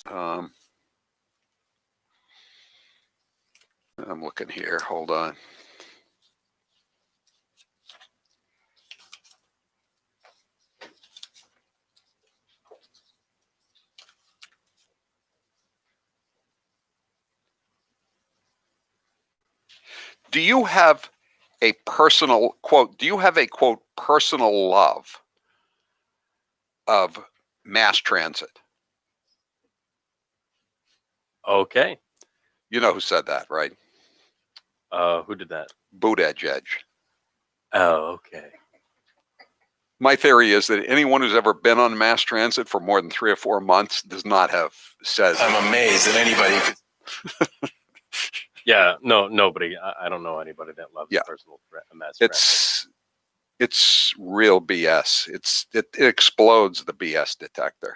I'm looking here. Hold on. Do you have a personal quote? Do you have a quote personal love of mass transit? Okay. You know who said that, right? Who did that? Buttigieg. Oh, okay. My theory is that anyone who's ever been on mass transit for more than 3 or 4 months does not have said. I'm amazed that anybody. Yeah, nobody. I don't know anybody that loves personal mass transit. It's real BS. It explodes the BS detector.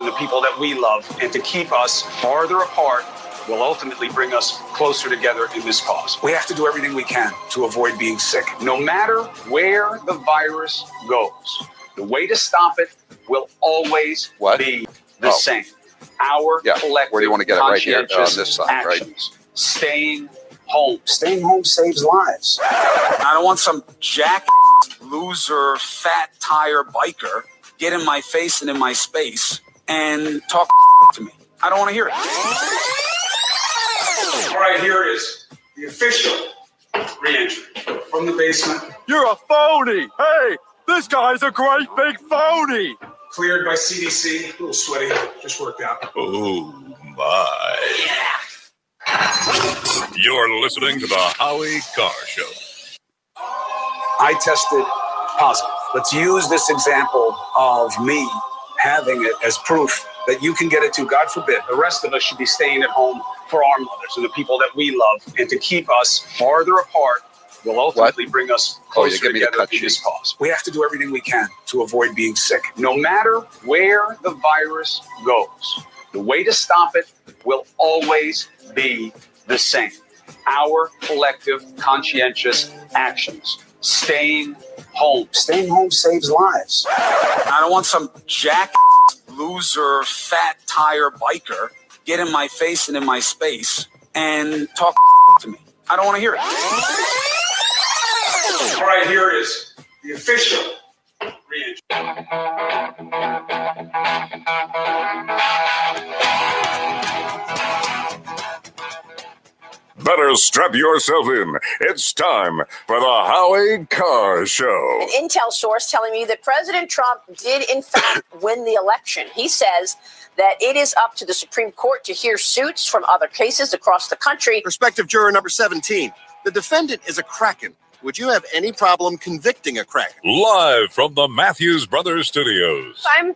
The people that we love, and to keep us farther apart will ultimately bring us closer together in this cause. We have to do everything we can to avoid being sick. No matter where the virus goes, the way to stop it will always be the same. Our collective where do you want to get it? Right here on this side, actions. Right? Staying home. Staying home saves lives. I don't want some jackass, loser, fat tire biker get in my face and in my space and talk to me. I don't want to hear it. All right, here it is. The official re-entry from the basement. You're a phony. Hey, this guy's a great big phony. Cleared by CDC. A little sweaty. Just worked out. Oh, my. You're listening to the Howie Carr Show. I tested positive. Let's use this example of me having it as proof that you can get it too. God forbid. The rest of us should be staying at home for our mothers and the people that we love, and to keep us farther apart will ultimately bring us closer together in this cause. We have to do everything we can to avoid being sick. No matter where the virus goes, the way to stop it will always be the same. Our collective conscientious actions. Staying home. Staying home saves lives. I don't want some jackass, loser, fat tire biker get in my face and in my space and talk to me. I don't want to hear it. All right, here it is. The official re-entry. Better strap yourself in. It's time for the Howie Carr Show. An intel source telling me that President Trump did, in fact, win the election. He says that it is up to the Supreme Court to hear suits from other cases across the country. Prospective juror number 17. The defendant is a Kraken. Would you have any problem convicting a Kraken? Live from the Matthews Brothers Studios. I'm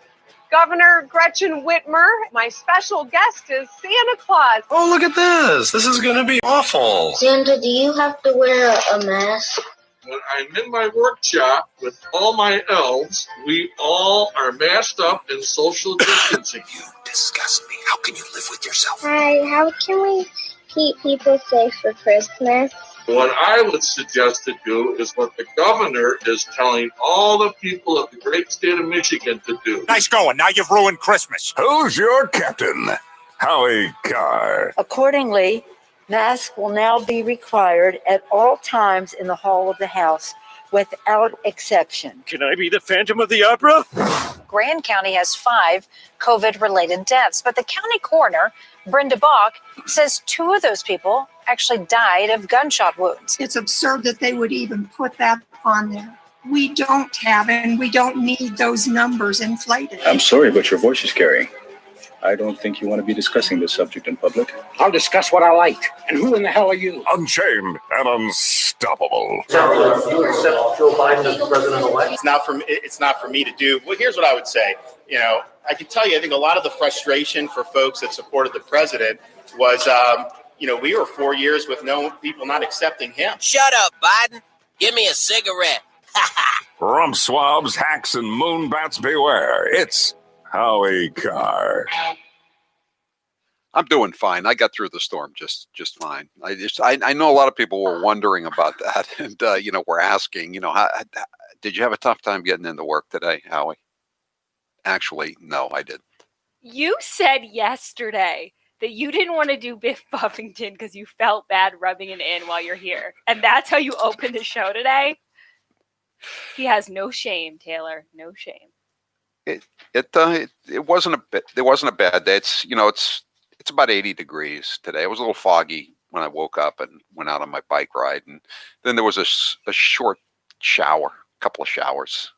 Governor Gretchen Whitmer. My special guest is Santa Claus. Oh, look at this. This is going to be awful. Santa, do you have to wear a mask? When I'm in my workshop with all my elves, we all are masked up in social distancing. You disgust me. How can you live with yourself? Hi, how can we keep people safe for Christmas? What I would suggest to do is what the governor is telling all the people of the great state of Michigan to do. Nice going. Now you've ruined Christmas. Who's your captain? Howie Carr. Accordingly, masks will now be required at all times in the hall of the House, without exception. Can I be the Phantom of the Opera? Grand County has 5 COVID-related deaths, but the county coroner, Brenda Bach, says 2 of those people actually died of gunshot wounds. It's absurd that they would even put that on there. We don't have, and we don't need those numbers inflated. I'm sorry, but your voice is carrying. I don't think you want to be discussing this subject in public. I'll discuss what I like. And who in the hell are you? Unchained and unstoppable. Do you accept Joe Biden as the president-elect? It's not for me to do. Well, here's what I would say. You know, I can tell you, I think a lot of the frustration for folks that supported the president was, we were 4 years with people not accepting him. Shut up, Biden. Give me a cigarette. Rump swabs, hacks, and moonbats beware. It's Howie Carr. I'm doing fine. I got through the storm just fine. I know a lot of people were wondering about that, and we're asking, Did you have a tough time getting into work today, Howie? Actually, no, I didn't. You said yesterday that you didn't want to do Biff Buffington because you felt bad rubbing it in while you're here. And that's how you opened the show today? He has no shame, Taylor. No shame. It wasn't a bad day. It's about 80 degrees today. It was a little foggy when I woke up and went out on my bike ride, and then there was a short shower, a couple of showers.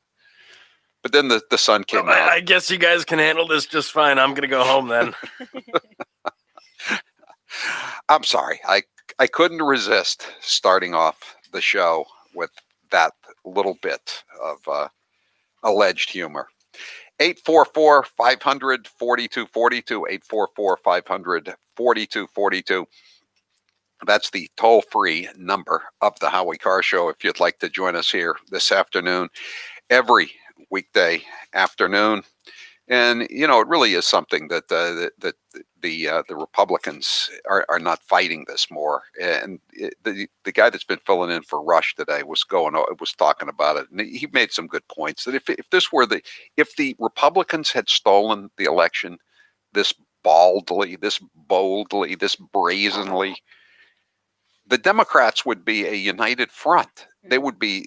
But then the sun came out. I guess you guys can handle this just fine. I'm gonna go home then. I'm sorry. I couldn't resist starting off the show with that little bit of alleged humor. 844-500-4242, 844-500-4242. That's the toll-free number of the Howie Carr Show if you'd like to join us here this afternoon, every weekday afternoon. And, it really is something that the Republicans are not fighting this more. And the guy that's been filling in for Rush today was talking about it, and he made some good points. That if the Republicans had stolen the election this boldly, this brazenly, the Democrats would be a united front. They would be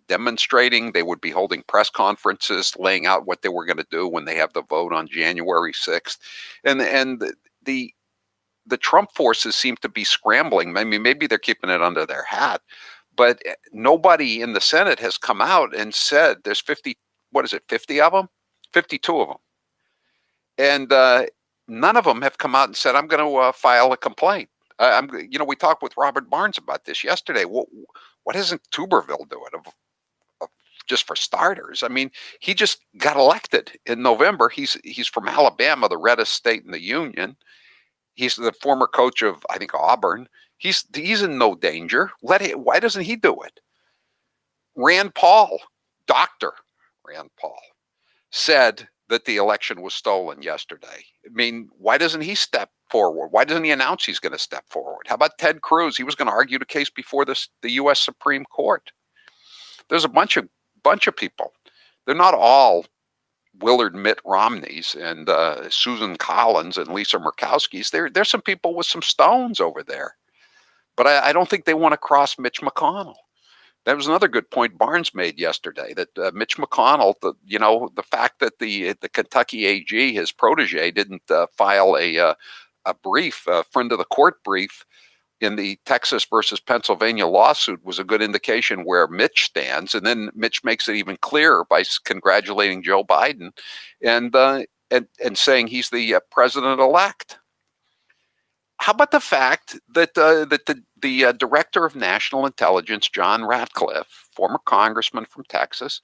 demonstrating. They would be holding press conferences, laying out what they were going to do when they have the vote on January 6th. And the Trump forces seem to be scrambling. I mean, maybe they're keeping it under their hat, but nobody in the Senate has come out and said there's 50 of them? 52 of them. And none of them have come out and said, I'm going to file a complaint. We talked with Robert Barnes about this yesterday. What isn't Tuberville doing? Just for starters, I mean, he just got elected in November. He's from Alabama, the reddest state in the union. He's the former coach of, I think, Auburn. He's in no danger. Why doesn't he do it? Dr. Rand Paul, said that the election was stolen yesterday. I mean, why doesn't he step forward? Why doesn't he announce he's going to step forward? How about Ted Cruz? He was going to argue the case before the U.S. Supreme Court. There's a bunch of people. They're not all Willard Mitt Romneys and Susan Collins and Lisa Murkowski's. There's some people with some stones over there. But I don't think they want to cross Mitch McConnell. That was another good point Barnes made yesterday, that Mitch McConnell, the fact that the Kentucky AG, his protege, didn't file a brief, a friend of the court brief in the Texas versus Pennsylvania lawsuit was a good indication where Mitch stands. And then Mitch makes it even clearer by congratulating Joe Biden and saying he's the president-elect. How about the fact that the director of national intelligence, John Ratcliffe, former congressman from Texas,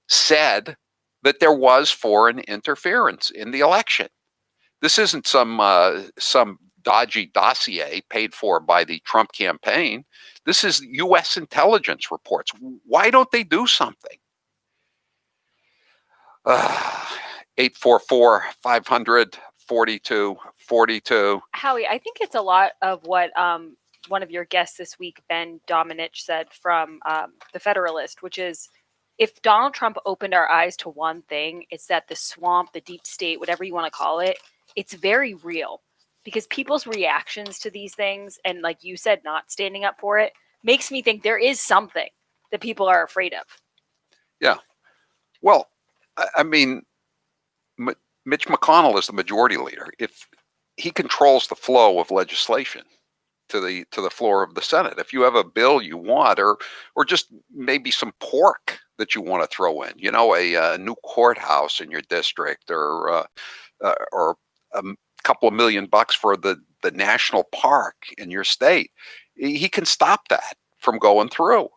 said that there was foreign interference in the election? This isn't some dodgy dossier paid for by the Trump campaign. This is U.S. intelligence reports. Why don't they do something? 844-500-4242. Howie, I think it's a lot of what one of your guests this week, Ben Domenech, said from The Federalist, which is, if Donald Trump opened our eyes to one thing, it's that the swamp, the deep state, whatever you want to call it, it's very real. Because people's reactions to these things, and like you said, not standing up for it, makes me think there is something that people are afraid of. Yeah. Well, I mean, Mitch McConnell is the majority leader. If he controls the flow of legislation to the floor of the Senate, if you have a bill you want, or just maybe some pork that you want to throw in, a new courthouse in your district, or a couple of $1 million for the national park in your state, he can stop that from going through,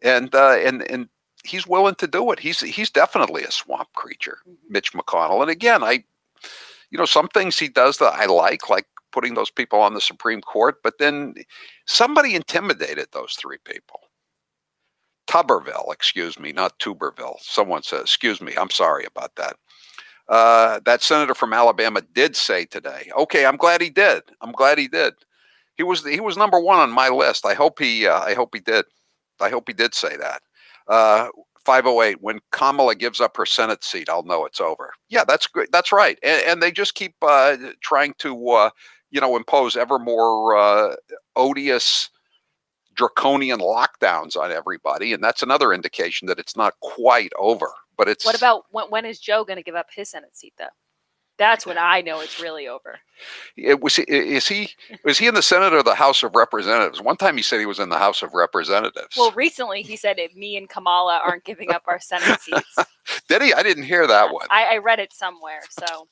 and he's willing to do it. He's definitely a swamp creature, Mitch McConnell. And again, some things he does that I like putting those people on the Supreme Court, but then somebody intimidated those three people. Tuberville, excuse me, not Tuberville. Someone says, excuse me, I'm sorry about that. That senator from Alabama did say today. Okay, I'm glad he did. He was number one on my list. I hope he did. I hope he did say that. 508, when Kamala gives up her Senate seat, I'll know it's over. Yeah, that's great. That's right. And they just keep trying to, impose ever more odious, draconian lockdowns on everybody. And that's another indication that it's not quite over. But it's. What about when is Joe going to give up his Senate seat, though? That's when I know it's really over. Is he in the Senate or the House of Representatives? One time he said he was in the House of Representatives. Well, recently he said me and Kamala aren't giving up our Senate seats. Did he? I didn't hear that one. I read it somewhere. So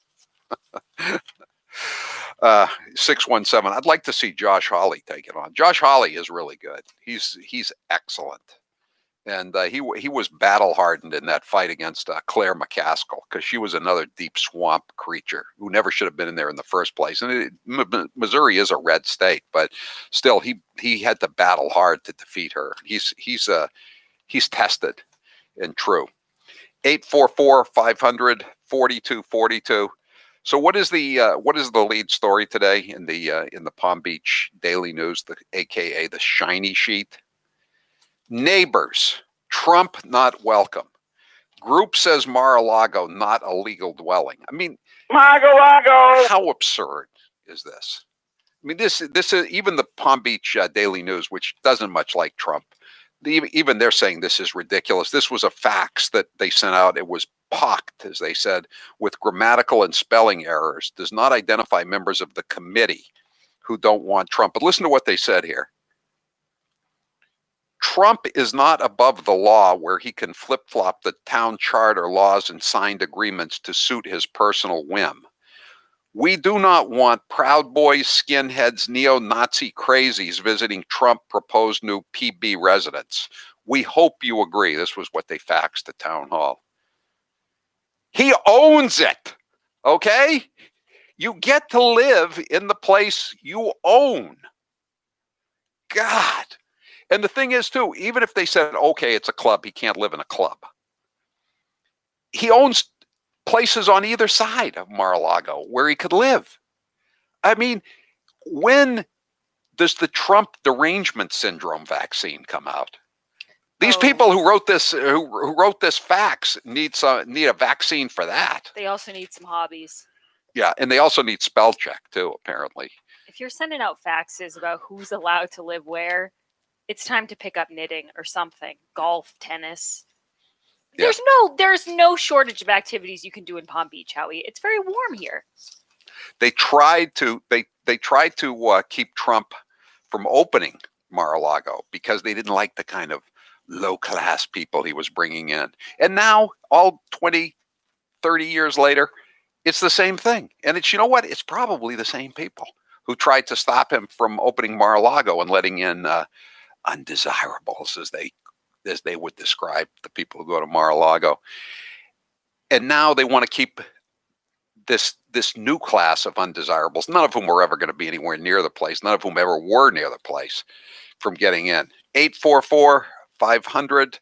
617. I'd like to see Josh Hawley take it on. Josh Hawley is really good. He's excellent. And he was battle hardened in that fight against Claire McCaskill, because she was another deep swamp creature who never should have been in there in the first place. And Missouri is a red state, but still, he had to battle hard to defeat her. He's tested and true. 844-500-4242. So what is the lead story today in the Palm Beach Daily News, aka the shiny sheet? Neighbors, Trump not welcome. Group says Mar-a-Lago not a legal dwelling. I mean, Mar-a-Lago. How absurd is this? I mean, this is even the Palm Beach Daily News, which doesn't much like Trump. Even they're saying this is ridiculous. This was a fax that they sent out. It was pocked, as they said, with grammatical and spelling errors. Does not identify members of the committee who don't want Trump. But listen to what they said here. Trump is not above the law where he can flip-flop the town charter laws and signed agreements to suit his personal whim. We do not want Proud Boys, skinheads, neo-Nazi crazies visiting Trump-proposed new PB residence. We hope you agree. This was what they faxed to Town Hall. He owns it, okay? You get to live in the place you own. God. And the thing is, too, even if they said, okay, it's a club, he can't live in a club. He owns places on either side of Mar-a-Lago where he could live. I mean, when does the Trump derangement syndrome vaccine come out? These people who wrote this fax need a vaccine for that. they also need some hobbies. Yeah, and they also need spell check too, apparently. If you're sending out faxes about who's allowed to live where, it's time to pick up knitting or something. Golf, tennis. Yeah. There's no shortage of activities you can do in Palm Beach, Howie. It's very warm here. They tried to keep Trump from opening Mar-a-Lago because they didn't like the kind of low-class people he was bringing in. And now, all 20, 30 years later, it's the same thing. And it's, you know what? It's probably the same people who tried to stop him from opening Mar-a-Lago and letting in undesirables, as they would describe the people who go to Mar-a-Lago. And now they want to keep this new class of undesirables, none of whom were ever going to be anywhere near the place, none of whom ever were near the place, from getting in. 844-500-4242,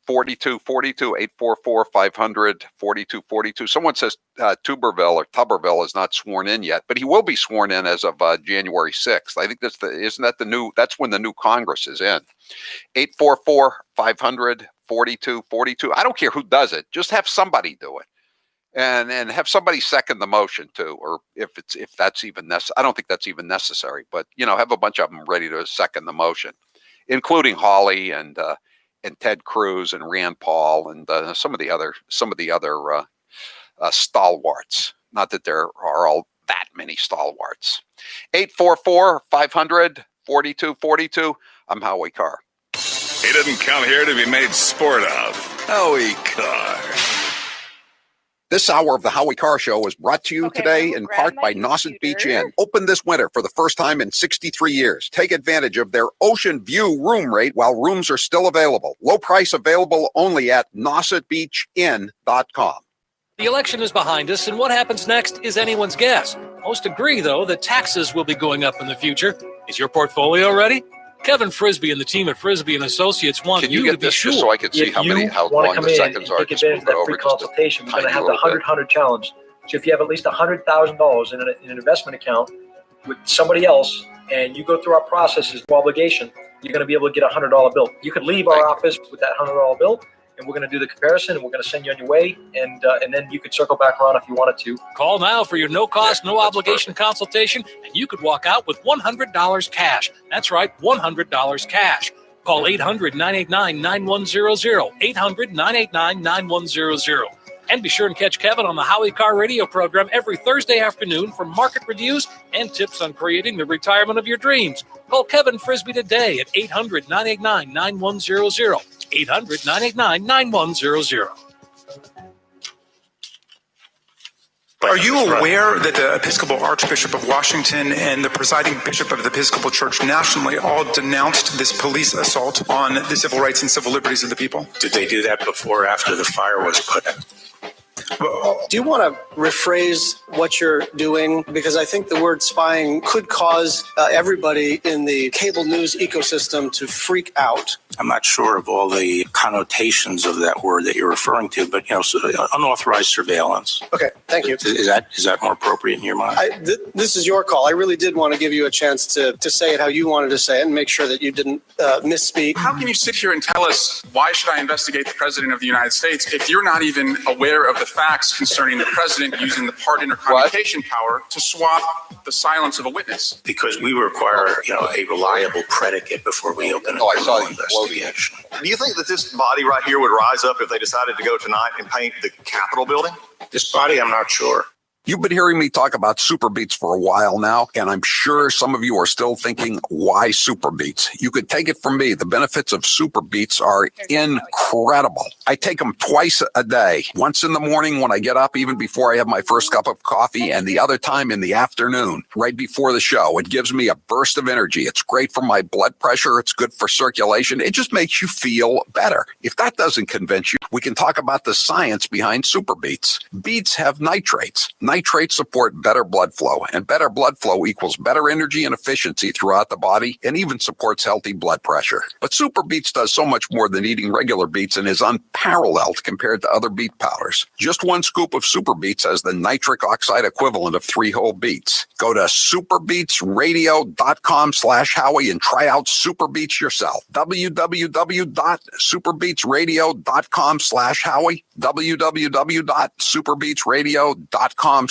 844-500-4242. Someone says Tuberville is not sworn in yet, but he will be sworn in as of January 6th. I think that's when the new Congress is in. 844-500-4242. I don't care who does it. Just have somebody do it. And have somebody second the motion too, or if that's even necessary. I don't think that's even necessary, but have a bunch of them ready to second the motion, including Hawley and Ted Cruz and Rand Paul and some of the other stalwarts. Not that there are all that many stalwarts. 844-500-4242. I'm Howie Carr. He didn't come here to be made sport of. Howie Carr. This hour of the Howie Carr Show is brought to you today in part by Nauset Beach Inn. Open this winter for the first time in 63 years. Take advantage of their ocean view room rate while rooms are still available. Low price available only at NausetBeachInn.com. The election is behind us, and what happens next is anyone's guess. Most agree, though, that taxes will be going up in the future. Is your portfolio ready? Kevin Frisbee and the team at Frisbee and Associates want Can you to get be this sure. just so I can see how long the seconds are? Take advantage of that free consultation. We're going to have the 100-100 challenge. So if you have at least $100,000 in an investment account with somebody else, and you go through our process as no obligation, you're going to be able to get a $100 bill. You could leave our office with that $100 bill, and we're going to do the comparison, and we're going to send you on your way, and then you could circle back around if you wanted to. Call now for your no-cost, no-obligation consultation, and you could walk out with $100 cash. That's right, $100 cash. Call 800-989-9100, 800-989-9100. And be sure and catch Kevin on the Howie Carr radio program every Thursday afternoon for market reviews and tips on creating the retirement of your dreams. Call Kevin Frisbee today at 800-989-9100, 800-989-9100. Are you aware that the Episcopal Archbishop of Washington and the presiding bishop of the Episcopal Church nationally all denounced this police assault on the civil rights and civil liberties of the people? Did they do that before or after the fire was put out? Do you want to rephrase what you're doing? Because I think the word spying could cause everybody in the cable news ecosystem to freak out. I'm not sure of all the connotations of that word that you're referring to, but so unauthorized surveillance. Okay, thank you. Is that more appropriate in your mind? This is your call. I really did want to give you a chance to say it how you wanted to say it and make sure that you didn't misspeak. How can you sit here and tell us, why should I investigate the President of the United States, if you're not even aware of the facts concerning the President using the pardon or commutation power to swap the silence of a witness? Because we require, a reliable predicate before we open a criminal investigation. Do you think that this body right here would rise up if they decided to go tonight and paint the Capitol building? This body, I'm not sure. You've been hearing me talk about super beats for a while now, and I'm sure some of you are still thinking, why super beats? You could take it from me. The benefits of super beats are incredible. I take them twice a day, once in the morning when I get up, even before I have my first cup of coffee, and the other time in the afternoon, right before the show. It gives me a burst of energy. It's great for my blood pressure. It's good for circulation. It just makes you feel better. If that doesn't convince you, we can talk about the science behind super beats. Beets have nitrates. Nitrates support better blood flow, and better blood flow equals better energy and efficiency throughout the body, and even supports healthy blood pressure. But Super Beets does so much more than eating regular beets and is unparalleled compared to other beet powders. Just one scoop of Super Beets has the nitric oxide equivalent of 3 whole beets. Go to superbeetsradio.com/Howie and try out Super Beets yourself. www.superbeetsradio.com/Howie. www.superbeetsradio.com/Howie.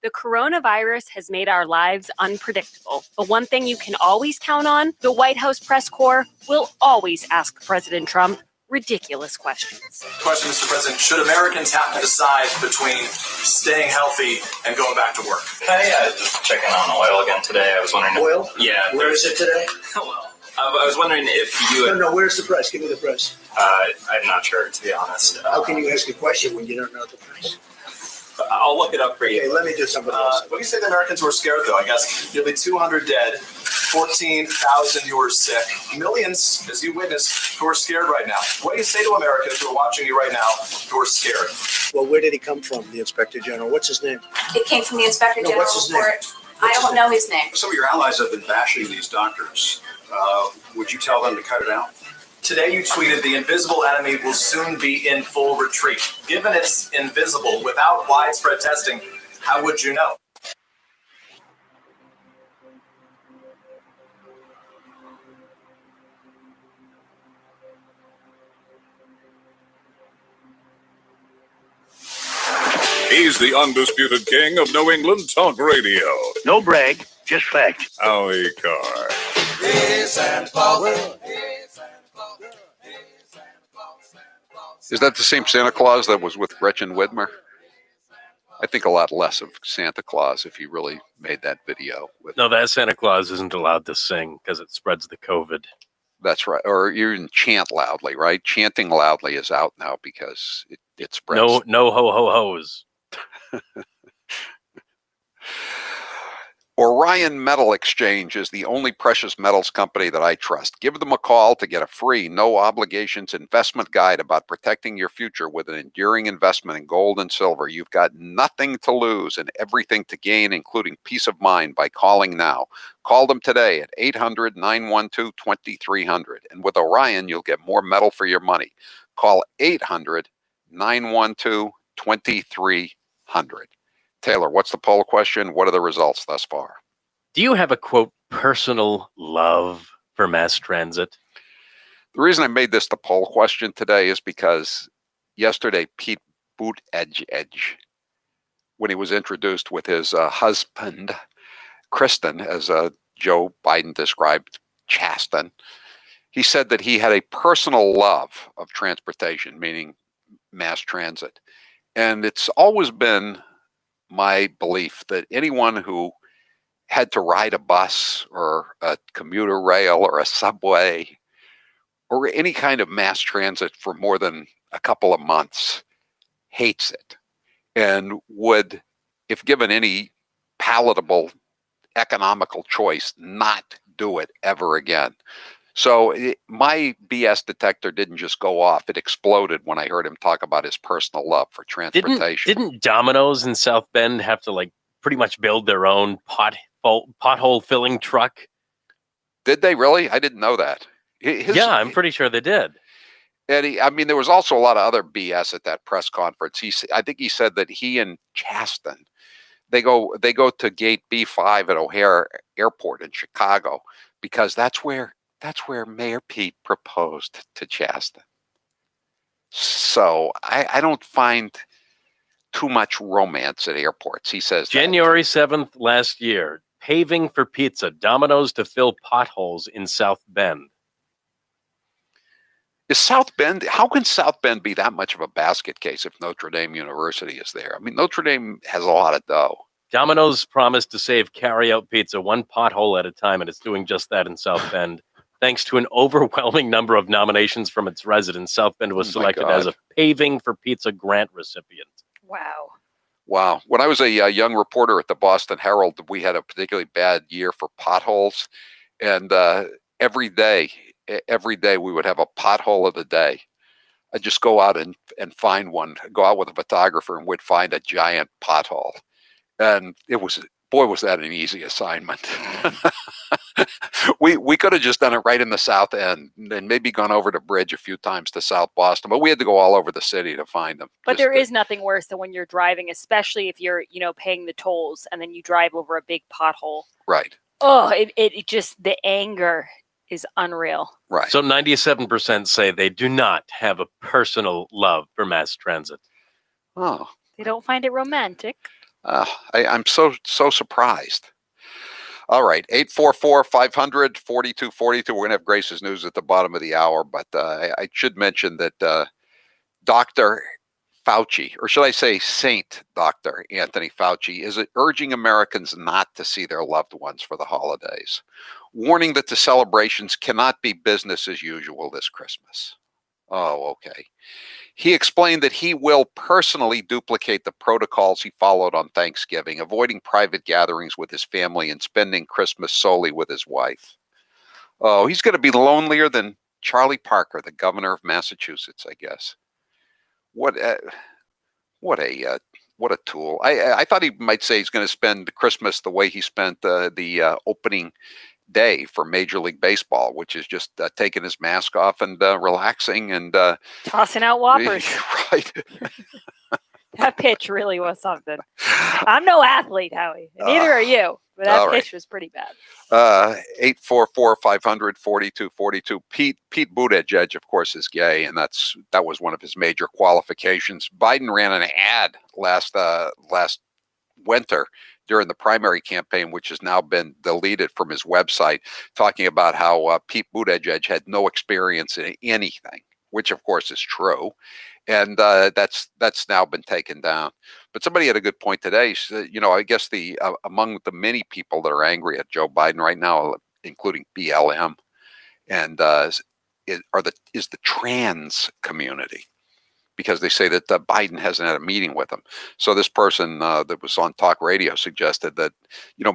The coronavirus has made our lives unpredictable. But one thing you can always count on, the White House press corps will always ask President Trump ridiculous questions. Question, Mr. President, should Americans have to decide between staying healthy and going back to work? Hey, just checking on oil again today. I was wondering. Oil? Yeah. Where is it today? Well, I was wondering if you... No, where's the price? Give me the price. I'm not sure, to be honest. How can you ask a question when you don't know the price? I'll look it up for you. Okay, let me do something else. When you say the Americans were scared, though, I guess nearly 200 dead, 14,000 who are sick, millions, as you witnessed, who are scared right now. What do you say to Americans who are watching you right now who are scared? Well, where did he come from, the Inspector General? What's his name? It came from the Inspector General what's his name? report. I don't know his name. Some of your allies have been bashing these doctors. Would you tell them to cut it out? Today you tweeted the invisible enemy will soon be in full retreat. Given it's invisible without widespread testing, how would you know? He's the undisputed king of New England talk radio. No brag, just fact. Howie Carr. Is that the same Santa Claus that was with Gretchen Whitmer? I think a lot less of Santa Claus if he really made that video. No, that Santa Claus isn't allowed to sing because it spreads the COVID. That's right. Or even chant loudly, right? Chanting loudly is out now because it spreads. No ho ho ho's. Orion Metal Exchange is the only precious metals company that I trust. Give them a call to get a free, no obligations investment guide about protecting your future with an enduring investment in gold and silver. You've got nothing to lose and everything to gain, including peace of mind, by calling now. Call them today at 800-912-2300. And with Orion, you'll get more metal for your money. Call 800-912-2300. Taylor, what's the poll question? What are the results thus far? Do you have a, quote, personal love for mass transit? The reason I made this the poll question today is because yesterday Pete Buttigieg, when he was introduced with his husband, Kristen, as Joe Biden described Chasten, he said that he had a personal love of transportation, meaning mass transit. And it's always been my belief that anyone who had to ride a bus or a commuter rail or a subway or any kind of mass transit for more than a couple of months hates it and would, if given any palatable economical choice, not do it ever again. So my BS detector didn't just go off. It exploded when I heard him talk about his personal love for transportation. Didn't Domino's in South Bend have to like pretty much build their own pothole filling truck? Did they really? I didn't know that. Yeah, I'm pretty sure they did. And I mean, there was also a lot of other BS at that press conference. I think he said that he and Chasten, they go to gate B5 at O'Hare Airport in Chicago because that's where Mayor Pete proposed to Chasten. So I don't find too much romance at airports. He says January 7th last year, paving for pizza, Domino's to fill potholes in South Bend. Is South Bend, how can South Bend be that much of a basket case if Notre Dame University is there? I mean, Notre Dame has a lot of dough. Domino's promised to save carry-out pizza one pothole at a time, and it's doing just that in South Bend. Thanks to an overwhelming number of nominations from its residents, South Bend was selected as a Paving for Pizza grant recipient. Wow. Wow. When I was a young reporter at the Boston Herald, we had a particularly bad year for potholes. And every day we would have a pothole of the day. I'd just go out and find one, go out with a photographer and we'd find a giant pothole. And it was, boy, was that an easy assignment. We could have just done it right in the South End and maybe gone over the bridge a few times to South Boston, but we had to go all over the city to find them. But there is nothing worse than when you're driving, especially if you're, paying the tolls and then you drive over a big pothole. Right. Oh, it just, the anger is unreal. Right. So 97% say they do not have a personal love for mass transit. Oh. They don't find it romantic. I'm so surprised. All right, 844-500-4242. We're going to have Grace's news at the bottom of the hour, but I should mention that Dr. Fauci, or should I say Saint Dr. Anthony Fauci, is urging Americans not to see their loved ones for the holidays, warning that the celebrations cannot be business as usual this Christmas. Oh, okay. He explained that he will personally duplicate the protocols he followed on Thanksgiving, avoiding private gatherings with his family and spending Christmas solely with his wife. Oh, he's going to be lonelier than Charlie Parker, the governor of Massachusetts, I guess. What a tool. I thought he might say he's going to spend Christmas the way he spent the opening day for Major League Baseball, which is just taking his mask off and relaxing and tossing out whoppers. Right. That pitch really was something. I'm no athlete, Howie. Neither are you. But that pitch was pretty bad. 844-500-4242. Pete Buttigieg, of course, is gay, and that was one of his major qualifications. Biden ran an ad last winter during the primary campaign, which has now been deleted from his website, talking about how Pete Buttigieg had no experience in anything, which of course is true. And that's now been taken down. But somebody had a good point today. I guess among the many people that are angry at Joe Biden right now, including BLM, and is the trans community, because they say that Biden hasn't had a meeting with them. So this person that was on talk radio suggested that,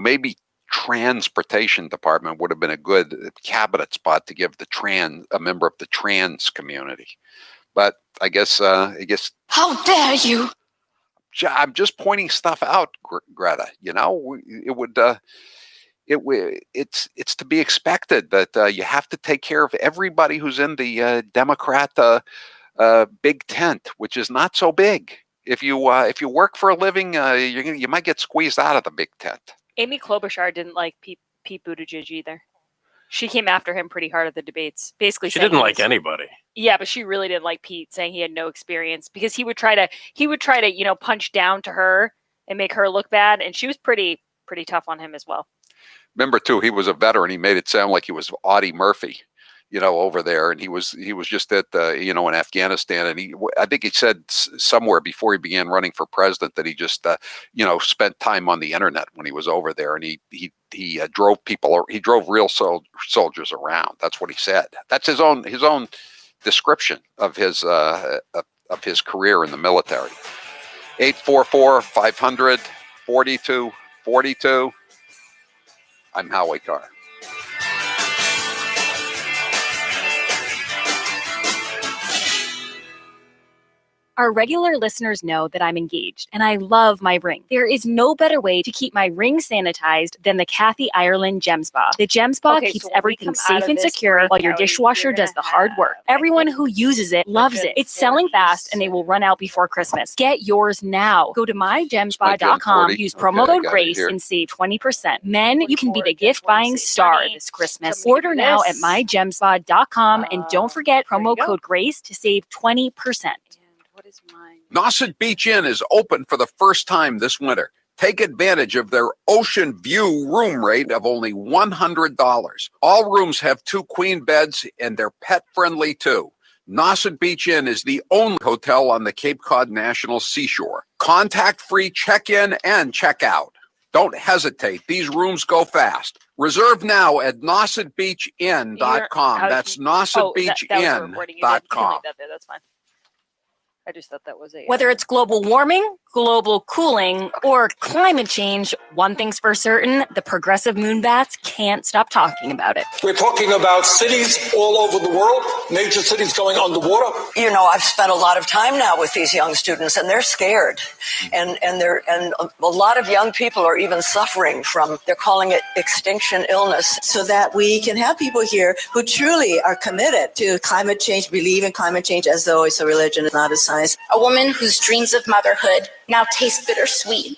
maybe transportation department would have been a good cabinet spot to give a member of the trans community. But I guess. How dare you? I'm just pointing stuff out, Greta. It's to be expected that you have to take care of everybody who's in the Democrat big tent, which is not so big. If you work for a living, you might get squeezed out of the big tent. Amy Klobuchar didn't like Pete Buttigieg either. She came after him pretty hard at the debates, basically. She saying didn't he like was- anybody. Yeah, but she really didn't like Pete, saying he had no experience because he would try to punch down to her and make her look bad, and she was pretty tough on him as well. Remember too, he was a veteran. He made it sound like he was Audie Murphy, over there, and he was just at in Afghanistan, and I think he said somewhere before he began running for president that he just spent time on the internet when he was over there, and he drove real soldiers around. That's what he said. That's his own description of his career in the military. 844-500-4242. I'm Howie Carr. Our regular listeners know that I'm engaged, and I love my ring. There is no better way to keep my ring sanitized than the Kathy Ireland Gem Spa. The Gem Spa keeps everything safe and secure while your dishwasher does the hard work. Everyone who uses it loves it. It's selling fast, and they will run out before Christmas. Get yours now. Go to mygemspa.com, use promo code GRACE, and save 20%. Men, you can be the gift-buying star this Christmas. Order now at mygemspa.com, and don't forget promo code GRACE to save 20%. What is mine? Nauset Beach Inn is open for the first time this winter. Take advantage of their ocean view room rate of only $100. All rooms have 2 queen beds, and they're pet-friendly too. Nauset Beach Inn is the only hotel on the Cape Cod National Seashore. Contact-free check-in and check-out. Don't hesitate. These rooms go fast. Reserve now at nausetbeachinn.com. That's nausetbeachinn.com. That's fine. I just thought that was a... Whether it's global warming, global cooling, or climate change, one thing's for certain, the progressive moonbats can't stop talking about it. We're talking about cities all over the world, major cities going underwater. I've spent a lot of time now with these young students, and they're scared. And a lot of young people are even suffering from, they're calling it extinction illness. So that we can have people here who truly are committed to climate change, believe in climate change as though it's a religion, not a science. A woman whose dreams of motherhood now taste bittersweet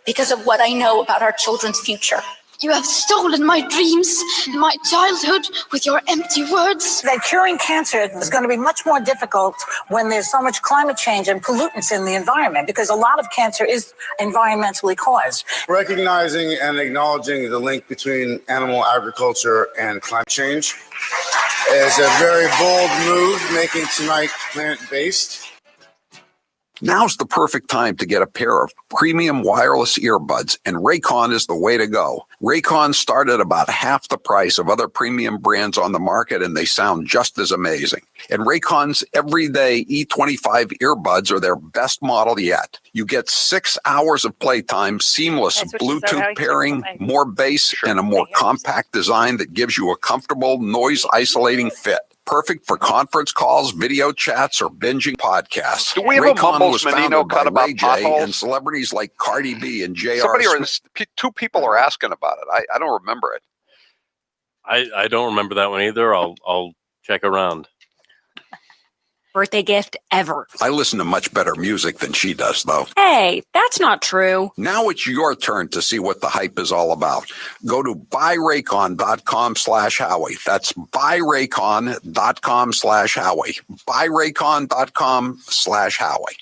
because of what I know about our children's future. You have stolen my dreams and my childhood with your empty words. That curing cancer is going to be much more difficult when there's so much climate change and pollutants in the environment, because a lot of cancer is environmentally caused. Recognizing and acknowledging the link between animal agriculture and climate change is a very bold move, making tonight plant-based. Now's the perfect time to get a pair of premium wireless earbuds, and Raycon is the way to go. Raycon start at about half the price of other premium brands on the market, and they sound just as amazing. And Raycon's everyday E25 earbuds are their best model yet. You get 6 hours of playtime, seamless Bluetooth pairing, more bass, and a more compact design that gives you a comfortable, noise-isolating fit. Perfect for conference calls, video chats, or binging podcasts. Do we have a Mumbles was Menino founded cut by about Ray J Oh. and and celebrities like Cardi B and J.R. Somebody or Smith. 2 people are asking about it. I don't remember it. I don't remember that one either. I'll check around. Birthday gift ever. I listen to much better music than she does, though. Hey, that's not true. Now it's your turn to see what the hype is all about. Go to buyraycon.com/Howie. That's buyraycon.com/Howie. Buyraycon.com/Howie.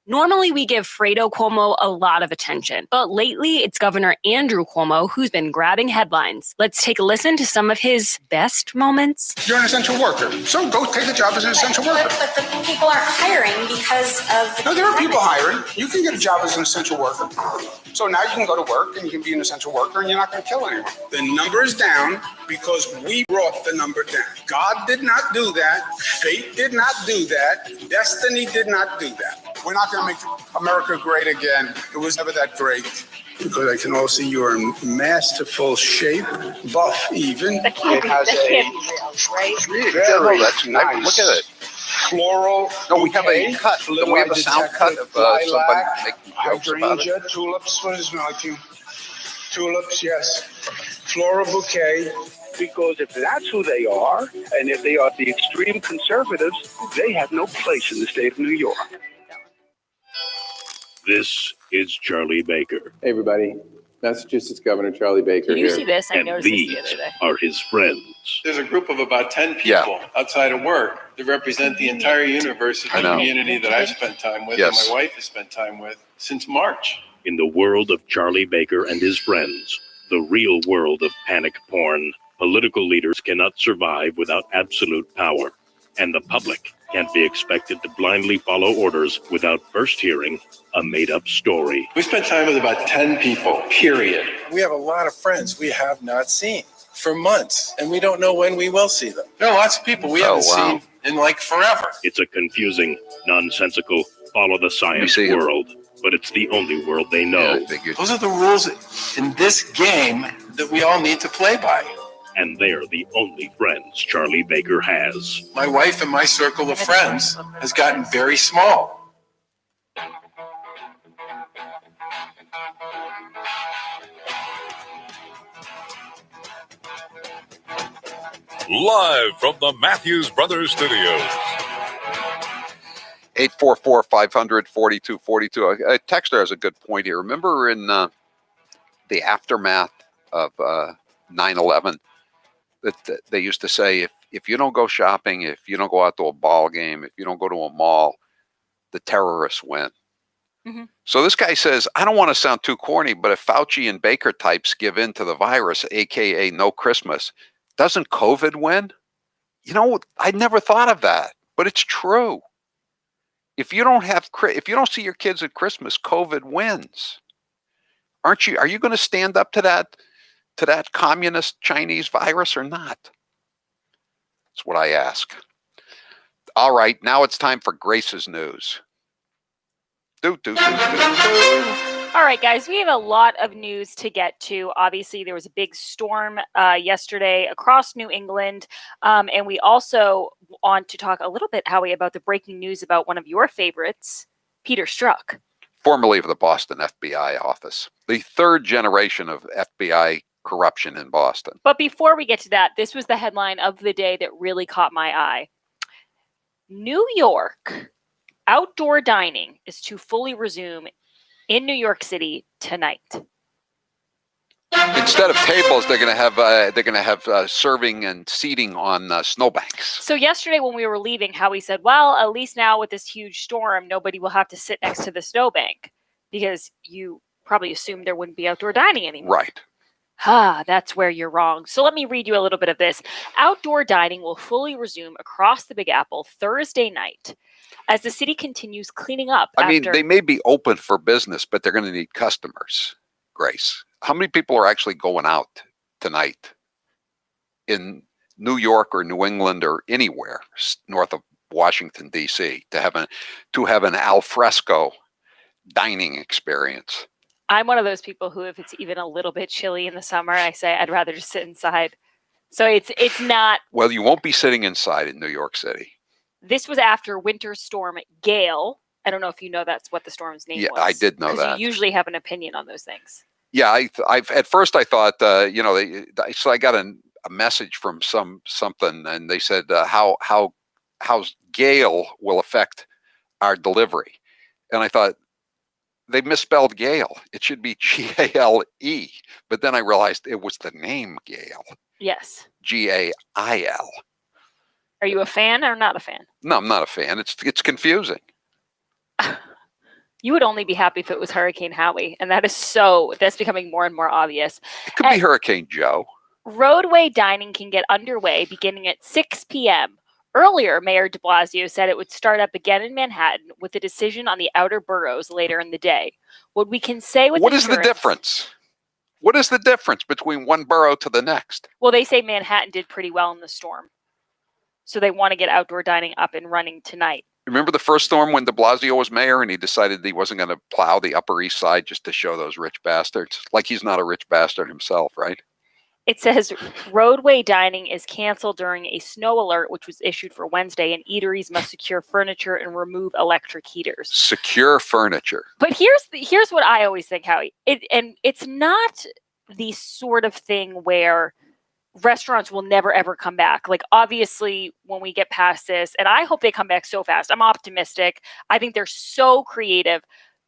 Normally, we give Fredo Cuomo a lot of attention, but lately it's Governor Andrew Cuomo who's been grabbing headlines. Let's take a listen to some of his best moments. You're an essential worker, so go take a job as an essential worker. But the people aren't hiring because of... No, there are people hiring. You can get a job as an essential worker. So now you can go to work and you can be an essential worker and you're not going to kill anyone. The number is down because we brought the number down. God did not do that. Fate did not do that. Destiny did not do that. We're not going to make America great again. It was never that great. Because I can also see you're in masterful shape, buff even. That can't be real, right? Very that's nice. Look at it. Floral. No, we have a cut. Don't we have a sound cut of somebody making jokes about it? Hydrangea, tulips. What does it smell like to you? Tulips, yes. Floral bouquet. Because if that's who they are, and if they are the extreme conservatives, they have no place in the state of New York. This is Charlie Baker. Hey everybody, Massachusetts Governor Charlie Baker Did you here. see this? I And noticed this the these other day. are his friends. There's a group of about 10 people outside of work that represent the entire universe of I the know. community that I've spent time with Yes. and my wife has spent time with since March. In the world of Charlie Baker and his friends, the real world of panic porn, political leaders cannot survive without absolute power. And the public can't be expected to blindly follow orders without first hearing a made-up story. We spent time with about 10 people, period. We have a lot of friends we have not seen for months, and we don't know when we will see them. There are lots of people we haven't seen in like forever. It's a confusing, nonsensical, follow-the-science You see him? world, but it's the only world they know. Those are the rules in this game that we all need to play by. And they're the only friends Charlie Baker has. My wife and my circle of friends has gotten very small. Live from the Matthews Brothers Studios. 844-500-4242. A texter has a good point here. Remember in the aftermath of 9/11, that they used to say, if you don't go shopping, if you don't go out to a ball game, if you don't go to a mall, the terrorists win. Mm-hmm. So this guy says, I don't want to sound too corny, but if Fauci and Baker types give in to the virus, aka no Christmas, doesn't COVID win? You know, I never thought of that, but it's true. If you don't see your kids at Christmas, COVID wins. Are you going to stand up to that communist Chinese virus or not? That's what I ask. All right, now it's time for Grace's news. All right, guys, we have a lot of news to get to. Obviously, there was a big storm yesterday across New England. And we also want to talk a little bit, Howie, about the breaking news about one of your favorites, Peter Strzok. Formerly of the Boston FBI office. The third generation of FBI corruption in Boston. But before we get to that, this was the headline of the day that really caught my eye. New York outdoor dining is to fully resume in New York City tonight. Instead of tables, they're going to have serving and seating on snowbanks. So yesterday when we were leaving, Howie said, well, at least now with this huge storm, nobody will have to sit next to the snowbank because you probably assumed there wouldn't be outdoor dining anymore. Right. That's where you're wrong. So let me read you a little bit of this. Outdoor dining will fully resume across the Big Apple Thursday night as the city continues cleaning up. I mean, they may be open for business, but they're going to need customers, Grace. How many people are actually going out tonight in New York or New England or anywhere north of Washington, D.C. to have an al fresco dining experience? I'm one of those people who, if it's even a little bit chilly in the summer, I say I'd rather just sit inside. So it's not. Well, you won't be sitting inside in New York City. This was after Winter Storm Gale. I don't know if you know that's what the storm's name was. Yeah, I did know that. You usually have an opinion on those things. Yeah, I've at first I thought, so I got a message from something, and they said how Gale will affect our delivery, and I thought they misspelled Gale. It should be Gale, but then I realized it was the name Gale. Yes. Gail. Are you a fan or not a fan? No, I'm not a fan. It's confusing. You would only be happy if it was Hurricane Howie, and that's becoming more and more obvious. It could be Hurricane Joe. Roadway dining can get underway beginning at 6 p.m. Earlier, Mayor de Blasio said it would start up again in Manhattan with a decision on the outer boroughs later in the day. What we can say with What is the difference? What is the difference between one borough to the next? Well, they say Manhattan did pretty well in the storm. So they want to get outdoor dining up and running tonight. Remember the first storm when de Blasio was mayor and he decided he wasn't going to plow the Upper East Side just to show those rich bastards? Like he's not a rich bastard himself, right? It says roadway dining is canceled during a snow alert, which was issued for Wednesday, and eateries must secure furniture and remove electric heaters. Secure furniture. But here's what I always think, Howie. It's not the sort of thing where restaurants will never, ever come back. Like, obviously, when we get past this, and I hope they come back so fast. I'm optimistic. I think they're so creative.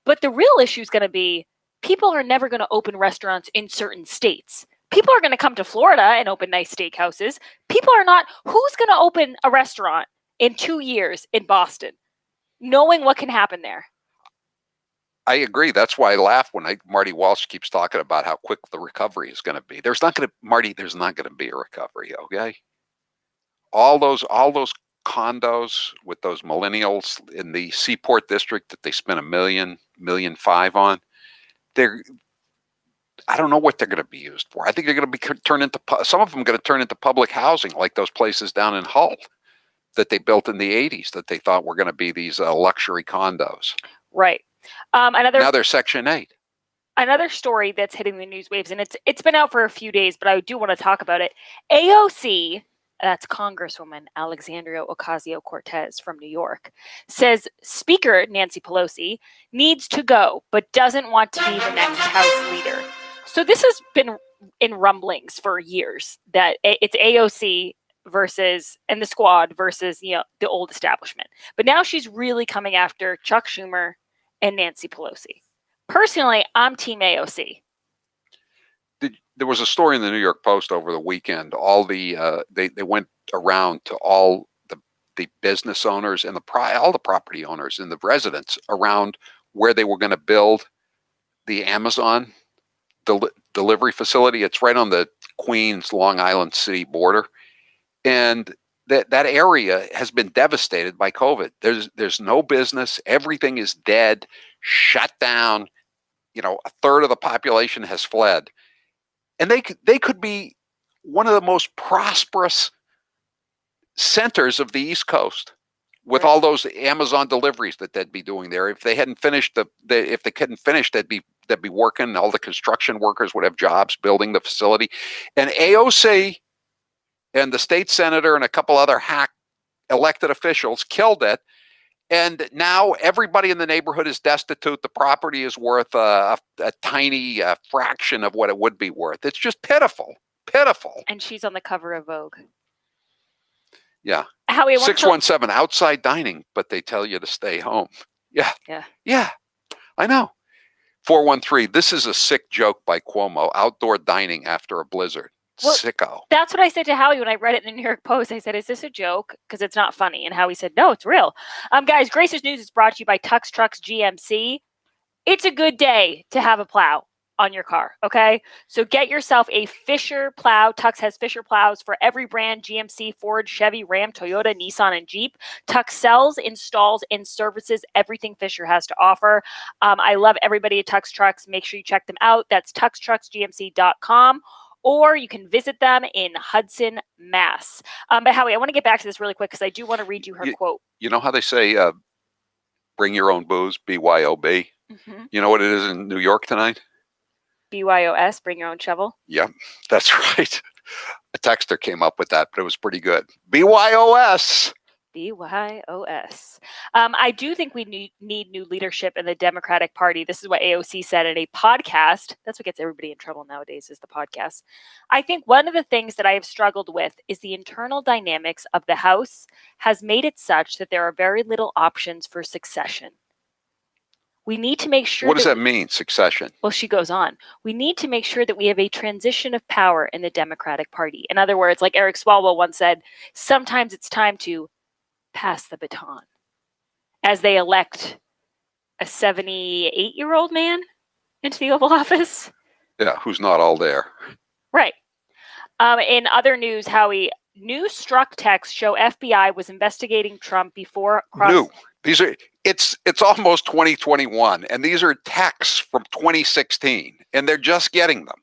But the real issue is going to be people are never going to open restaurants in certain states. People are going to come to Florida and open nice steakhouses. People are not. Who's going to open a restaurant in 2 years in Boston, knowing what can happen there? I agree. That's why I laugh when Marty Walsh keeps talking about how quick the recovery is going to be. There's not going to be a recovery. Okay. All those condos with those millennials in the Seaport district that they spent $1.5 million on. I don't know what they're going to be used for. I think they're going to be turned into, some of them going to turn into public housing, like those places down in Hull that they built in the 80s that they thought were going to be these luxury condos. Right. Now they're Section 8. Another story that's hitting the news waves, and it's been out for a few days, but I do want to talk about it. AOC, that's Congresswoman Alexandria Ocasio-Cortez from New York, says Speaker Nancy Pelosi needs to go, but doesn't want to be the next House leader. So this has been in rumblings for years that it's AOC versus and the squad versus the old establishment. But now she's really coming after Chuck Schumer and Nancy Pelosi. Personally, I'm Team AOC. There was a story in the New York Post over the weekend. All the they went around to all the business owners and all the property owners and the residents around where they were going to build the Amazon delivery facility. It's right on the Queens Long Island City border, and that area has been devastated by COVID. There's no business. Everything is dead, shut down. A third of the population has fled. And they could be one of the most prosperous centers of the East Coast with all those Amazon deliveries that they'd be doing there. If they hadn't finished they'd be working. All the construction workers would have jobs building the facility. And AOC and the state senator and a couple other hack elected officials killed it. And now everybody in the neighborhood is destitute. The property is worth a tiny fraction of what it would be worth. It's just pitiful. And she's on the cover of Vogue. Yeah. Howie, 617 outside dining, but they tell you to stay home. Yeah. I know. 413. This is a sick joke by Cuomo. Outdoor dining after a blizzard. Well, sicko. That's what I said to Howie when I read it in the New York Post. I said, is this a joke? Because it's not funny. And Howie said, no, it's real. Guys, Grace's News is brought to you by Tux Trucks GMC. It's a good day to have a plow on your car, okay? So get yourself a Fisher plow. Tux has Fisher plows for every brand: GMC, Ford, Chevy, Ram, Toyota, Nissan, and Jeep. Tux sells, installs, and services everything Fisher has to offer. I love everybody at Tux Trucks. Make sure you check them out. That's tuxtrucksgmc.com. Or you can visit them in Hudson, Mass. But Howie, I want to get back to this really quick because I do want to read you her quote. You know how they say, bring your own booze, BYOB? Mm-hmm. You know what it is in New York tonight? BYOS, bring your own shovel? Yeah, that's right. A texter came up with that, but it was pretty good. BYOS. BYOS. I do think we need new leadership in the Democratic Party. This is what AOC said in a podcast. That's what gets everybody in trouble nowadays, is the podcast. I think one of the things that I have struggled with is the internal dynamics of the House has made it such that there are very little options for succession. We need to make sure. What does that mean, succession? Well, she goes on. We need to make sure that we have a transition of power in the Democratic Party. In other words, like Eric Swalwell once said, sometimes it's time to pass the baton, as they elect a 78-year-old man into the Oval Office. Yeah, who's not all there. Right. In other news, Howie, new struck texts show FBI was investigating Trump before It's almost 2021, and these are texts from 2016, and they're just getting them.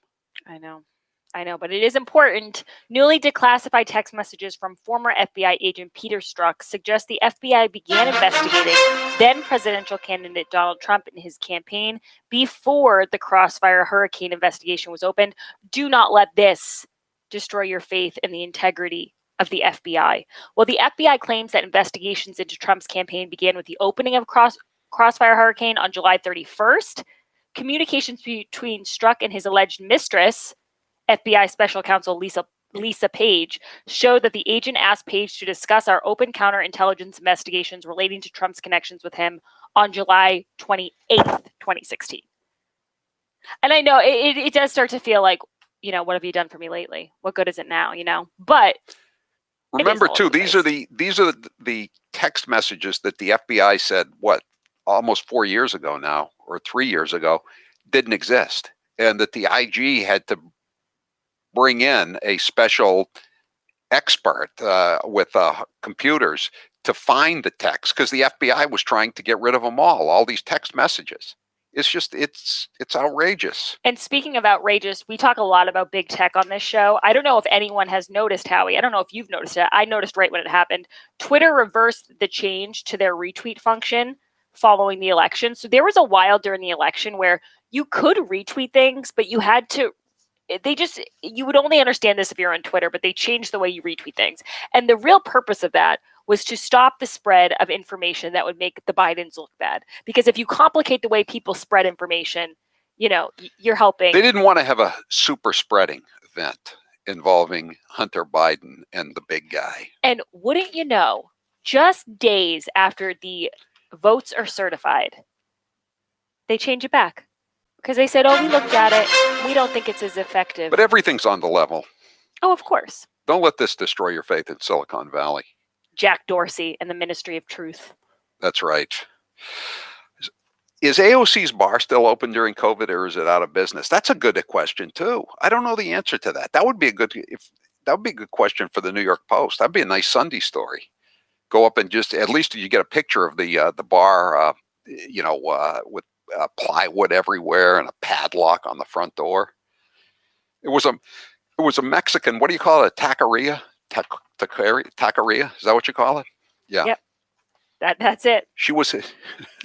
I know, but it is important. Newly declassified text messages from former FBI agent Peter Strzok suggest the FBI began investigating then presidential candidate Donald Trump in his campaign before the Crossfire Hurricane investigation was opened. Do not let this destroy your faith in the integrity of the FBI. Well, the FBI claims that investigations into Trump's campaign began with the opening of Crossfire Hurricane on July 31st. Communications between Strzok and his alleged mistress, FBI Special Counsel Lisa Page, showed that the agent asked Page to discuss our open counterintelligence investigations relating to Trump's connections with him on July 28th, 2016. And I know it does start to feel like, what have you done for me lately? What good is it now? But remember too, these are the text messages that the FBI said almost 4 years ago now, or 3 years ago, didn't exist, and that the IG had to bring in a special expert with computers to find the text, because the FBI was trying to get rid of them all these text messages. It's just, it's outrageous. And speaking of outrageous, we talk a lot about big tech on this show. I don't know if anyone has noticed, Howie. I don't know if you've noticed it. I noticed right when it happened. Twitter reversed the change to their retweet function following the election. So there was a while during the election where you could retweet things, but you had to you would only understand this if you're on Twitter, but they changed the way you retweet things. And the real purpose of that was to stop the spread of information that would make the Bidens look bad. Because if you complicate the way people spread information, you're helping. They didn't want to have a super spreading event involving Hunter Biden and the big guy. And wouldn't you know, just days after the votes are certified, they change it back. Because they said, we looked at it. We don't think it's as effective. But everything's on the level. Oh, of course. Don't let this destroy your faith in Silicon Valley. Jack Dorsey and the Ministry of Truth. That's right. Is AOC's bar still open during COVID, or is it out of business? That's a good question too. I don't know the answer to that. That would be a good question for the New York Post. That'd be a nice Sunday story. Go up and just, at least you get a picture of the bar, with plywood everywhere and a padlock on the front door. It was a Mexican. What do you call it? A taqueria? Taqueria? Is that what you call it? Yeah. Yep. That's it. She was.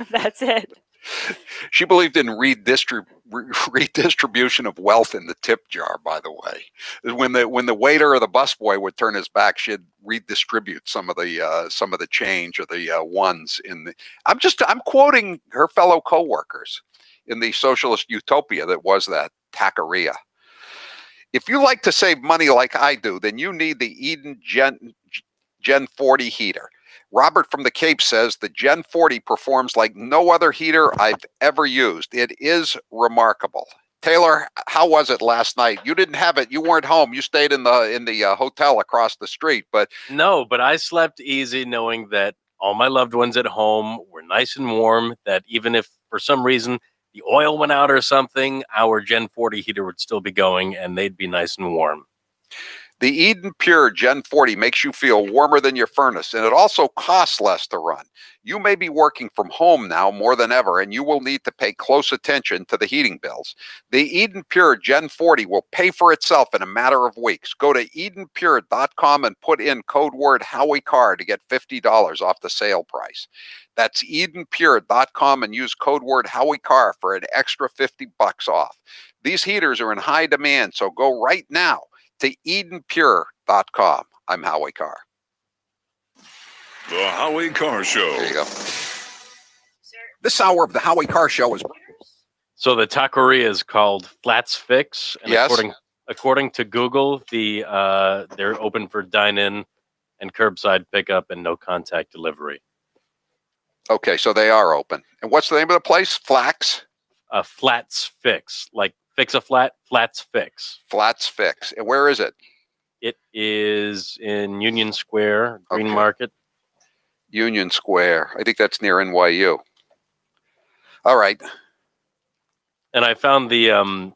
That's it. She believed in redistribution of wealth in the tip jar. By the way, when the waiter or the busboy would turn his back, she'd redistribute some of the change or the ones in the. I'm quoting her fellow coworkers in the socialist utopia that was that taqueria. If you like to save money like I do, then you need the Eden Gen 40 heater. Robert from the Cape says the Gen 40 performs like no other heater I've ever used. It is remarkable. Taylor, how was it last night? You didn't have it. You weren't home. You stayed in the hotel across the street. But I slept easy knowing that all my loved ones at home were nice and warm, that even if for some reason the oil went out or something, our Gen 40 heater would still be going and they'd be nice and warm. The Eden Pure Gen 40 makes you feel warmer than your furnace, and it also costs less to run. You may be working from home now more than ever, and you will need to pay close attention to the heating bills. The Eden Pure Gen 40 will pay for itself in a matter of weeks. Go to EdenPure.com and put in code word Howie Carr to get $50 off the sale price. That's EdenPure.com and use code word Howie Carr for an extra $50 off. These heaters are in high demand, so go right now to EdenPure.com. I'm Howie Carr. The Howie Carr Show. There you go. This hour of the Howie Carr Show is. So the taqueria is called Flats Fix, and yes. according to Google, they're open for dine-in and curbside pickup and no contact delivery. Okay, so they are open. And what's the name of the place? Flats Fix, like fix a flat. Flats Fix. Flats Fix. And where is it? It is in Union Square, Green Market. Union Square. I think that's near NYU. All right. And I found the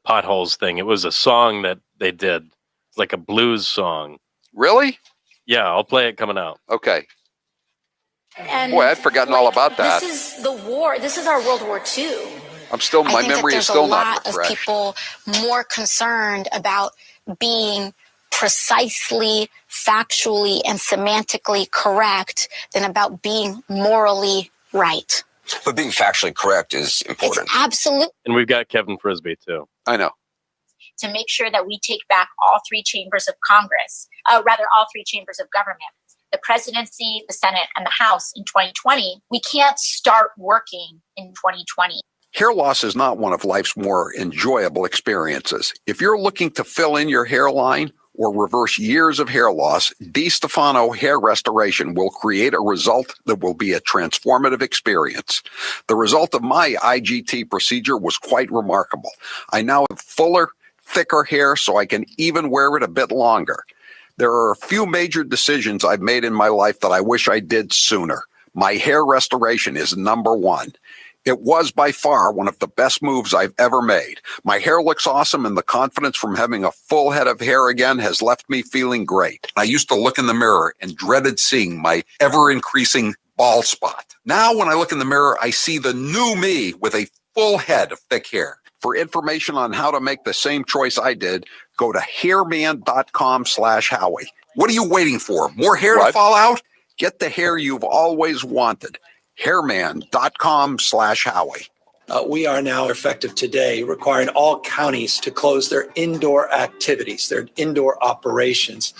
potholes thing. It was a song that they did. It's like a blues song. Really? Yeah, I'll play it coming out. Okay. And boy, I'd forgotten all about that. This is the war. This is our World War II. My memory is still not refreshed. I think that there's a lot of people more concerned about being precisely, factually, and semantically correct than about being morally right. But being factually correct is important. It's absolute. And we've got Kevin Frisbee, too. I know. To make sure that we take back all three chambers of Congress, all three chambers of government, the presidency, the Senate, and the House in 2020. We can't start working in 2020. Hair loss is not one of life's more enjoyable experiences. If you're looking to fill in your hairline or reverse years of hair loss, DiStefano Hair Restoration will create a result that will be a transformative experience. The result of my IGT procedure was quite remarkable. I now have fuller, thicker hair so I can even wear it a bit longer. There are a few major decisions I've made in my life that I wish I did sooner. My hair restoration is number one. It was by far one of the best moves I've ever made. My hair looks awesome, and the confidence from having a full head of hair again has left me feeling great. I used to look in the mirror and dreaded seeing my ever-increasing bald spot. Now when I look in the mirror, I see the new me with a full head of thick hair. For information on how to make the same choice I did, go to hairman.com/Howie. What are you waiting for? More hair to fall out? Get the hair you've always wanted. Hairman.com/Howie. We are now effective today requiring all counties to close their indoor activities, their indoor operations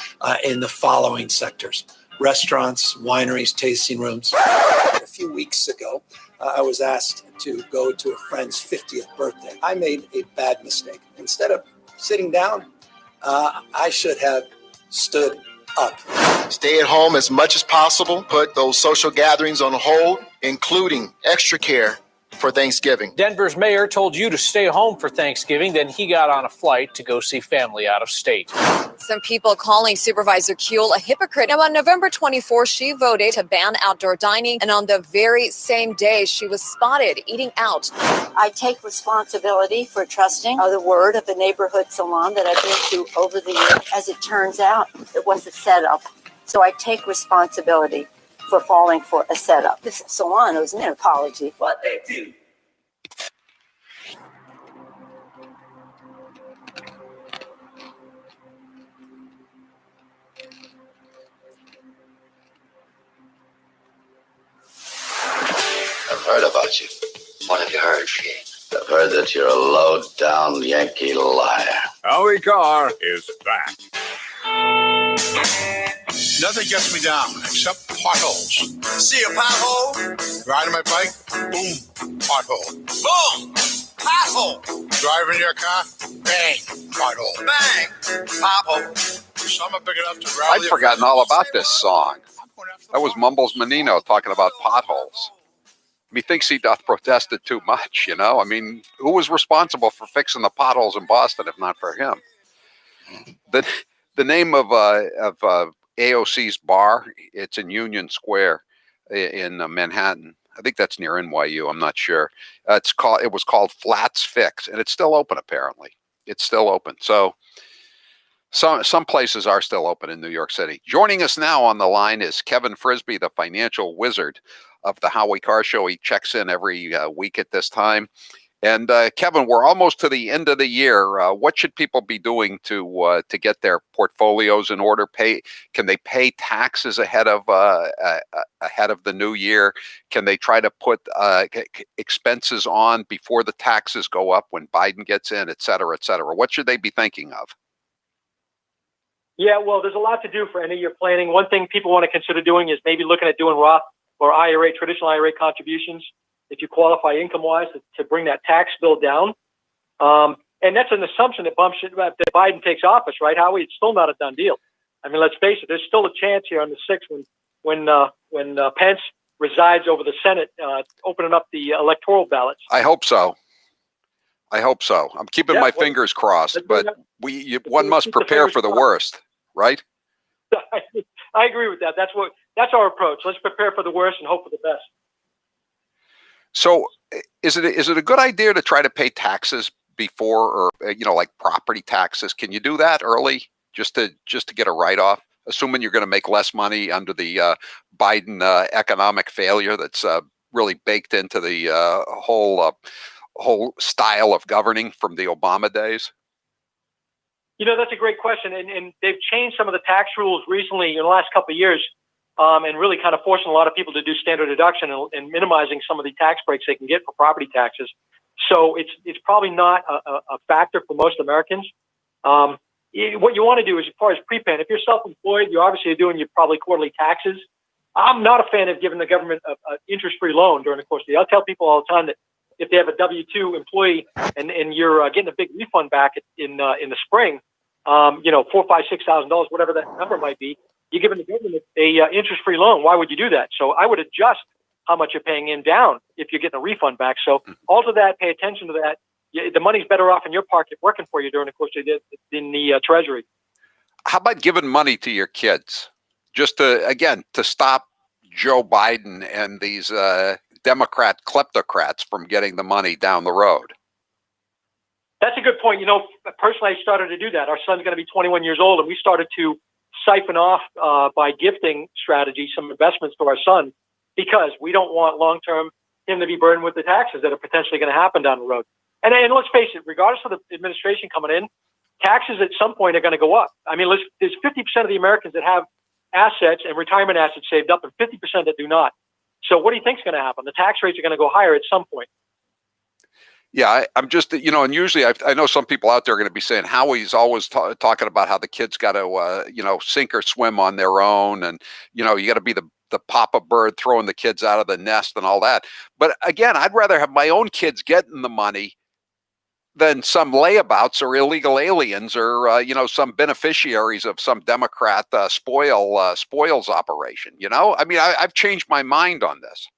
in the following sectors: restaurants, wineries, tasting rooms. A few weeks ago, I was asked to go to a friend's 50th birthday. I made a bad mistake. Instead of sitting down, I should have stood up. Stay at home as much as possible. Put those social gatherings on hold, including extra care for Thanksgiving. Denver's mayor told you to stay home for Thanksgiving, then he got on a flight to go see family out of state. Some people calling Supervisor Kuehl a hypocrite. Now, on November 24th, she voted to ban outdoor dining, and on the very same day, she was spotted eating out. I take responsibility for trusting the word of the neighborhood salon that I've been to over the years. As it turns out, it was a setup. So I take responsibility for falling for a setup. This salon owes me an apology. What they do. I've heard about you. What have you heard, Shane? I've heard that you're a low-down Yankee liar. Howie Carr is back. Nothing gets me down except potholes. See a pothole? Riding my bike? Boom, pothole. Boom, pothole. Driving your car? Bang, pothole. Bang, pothole. Some are big enough to rally. I'd forgotten all about this song. That was Mumbles Menino talking about potholes. Methinks he doth protested too much, you know? I mean, who was responsible for fixing the potholes in Boston if not for him? The name of AOC's bar, it's in Union Square in Manhattan. I think that's near NYU. I'm not sure. It was called Flats Fix, and it's still open apparently. It's still open. So some places are still open in New York City. Joining us now on the line is Kevin Frisby, the financial wizard of the Howie Carr Show. He checks in every week at this time. And Kevin, we're almost to the end of the year. What should people be doing to get their portfolios in order? Can they pay taxes ahead of the new year? Can they try to put expenses on before the taxes go up when Biden gets in, et cetera, et cetera? What should they be thinking of? Yeah, well, there's a lot to do for end of year planning. One thing people want to consider doing is maybe looking at doing Roth or IRA, traditional IRA contributions, if you qualify income-wise, to bring that tax bill down. And that's an assumption that that Biden takes office, right, Howie? It's still not a done deal. I mean, let's face it, there's still a chance here on the 6th when Pence resides over the Senate, opening up the electoral ballots. I hope so. I'm keeping my fingers crossed, but one must prepare for the worst, right? I agree with that. That's our approach. Let's prepare for the worst and hope for the best. So is it a good idea to try to pay taxes before, or like property taxes? Can you do that early just to get a write-off, assuming you're going to make less money under the Biden economic failure that's really baked into the whole style of governing from the Obama days? That's a great question, and they've changed some of the tax rules recently in the last couple of years. And really kind of forcing a lot of people to do standard deduction and minimizing some of the tax breaks they can get for property taxes. So it's probably not a factor for most Americans. What you want to do is, as far as prepaying, if you're self-employed, you're obviously doing your probably quarterly taxes. I'm not a fan of giving the government an interest-free loan during the course of the year. I'll tell people all the time that if they have a W-2 employee and you're getting a big refund back in the spring, $4,000, $5,000, $6,000, whatever that number might be, you're giving the government a interest-free loan. Why would you do that? So I would adjust how much you're paying in down if you're getting a refund back. So alter that, pay attention to that. The money's better off in your pocket working for you during the course of the in the Treasury. How about giving money to your kids? Just to stop Joe Biden and these Democrat kleptocrats from getting the money down the road. That's a good point. Personally, I started to do that. Our son's going to be 21 years old, and we started to siphon off by gifting strategy some investments to our son because we don't want long-term him to be burdened with the taxes that are potentially going to happen down the road. And let's face it, regardless of the administration coming in, taxes at some point are going to go up. I mean, there's 50% of the Americans that have assets and retirement assets saved up and 50% that do not. So what do you think is going to happen? The tax rates are going to go higher at some point. Yeah, I'm just, and usually I know some people out there are going to be saying Howie's always talking about how the kids got to, sink or swim on their own. And, you got to be the papa bird throwing the kids out of the nest and all that. But again, I'd rather have my own kids getting the money than some layabouts or illegal aliens or, some beneficiaries of some Democrat spoils operation. I mean, I've changed my mind on this.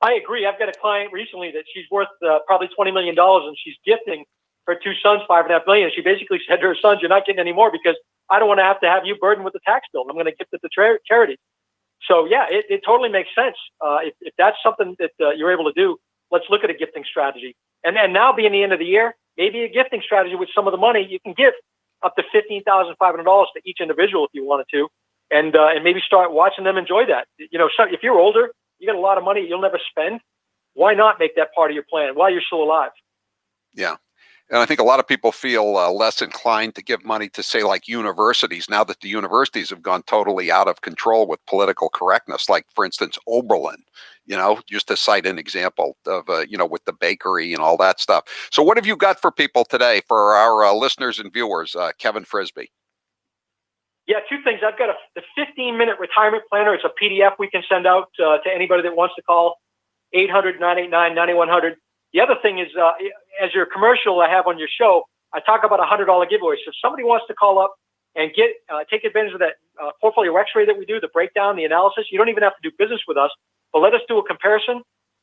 I agree. I've got a client recently that she's worth probably $20 million and she's gifting her two sons $5.5 million. She basically said to her sons, "You're not getting any more because I don't want to have you burdened with the tax bill. I'm going to gift it to charity." So yeah, it totally makes sense. If that's something that you're able to do, let's look at a gifting strategy. And now being the end of the year, maybe a gifting strategy with some of the money you can give up to $15,500 to each individual if you wanted to, and maybe start watching them enjoy that. So if you're older, you got a lot of money you'll never spend. Why not make that part of your plan while you're still alive? Yeah. And I think a lot of people feel less inclined to give money to, say, like universities, now that the universities have gone totally out of control with political correctness, like, for instance, Oberlin, just to cite an example of, with the bakery and all that stuff. So what have you got for people today, for our listeners and viewers, Kevin Frisby? Yeah, two things. I've got the 15-minute retirement planner. It's a PDF we can send out to anybody that wants to call, 800-989-9100. The other thing is, as your commercial I have on your show, I talk about a $100 giveaway. So if somebody wants to call up and take advantage of that portfolio X-ray that we do, the breakdown, the analysis, you don't even have to do business with us, but let us do a comparison.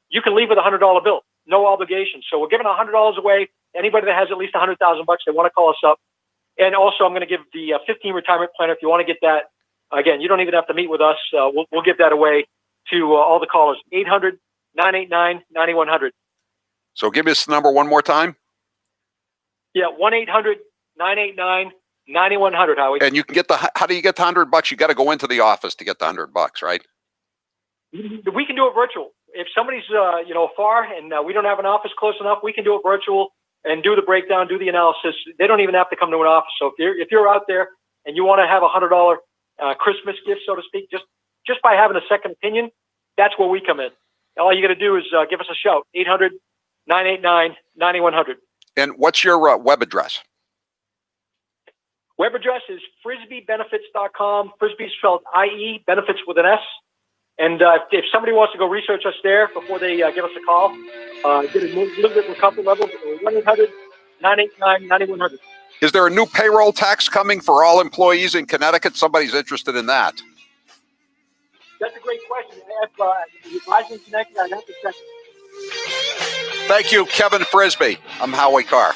You can leave with a $100 bill, no obligation. So we're giving $100 away. Anybody that has at least $100,000, they want to call us up. And also, I'm going to give the 15 retirement planner. If you want to get that, again, you don't even have to meet with us. We'll give that away to all the callers. 800-989-9100. So give us the number one more time. Yeah, 1-800-989-9100, Howie. And you can get how do you get the $100? You got to go into the office to get the $100, right? We can do it virtual. If somebody's far and we don't have an office close enough, we can do it virtual and do the breakdown, do the analysis. They don't even have to come to an office. So if you're out there and you want to have a $100 Christmas gift, so to speak, just by having a second opinion, that's where we come in. All you got to do is give us a shout, 800-989-9100. And what's your web address? Web address is frisbeebenefits.com. Frisbee spelled I-E, benefits with an S. And if somebody wants to go research us there before they give us a call, get a little bit of a comfort level, 1-800-989-9100. Is there a new payroll tax coming for all employees in Connecticut? Somebody's interested in that. That's a great question. If I was in Connecticut, I'd have to check. Thank you, Kevin Frisby. I'm Howie Carr.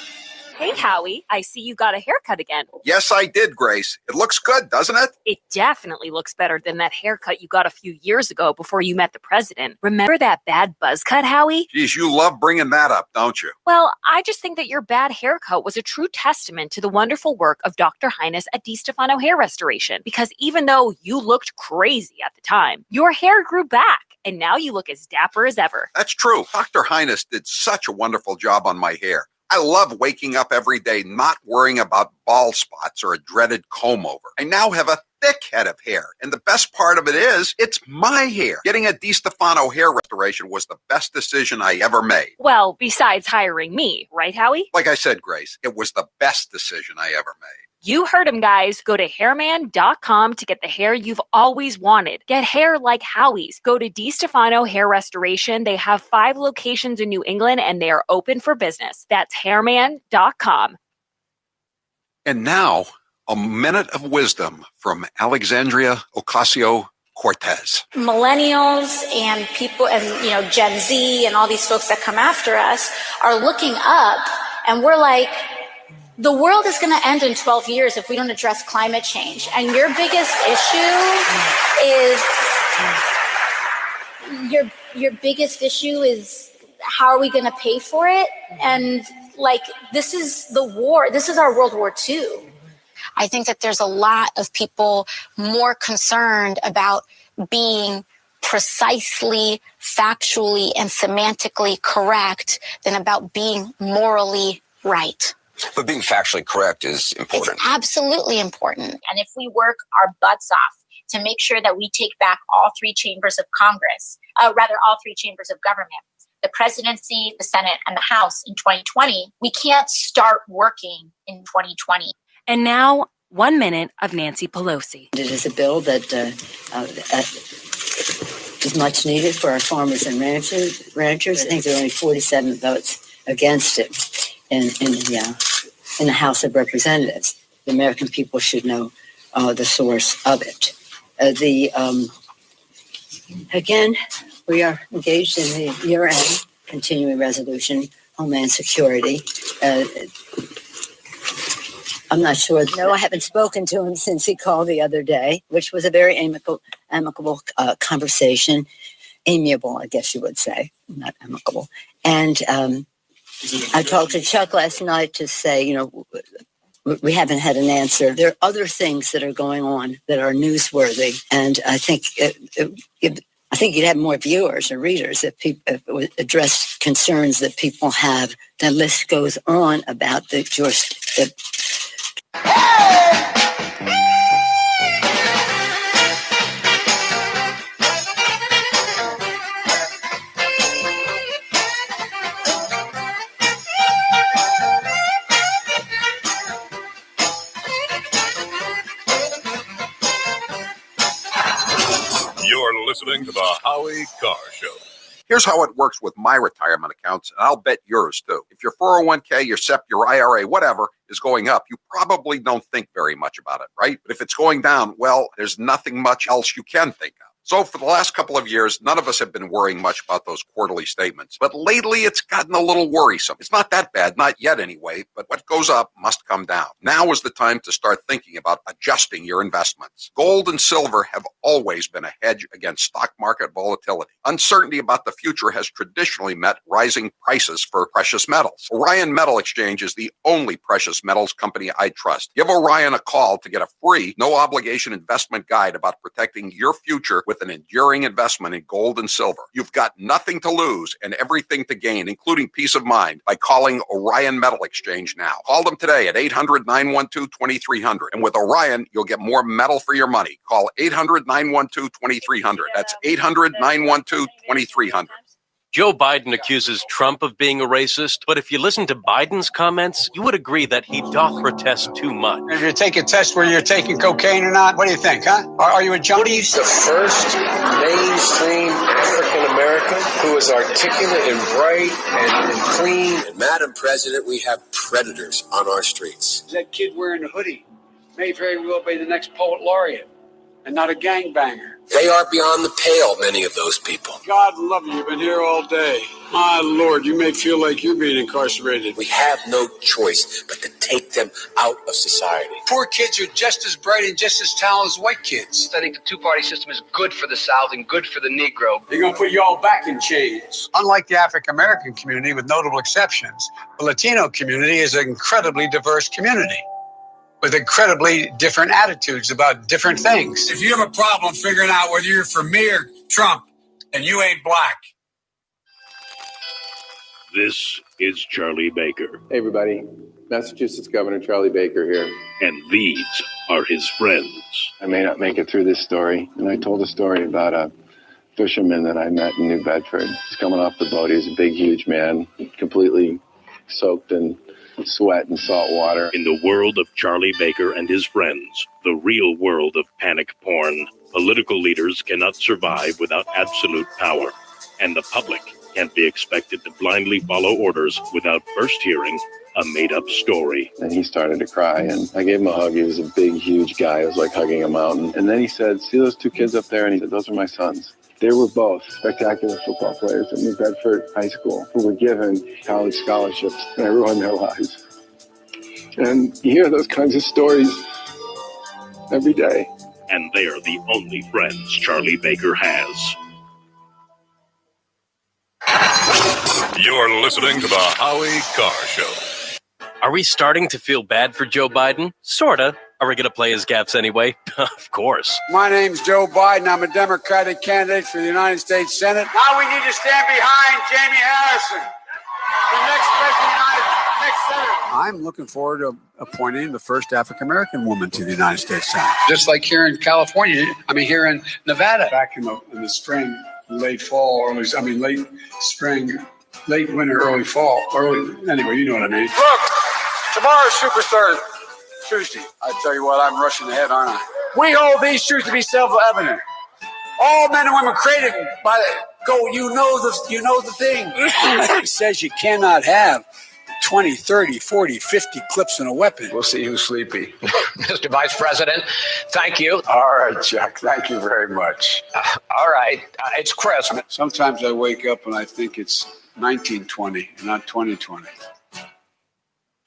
Hey, Howie, I see you got a haircut again. Yes, I did, Grace. It looks good, doesn't it? It definitely looks better than that haircut you got a few years ago before you met the president. Remember that bad buzz cut, Howie? Geez, you love bringing that up, don't you? Well, I just think that your bad haircut was a true testament to the wonderful work of Dr. Highness at DiStefano Hair Restoration. Because even though you looked crazy at the time, your hair grew back. And now you look as dapper as ever. That's true. Dr. Highness did such a wonderful job on my hair. I love waking up every day not worrying about bald spots or a dreaded comb over. I now have a thick head of hair, and the best part of it is, it's my hair. Getting a DiStefano Hair Restoration was the best decision I ever made. Well, besides hiring me, right, Howie? Like I said, Grace, it was the best decision I ever made. You heard him, guys. Go to hairman.com to get the hair you've always wanted. Get hair like Howie's. Go to DiStefano Hair Restoration. They have 5 locations in New England, and they are open for business. That's hairman.com. And now, a minute of wisdom from Alexandria Ocasio-Cortez. Millennials and people and Gen Z and all these folks that come after us are looking up, and we're like, the world is going to end in 12 years if we don't address climate change. And your biggest issue is how are we going to pay for it? And like, this is the war. This is our World War II. I think that there's a lot of people more concerned about being precisely, factually, and semantically correct than about being morally right. But being factually correct is important. It's absolutely important. And if we work our butts off to make sure that we take back all three chambers of Congress, all three chambers of government, the presidency, the Senate, and the House in 2020, we can't start working in 2020. And now, 1 minute of Nancy Pelosi. It is a bill that is much needed for our farmers and ranchers. I think there are only 47 votes against it in the House of Representatives. The American people should know the source of it. Again, we are engaged in the year-end continuing resolution, Homeland Security. I'm not sure. No, I haven't spoken to him since he called the other day, which was a very amicable conversation. Amiable, I guess you would say, not amicable. And I talked to Chuck last night to say, we haven't had an answer. There are other things that are going on that are newsworthy, and I think you'd have more viewers or readers if people address concerns that people have. The list goes on about You're listening to the Howie Carr Show. Here's how it works with my retirement accounts, and I'll bet yours too. If your 401k, your SEP, your IRA, whatever, is going up, you probably don't think very much about it, right? But if it's going down, well, there's nothing much else you can think of. So for the last couple of years, none of us have been worrying much about those quarterly statements. But lately, it's gotten a little worrisome. It's not that bad, not yet anyway, but what goes up must come down. Now is the time to start thinking about adjusting your investments. Gold and silver have always been a hedge against stock market volatility. Uncertainty about the future has traditionally met rising prices for precious metals. Orion Metal Exchange is the only precious metals company I trust. Give Orion a call to get a free, no-obligation investment guide about protecting your future with an enduring investment in gold and silver. You've got nothing to lose and everything to gain, including peace of mind, by calling Orion Metal Exchange now. Call them today at 800-912-2300. And with Orion, you'll get more metal for your money. Call 800-912-2300. That's 800-912-2300. Joe Biden accuses Trump of being a racist, but if you listen to Biden's comments, you would agree that he doth protest too much. If you take a test where you're taking cocaine or not, what do you think, huh? Are you a junkie? The first mainstream African American who is articulate and bright and clean. And Madam President, we have predators on our streets. That kid wearing a hoodie may very well be the next poet laureate and not a gangbanger. They are beyond the pale, many of those people. God love you. You've been here all day. My Lord, you may feel like you're being incarcerated. We have no choice but to take them out of society. Poor kids are just as bright and just as talented as white kids. I think the two-party system is good for the South and good for the Negro. They're going to put you all back in chains. Unlike the African-American community, with notable exceptions, the Latino community is an incredibly diverse community with incredibly different attitudes about different things. If you have a problem figuring out whether you're for me or Trump, and you ain't black. This is Charlie Baker. Hey, everybody. Massachusetts Governor Charlie Baker here. And these are his friends. I may not make it through this story, and I told a story about a fisherman that I met in New Bedford. He's coming off the boat. He's a big, huge man, completely soaked in sweat and salt water. In the world of Charlie Baker and his friends, the real world of panic porn, political leaders cannot survive without absolute power, and the public can't be expected to blindly follow orders without first hearing a made-up story. And he started to cry, and I gave him a hug. He was a big, huge guy. It was like hugging a mountain. And then he said, see those two kids up there? And he said, those are my sons. They were both spectacular football players at New Bedford High School who were given college scholarships, and I ruined their lives. And you hear those kinds of stories every day. And they're the only friends Charlie Baker has. You're listening to the Howie Carr Show. Are we starting to feel bad for Joe Biden? Sorta. Are we going to play his gaffes anyway? Of course. My name's Joe Biden. I'm a Democratic candidate for the United States Senate. Now we need to stand behind Jamie Harrison, the next president of the next senator. I'm looking forward to appointing the first African-American woman to the United States Senate. Just like here in California, here in Nevada. Back in the spring, late fall, late spring, late winter, early fall, anyway, you know what I mean. Look, tomorrow's Super Tuesday. I tell you what, I'm rushing ahead, aren't I? We hold these truths to be self-evident. All men and women created by you know the thing. It says you cannot have 20, 30, 40, 50 clips in a weapon. We'll see who's sleepy. Mr. Vice President, thank you. All right, Chuck. Thank you very much. All right. It's Chris. Sometimes I wake up and I think it's 1920, not 2020.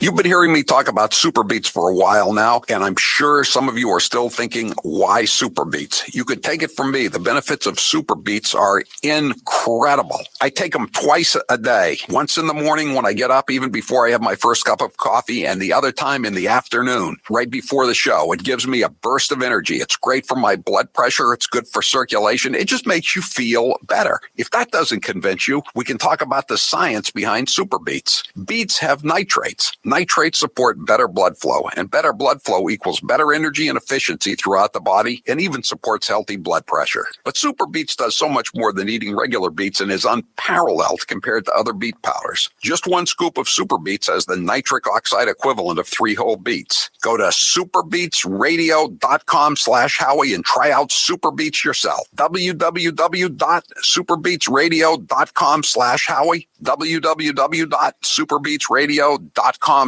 You've been hearing me talk about Super Beets for a while now, and I'm sure some of you are still thinking, why Super Beets? You could take it from me. The benefits of Super Beets are incredible. I take them twice a day, once in the morning when I get up, even before I have my first cup of coffee, and the other time in the afternoon, right before the show. It gives me a burst of energy. It's great for my blood pressure. It's good for circulation. It just makes you feel better. If that doesn't convince you, we can talk about the science behind Super Beets. Beets have nitrates. Nitrates support better blood flow, and better blood flow equals better energy and efficiency throughout the body, and even supports healthy blood pressure. But Super Beets does so much more than eating regular beets and is unparalleled compared to other beet powders. Just one scoop of Super Beets has the nitric oxide equivalent of 3 whole beets. Go to superbeetsradio.com/Howie and try out Super Beets yourself. www.superbeetsradio.com/Howie. www.superbeetsradio.com/Howie.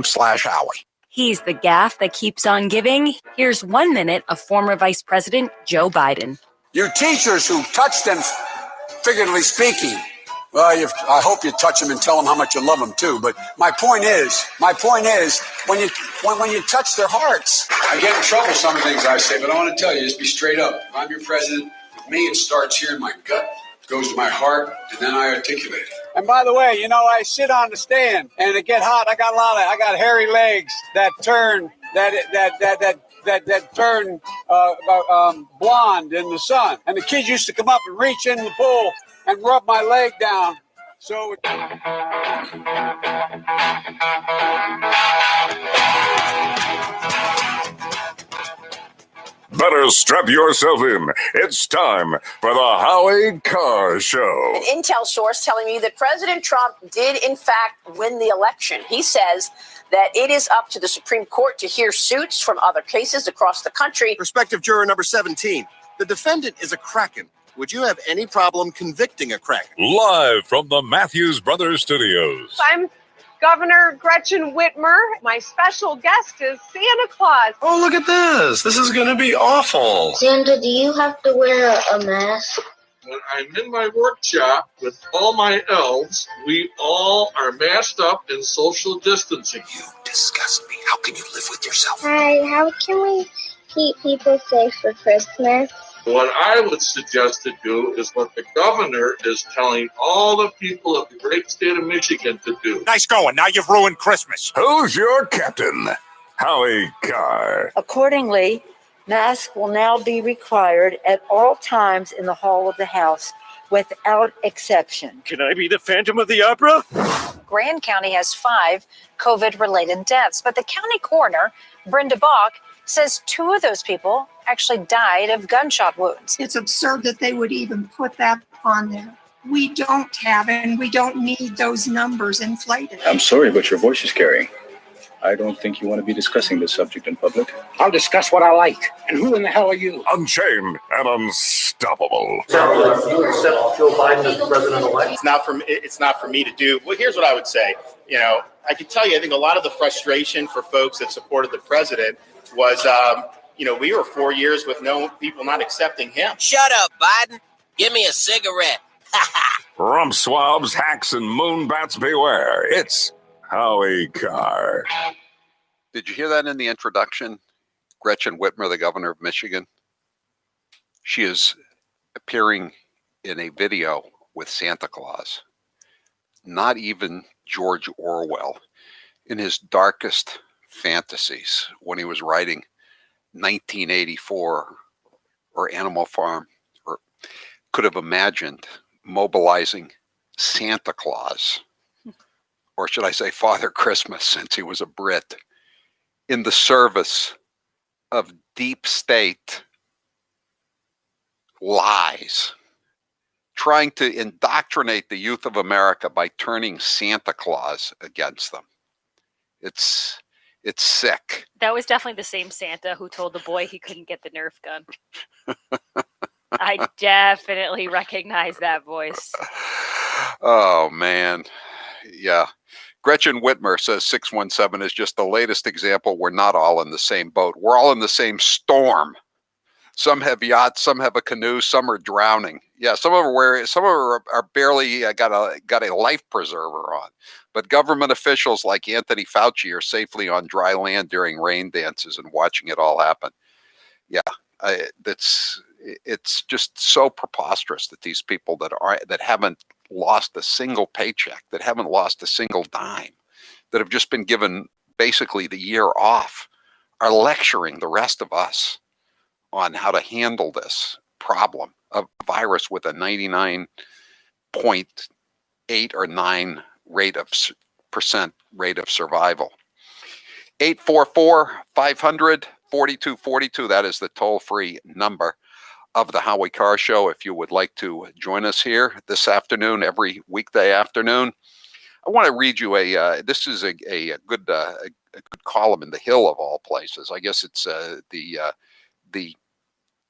He's the gaff that keeps on giving. Here's 1 minute of former Vice President Joe Biden. You teachers who touch them, figuratively speaking, well, I hope you touch them and tell them how much you love them too. But my point is, when you touch their hearts, I get in trouble with some things I say, but I want to tell you, just be straight up. If I'm your president, with me, it starts here in my gut, goes to my heart, and then I articulate it. And by the way, I sit on the stand and it get hot. I got hairy legs that turn blonde in the sun. And the kids used to come up and reach in the pool and rub my leg down. So Better strap yourself in. It's time for the Howie Carr Show. An intel source telling me that President Trump did, in fact, win the election. He says that it is up to the Supreme Court to hear suits from other cases across the country. Prospective juror number 17. The defendant is a Kraken. Would you have any problem convicting a Kraken? Live from the Matthews Brothers Studios. I'm Governor Gretchen Whitmer. My special guest is Santa Claus. Oh, look at this. This is going to be awful. Santa, do you have to wear a mask? When I'm in my workshop with all my elves, we all are masked up in social distancing. You disgust me. How can you live with yourself? Hi, how can we keep people safe for Christmas? What I would suggest to do is what the governor is telling all the people of the great state of Michigan to do. Nice going. Now you've ruined Christmas. Who's your captain? Howie Carr. Accordingly, masks will now be required at all times in the hall of the House, without exception. Can I be the Phantom of the Opera? Grand County has 5 COVID-related deaths, but the county coroner, Brenda Bach, says 2 of those people actually died of gunshot wounds. It's absurd that they would even put that on there. We don't have, and we don't need those numbers inflated. I'm sorry, but your voice is carrying. I don't think you want to be discussing this subject in public. I'll discuss what I like. And who in the hell are you? Unchained and unstoppable. You accept Joe Biden as president-elect? It's not for me to do. Well, here's what I would say. I can tell you, I think a lot of the frustration for folks that supported the president was, we were 4 years with people not accepting him. Shut up, Biden. Give me a cigarette. Rump swabs, hacks, and moonbats beware. It's Howie Carr. Did you hear that in the introduction? Gretchen Whitmer, the governor of Michigan. She is appearing in a video with Santa Claus. Not even George Orwell, in his darkest fantasies, when he was writing 1984 or Animal Farm, or could have imagined mobilizing Santa Claus, or should I say Father Christmas, since he was a Brit, in the service of deep state lies, trying to indoctrinate the youth of America by turning Santa Claus against them. It's sick. That was definitely the same Santa who told the boy he couldn't get the Nerf gun. I definitely recognize that voice. Oh, man. Yeah. Gretchen Whitmer says 617 is just the latest example. We're not all in the same boat. We're all in the same storm. Some have yachts, some have a canoe, some are drowning. Yeah, some of them are barely got a life preserver on. But government officials like Anthony Fauci are safely on dry land during rain dances and watching it all happen. Yeah, it's just so preposterous that these people that haven't lost a single paycheck, that haven't lost a single dime, that have just been given basically the year off, are lecturing the rest of us on how to handle this problem of virus with a 99.8 or 9 percent rate of survival. 844-500-4242. That is the toll-free number of the Howie Carr Show. If you would like to join us here this afternoon, every weekday afternoon, I want to read you this is a good column in The Hill of all places. I guess it's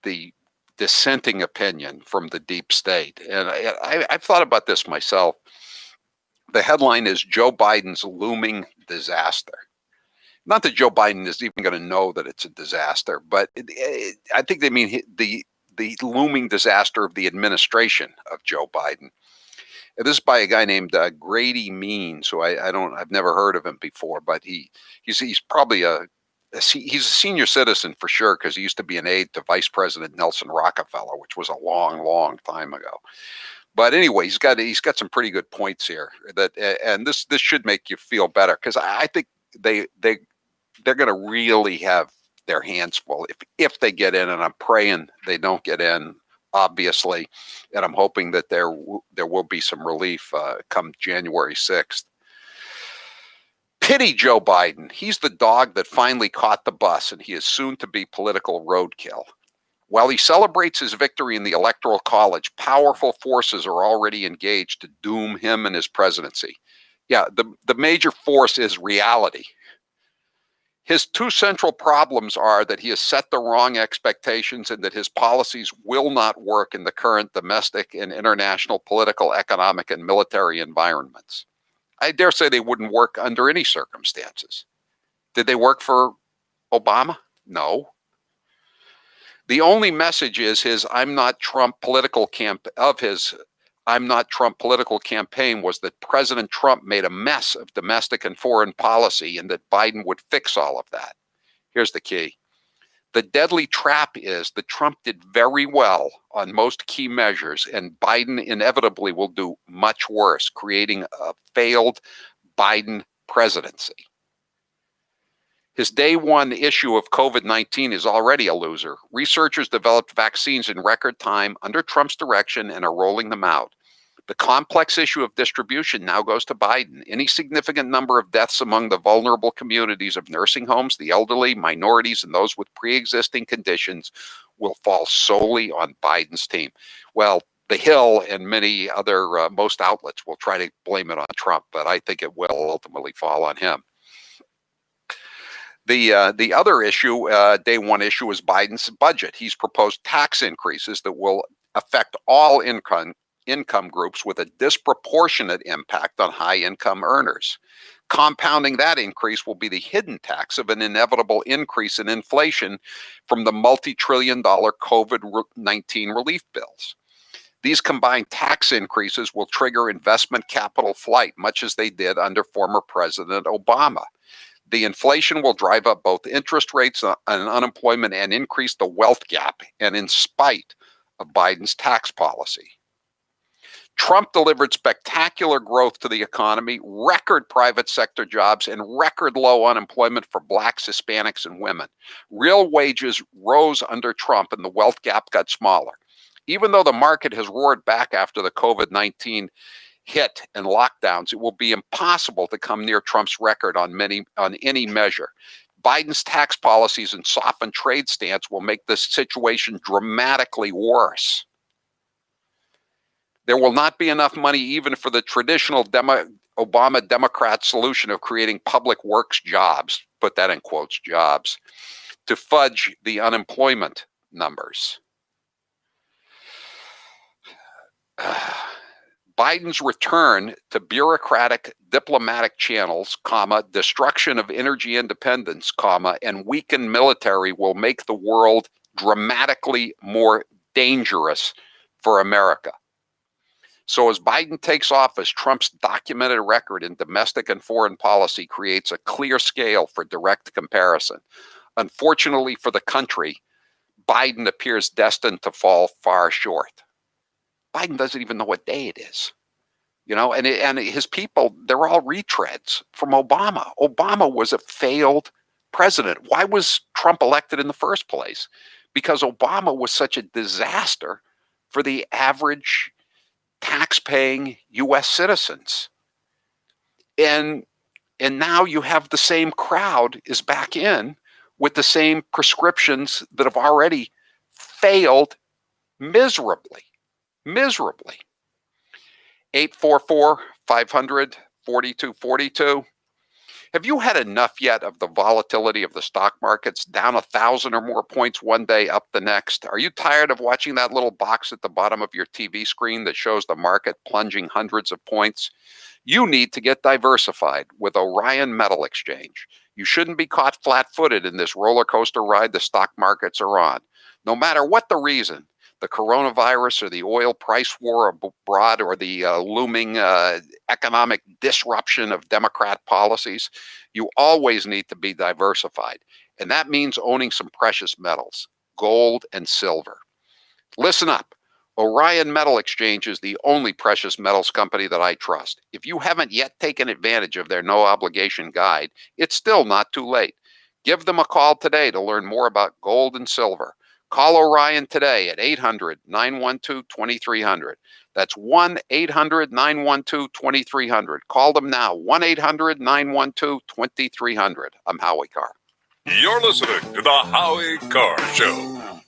the dissenting opinion from the deep state. And I've thought about this myself. The headline is Joe Biden's looming disaster. Not that Joe Biden is even going to know that it's a disaster, but I think they mean the looming disaster of the administration of Joe Biden. And this is by a guy named Grady Means, who I've never heard of him before, but he's probably he's a senior citizen for sure, because he used to be an aide to Vice President Nelson Rockefeller, which was a long, long time ago. But anyway, he's got some pretty good points here and this should make you feel better, because I think they're going to really have their hands full if they get in, and I'm praying they don't get in, obviously, and I'm hoping that there will be some relief come January 6th. Pity Joe Biden. He's the dog that finally caught the bus, and he is soon to be political roadkill. While he celebrates his victory in the Electoral College, powerful forces are already engaged to doom him and his presidency. Yeah, the major force is reality. His two central problems are that he has set the wrong expectations and that his policies will not work in the current domestic and international political, economic, and military environments. I dare say they wouldn't work under any circumstances. Did they work for Obama? No. The only message is his I'm not Trump political campaign was that President Trump made a mess of domestic and foreign policy and that Biden would fix all of that. Here's the key. The deadly trap is that Trump did very well on most key measures, and Biden inevitably will do much worse, creating a failed Biden presidency. His day one issue of COVID-19 is already a loser. Researchers developed vaccines in record time under Trump's direction and are rolling them out. The complex issue of distribution now goes to Biden. Any significant number of deaths among the vulnerable communities of nursing homes, the elderly, minorities, and those with pre-existing conditions will fall solely on Biden's team. Well, The Hill and many other, most outlets will try to blame it on Trump, but I think it will ultimately fall on him. The other issue, day one issue, is Biden's budget. He's proposed tax increases that will affect all income groups with a disproportionate impact on high income earners. Compounding that increase will be the hidden tax of an inevitable increase in inflation from the multi-trillion-dollar COVID-19 relief bills. These combined tax increases will trigger investment capital flight, much as they did under former President Obama. The inflation will drive up both interest rates and unemployment and increase the wealth gap, and in spite of Biden's tax policy. Trump delivered spectacular growth to the economy, record private sector jobs, and record low unemployment for blacks, Hispanics, and women. Real wages rose under Trump and the wealth gap got smaller. Even though the market has roared back after the COVID-19 hit and lockdowns, it will be impossible to come near Trump's record on any measure. Biden's tax policies and softened trade stance will make this situation dramatically worse. There will not be enough money even for the traditional Obama Democrat solution of creating public works jobs, put that in quotes, jobs, to fudge the unemployment numbers. Biden's return to bureaucratic diplomatic channels, destruction of energy independence, and weakened military will make the world dramatically more dangerous for America. So as Biden takes office, Trump's documented record in domestic and foreign policy creates a clear scale for direct comparison. Unfortunately for the country, Biden appears destined to fall far short. Biden doesn't even know what day it is. You know, and his people, they're all retreads from Obama. Obama was a failed president. Why was Trump elected in the first place? Because Obama was such a disaster for the average tax-paying U.S. citizens. And now you have the same crowd is back in with the same prescriptions that have already failed miserably. 844-500-4242. Have you had enough yet of the volatility of the stock markets, down 1,000 or more points one day, up the next? Are you tired of watching that little box at the bottom of your TV screen that shows the market plunging hundreds of points? You need to get diversified with Orion Metal Exchange. You shouldn't be caught flat-footed in this roller coaster ride the stock markets are on. No matter what the reason, the coronavirus or the oil price war abroad or the looming economic disruption of Democrat policies, you always need to be diversified. And that means owning some precious metals, gold and silver. Listen up. Orion Metal Exchange is the only precious metals company that I trust. If you haven't yet taken advantage of their no-obligation guide, it's still not too late. Give them a call today to learn more about gold and silver. Call Orion today at 800-912-2300. That's 1-800-912-2300. Call them now, 1-800-912-2300. I'm Howie Carr. You're listening to the Howie Carr Show.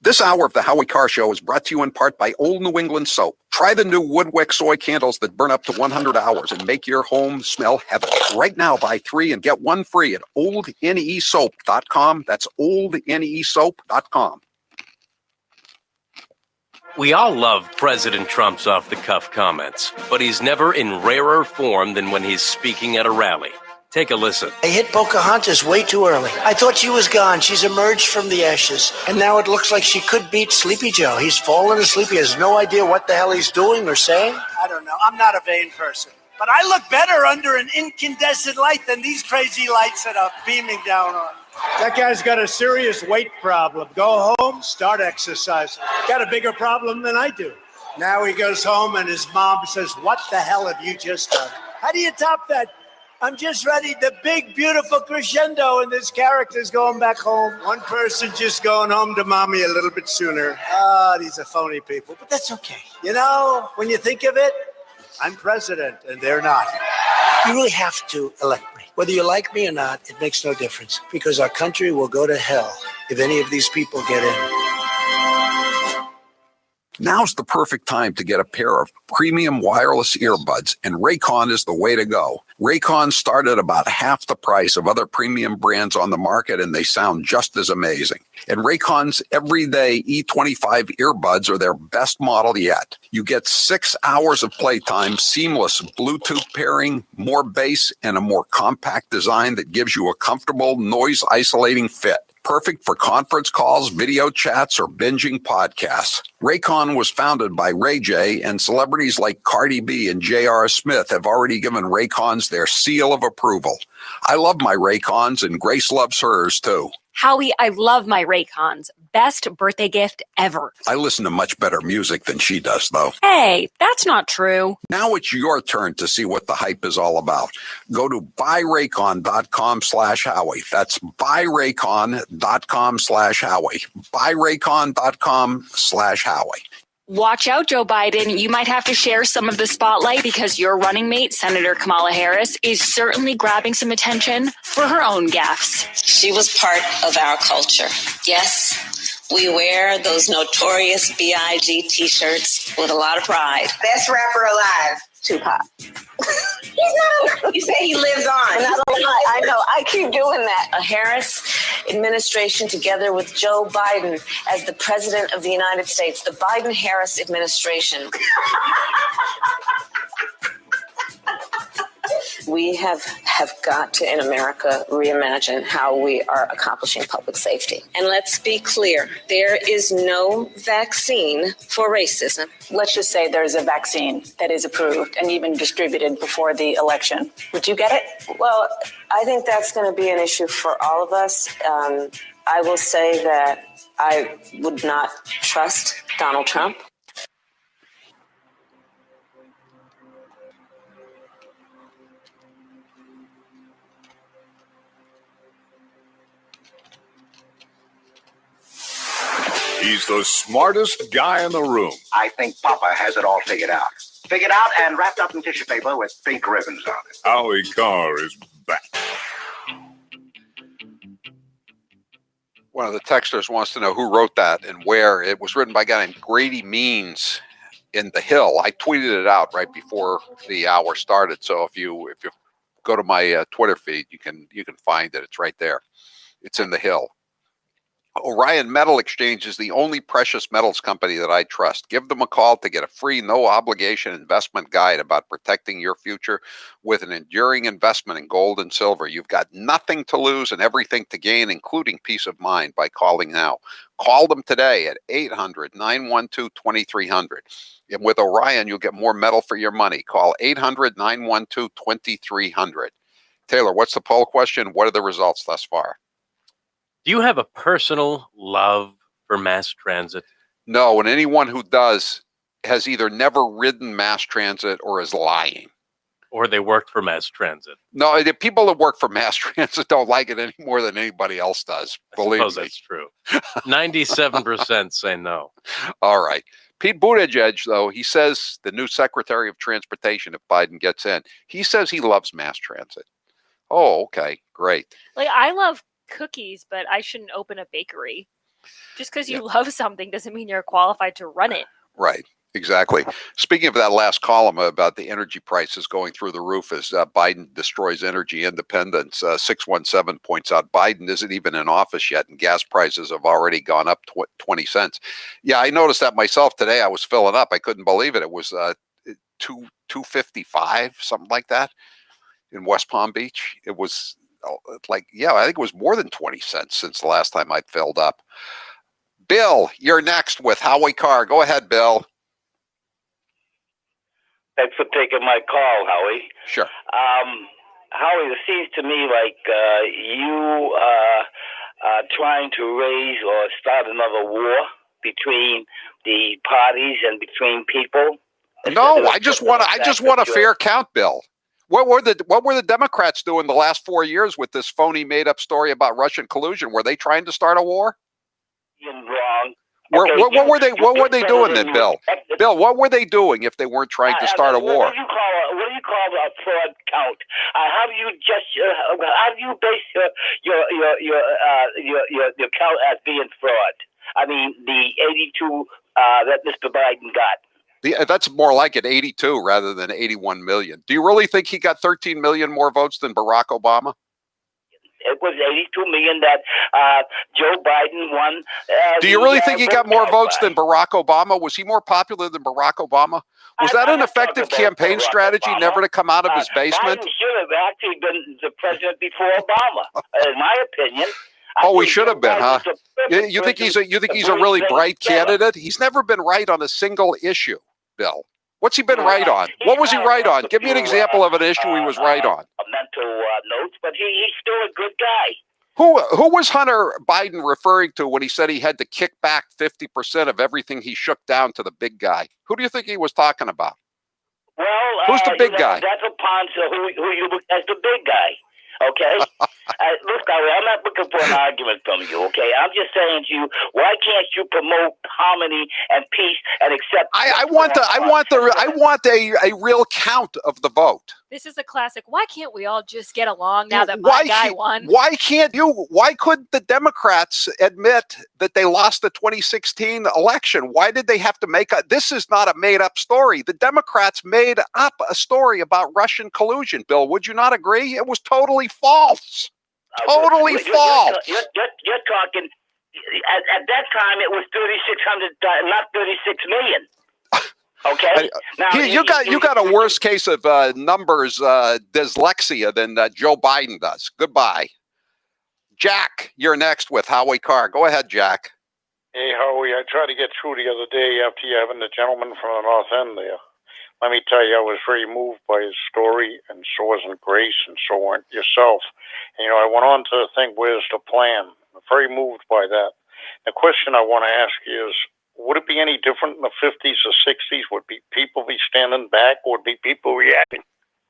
This hour of the Howie Carr Show is brought to you in part by Old New England Soap. Try the new Woodwick soy candles that burn up to 100 hours and make your home smell heaven. Right now, buy 3 and get 1 free at oldnesoap.com. That's oldnesoap.com. We all love President Trump's off-the-cuff comments, but he's never in rarer form than when he's speaking at a rally. Take a listen. I hit Pocahontas way too early. I thought she was gone. She's emerged from the ashes. And now it looks like she could beat Sleepy Joe. He's fallen asleep. He has no idea what the hell he's doing or saying. I don't know. I'm not a vain person. But I look better under an incandescent light than these crazy lights that are beaming down on. That guy's got a serious weight problem. Go home, start exercising. Got a bigger problem than I do. Now he goes home and his mom says, "What the hell have you just done?" How do you top that? I'm just ready. The big, beautiful crescendo, and this character's going back home. One person just going home to mommy a little bit sooner. These are phony people, but that's okay. You know, when you think of it, I'm president, and they're not. You really have to elect me. Whether you like me or not, it makes no difference, because our country will go to hell if any of these people get in. Now's the perfect time to get a pair of premium wireless earbuds, and Raycon is the way to go. Raycon start at about half the price of other premium brands on the market, and they sound just as amazing. And Raycon's everyday E25 earbuds are their best model yet. You get 6 hours of playtime, seamless Bluetooth pairing, more bass, and a more compact design that gives you a comfortable, noise-isolating fit. Perfect for conference calls, video chats, or binging podcasts. Raycon was founded by Ray J, and celebrities like Cardi B and J.R. Smith have already given Raycons their seal of approval. I love my Raycons, and Grace loves hers, too. Howie, I love my Raycons. Best birthday gift ever. I listen to much better music than she does, though. Hey, that's not true. Now it's your turn to see what the hype is all about. Go to buyraycon.com/Howie. That's buyraycon.com/Howie. buyraycon.com/Howie. Watch out, Joe Biden. You might have to share some of the spotlight because your running mate, Senator Kamala Harris, is certainly grabbing some attention for her own gaffes. She was part of our culture. Yes, we wear those notorious B.I.G. t-shirts with a lot of pride. Best rapper alive, Tupac. He's not. You say he lives on. Not alive. I know. I keep doing that. A Harris administration together with Joe Biden as the president of the United States. The Biden-Harris administration. We have got to, in America, reimagine how we are accomplishing public safety. And let's be clear, there is no vaccine for racism. Let's just say there's a vaccine that is approved and even distributed before the election. Would you get it? Well, I think that's going to be an issue for all of us. I will say that I would not trust Donald Trump. He's the smartest guy in the room. I think Papa has it all figured out. Figured out and wrapped up in tissue paper with pink ribbons on it. Howie Carr is back. One of the texters wants to know who wrote that and where. It was written by a guy named Grady Means in The Hill. I tweeted it out right before the hour started. So if you go to my Twitter feed, you can find it. It's right there. It's in The Hill. Orion Metal Exchange is the only precious metals company that I trust. Give them a call to get a free, no-obligation investment guide about protecting your future with an enduring investment in gold and silver. You've got nothing to lose and everything to gain, including peace of mind, by calling now. Call them today at 800-912-2300. And with Orion, you'll get more metal for your money. Call 800-912-2300. Taylor, what's the poll question? What are the results thus far? Do you have a personal love for mass transit? No, and anyone who does has either never ridden mass transit or is lying. Or they worked for mass transit. No, the people that work for mass transit don't like it any more than anybody else does. Believe me. That's true. 97% say no. All right. Pete Buttigieg, though, he says, the new Secretary of Transportation, if Biden gets in, he says he loves mass transit. Oh, okay. Great. Like, I love cookies, but I shouldn't open a bakery. Just because you love something doesn't mean you're qualified to run it. Right. Exactly. Speaking of that last column about the energy prices going through the roof as Biden destroys energy independence, 617 points out Biden isn't even in office yet, and gas prices have already gone up 20 cents. Yeah, I noticed that myself today. I was filling up. I couldn't believe it. It was $2.55, something like that, in West Palm Beach. It was I think it was more than 20 cents since the last time I'd filled up. Bill, you're next with Howie Carr. Go ahead, Bill. Thanks for taking my call, Howie. Sure. Howie, it seems to me like you are trying to raise or start another war between the parties and between people. No, I just want a fair count, Bill. What were the Democrats doing the last 4 years with this phony made-up story about Russian collusion? Were they trying to start a war? You're wrong. What were they doing then, Bill? Bill, what were they doing if they weren't trying to start a war? What do you call a fraud count? How do you base your count as being fraud? I mean, the 82 that Mr. Biden got. That's more like it, 82 rather than 81 million. Do you really think he got 13 million more votes than Barack Obama? It was 82 million that Joe Biden won. Do you really think he got more votes than Barack Obama? Was he more popular than Barack Obama? Was that an effective campaign strategy, never to come out of his basement? Biden should have actually been the president before Obama, in my opinion. Oh, he should have been, huh? You think he's a really bright candidate? He's never been right on a single issue, Bill. What's he been right on? What was he right on? Give me an example of an issue he was right on. Mental notes, but he's still a good guy. Who was Hunter Biden referring to when he said he had to kick back 50% of everything he shook down to the big guy? Who do you think he was talking about? Well, who's the big guy? That's upon who you look as the big guy. Okay? Look, I'm not looking for an argument from you, okay? I'm just saying to you, why can't you promote harmony and peace and accept... I want a real count of the vote. This is a classic. Why can't we all just get along now that my guy won? Why couldn't the Democrats admit that they lost the 2016 election? Why did they have to this is not a made up story. The Democrats made up a story about Russian collusion. Bill, would you not agree? It was totally false. Totally false. You're talking, at that time it was 3,600, not 36 million. Okay. Now, you got a worse case of numbers dyslexia than Joe Biden does. Goodbye. Jack, you're next with Howie Carr. Go ahead, Jack. Hey, Howie, I tried to get through the other day after you having the gentleman from the North End there. Let me tell you, I was very moved by his story, and so wasn't Grace, and so weren't yourself. And, I went on to the thing, where's the plan? I'm very moved by that. The question I want to ask you is, would it be any different in the 50s or 60s? Would people be standing back, or would be people reacting?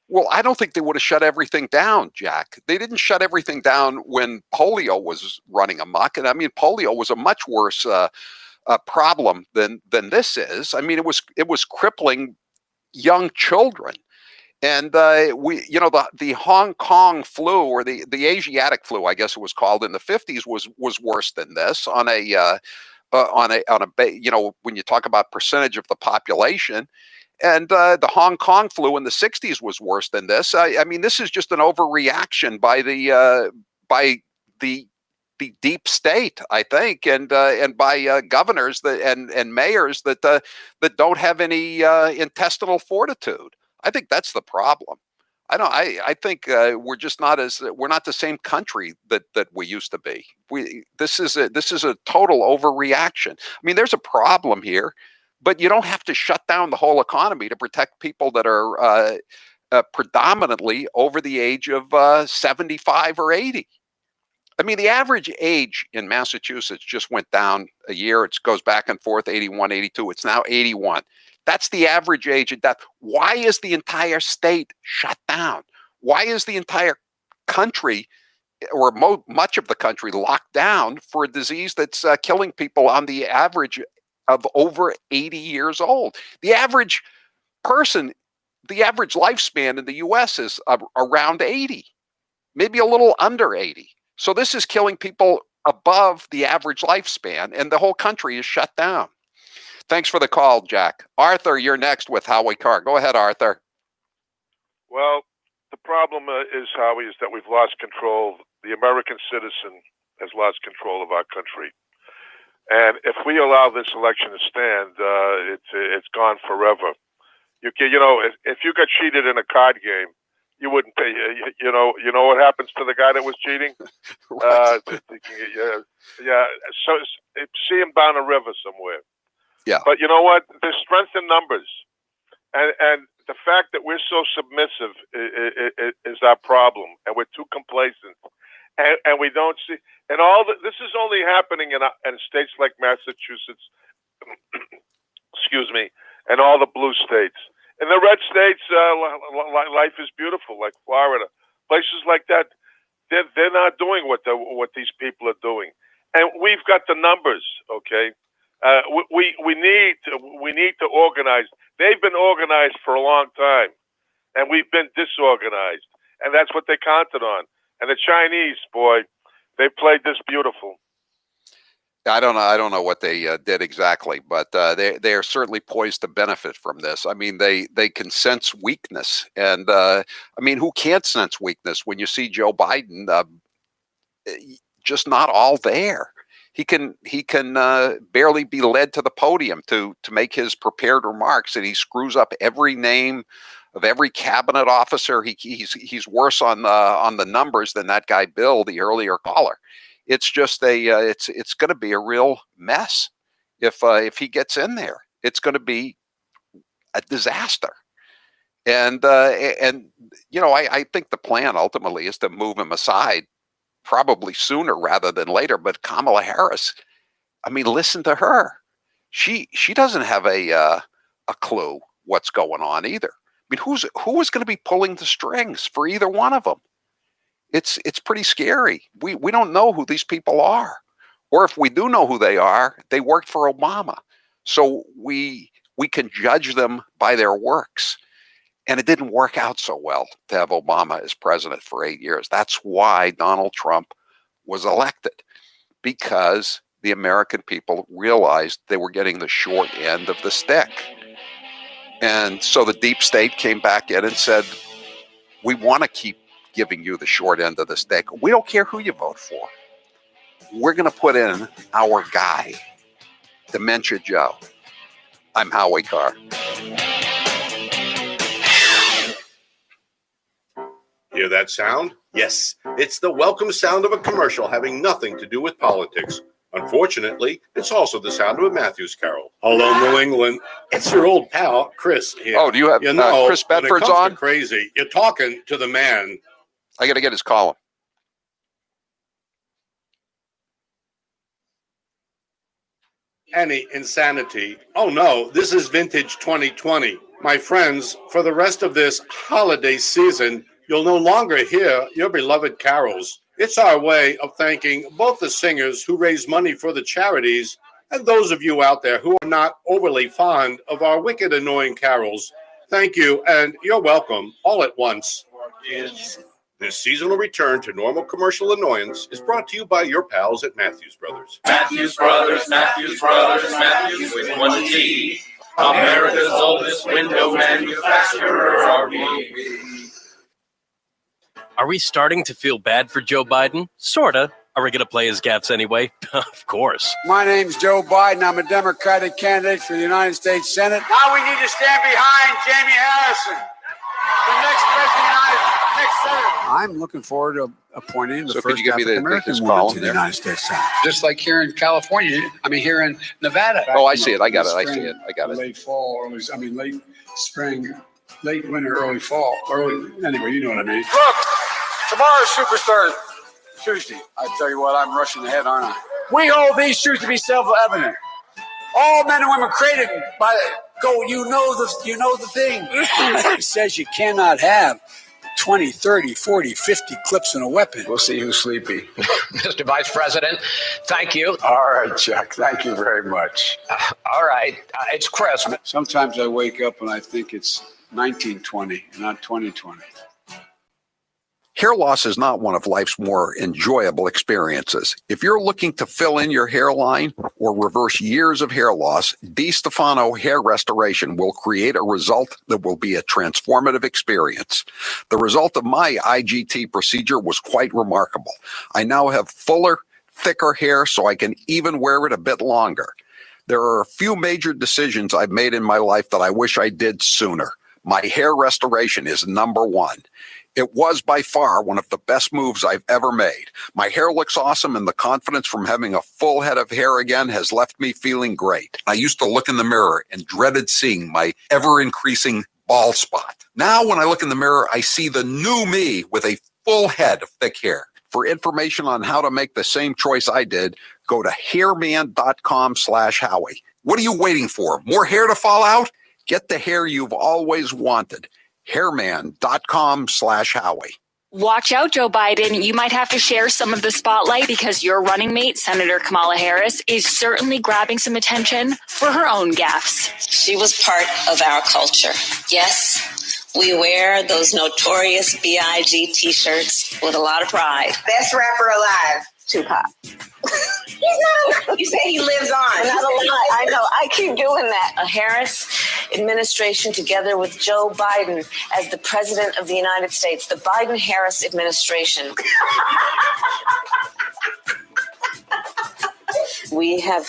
Well, I don't think they would have shut everything down, Jack. They didn't shut everything down when polio was running amok. And I mean, polio was a much worse problem than this is. I mean, it was crippling young children. And the Hong Kong flu, or the Asiatic flu, I guess it was called, in the 50s was worse than this on when you talk about percentage of the population. And the Hong Kong flu in the 60s was worse than this. I mean, this is just an overreaction by the deep state, I think, and by governors and mayors that don't have any intestinal fortitude. I think that's the problem. I think we're not the same country that we used to be. This is a total overreaction. I mean, there's a problem here, but you don't have to shut down the whole economy to protect people that are predominantly over the age of 75 or 80. I mean, the average age in Massachusetts just went down a year. It goes back and forth, 81, 82. It's now 81. That's the average age of death. Why is the entire state shut down? Why is the entire country, or much of the country, locked down for a disease that's killing people on the average of over 80 years old? The average person, the average lifespan in the U.S. is around 80, maybe a little under 80. So this is killing people above the average lifespan, and the whole country is shut down. Thanks for the call, Jack. Arthur, you're next with Howie Carr. Go ahead, Arthur. Well, the problem is, Howie, is that we've lost control. The American citizen has lost control of our country. And if we allow this election to stand, it's gone forever. If you got cheated in a card game, you wouldn't pay. You know what happens to the guy that was cheating? Right. So see him down a river somewhere. Yeah. But you know what? There's strength in numbers, and the fact that we're so submissive is our problem, and we're too complacent, and we don't see. And this is only happening in states like Massachusetts, excuse me, and all the blue states. In the red states, life is beautiful, like Florida. Places like that, they're not doing what these people are doing, and we've got the numbers. Okay, we need to organize. They've been organized for a long time, and we've been disorganized, and that's what they counted on. And the Chinese, boy, they played this beautiful. I don't know what they did exactly, but they are certainly poised to benefit from this. I mean, they can sense weakness, and I mean, who can't sense weakness when you see Joe Biden just not all there? He can barely be led to the podium to make his prepared remarks, and he screws up every name of every cabinet officer. He's worse on the numbers than that guy Bill, the earlier caller. It's just it's going to be a real mess if he gets in there. It's going to be a disaster. And you know, I think the plan ultimately is to move him aside, probably sooner rather than later. But Kamala Harris, I mean, listen to her. She doesn't have a clue what's going on either. I mean, who is going to be pulling the strings for either one of them? It's pretty scary. We don't know who these people are, or if we do know who they are, they worked for Obama, so we can judge them by their works. And it didn't work out so well to have Obama as president for 8 years. That's why Donald Trump was elected, because the American people realized they were getting the short end of the stick. And so the deep state came back in and said, we want to keep giving you the short end of the stick. We don't care who you vote for. We're going to put in our guy, Dementia Joe. I'm Howie Carr. Hear that sound? Yes, it's the welcome sound of a commercial having nothing to do with politics. Unfortunately, it's also the sound of a Matthews carol. Hello, New England. It's your old pal, Chris here. Oh, do you have Chris Bedford's when it comes on? To crazy. You're talking to the man. I got to get his column. Any insanity. Oh no, this is vintage 2020. My friends, for the rest of this holiday season, you'll no longer hear your beloved carols. It's our way of thanking both the singers who raise money for the charities and those of you out there who are not overly fond of our wicked annoying carols. Thank you, and you're welcome all at once. This seasonal return to normal commercial annoyance is brought to you by your pals at Matthews Brothers. Matthews Brothers, Matthews Brothers, Matthews with one T. America's oldest window manufacturer, are we? Are we starting to feel bad for Joe Biden? Sorta. Are we going to play his gaffes anyway? Of course. My name's Joe Biden. I'm a Democratic candidate for the United States Senate. Now we need to stand behind Jamie Harrison, the next president of the next senator. I'm looking forward to appointing the first African-American woman to the United States Senate. Just like here in California, here in Nevada. Oh, I see it. I got it. Late fall, late spring, late winter, early fall. Anyway, you know what I mean. Look, tomorrow's Superstar Tuesday. I tell you what, I'm rushing ahead, aren't I? We hold these truths to be self-evident. All men and women created by you know the thing. It says you cannot have 20, 30, 40, 50 clips in a weapon. We'll see who's sleepy. Mr. Vice President, thank you. All right, Chuck. Thank you very much. All right. It's Chris. Sometimes I wake up and I think it's 1920, not 2020. Hair loss is not one of life's more enjoyable experiences. If you're looking to fill in your hairline or reverse years of hair loss, DiStefano Hair Restoration will create a result that will be a transformative experience. The result of my IGT procedure was quite remarkable. I now have fuller, thicker hair, so I can even wear it a bit longer. There are a few major decisions I've made in my life that I wish I did sooner. My hair restoration is number one. It was by far one of the best moves I've ever made. My hair looks awesome, and the confidence from having a full head of hair again has left me feeling great. I used to look in the mirror and dreaded seeing my ever-increasing bald spot. Now when I look in the mirror, I see the new me with a full head of thick hair. For information on how to make the same choice I did, go to hairman.com/Howie. What are you waiting for? More hair to fall out? Get the hair you've always wanted. Hairman.com/Howie. Watch out, Joe Biden. You might have to share some of the spotlight because your running mate, Senator Kamala Harris, is certainly grabbing some attention for her own gaffes. She was part of our culture. Yes, we wear those notorious B.I.G. t-shirts with a lot of pride. Best rapper alive. Tupac. He's not. You say he lives on. Not alive. I know. I keep doing that. A Harris administration together with Joe Biden as the president of the United States. The Biden-Harris administration. We have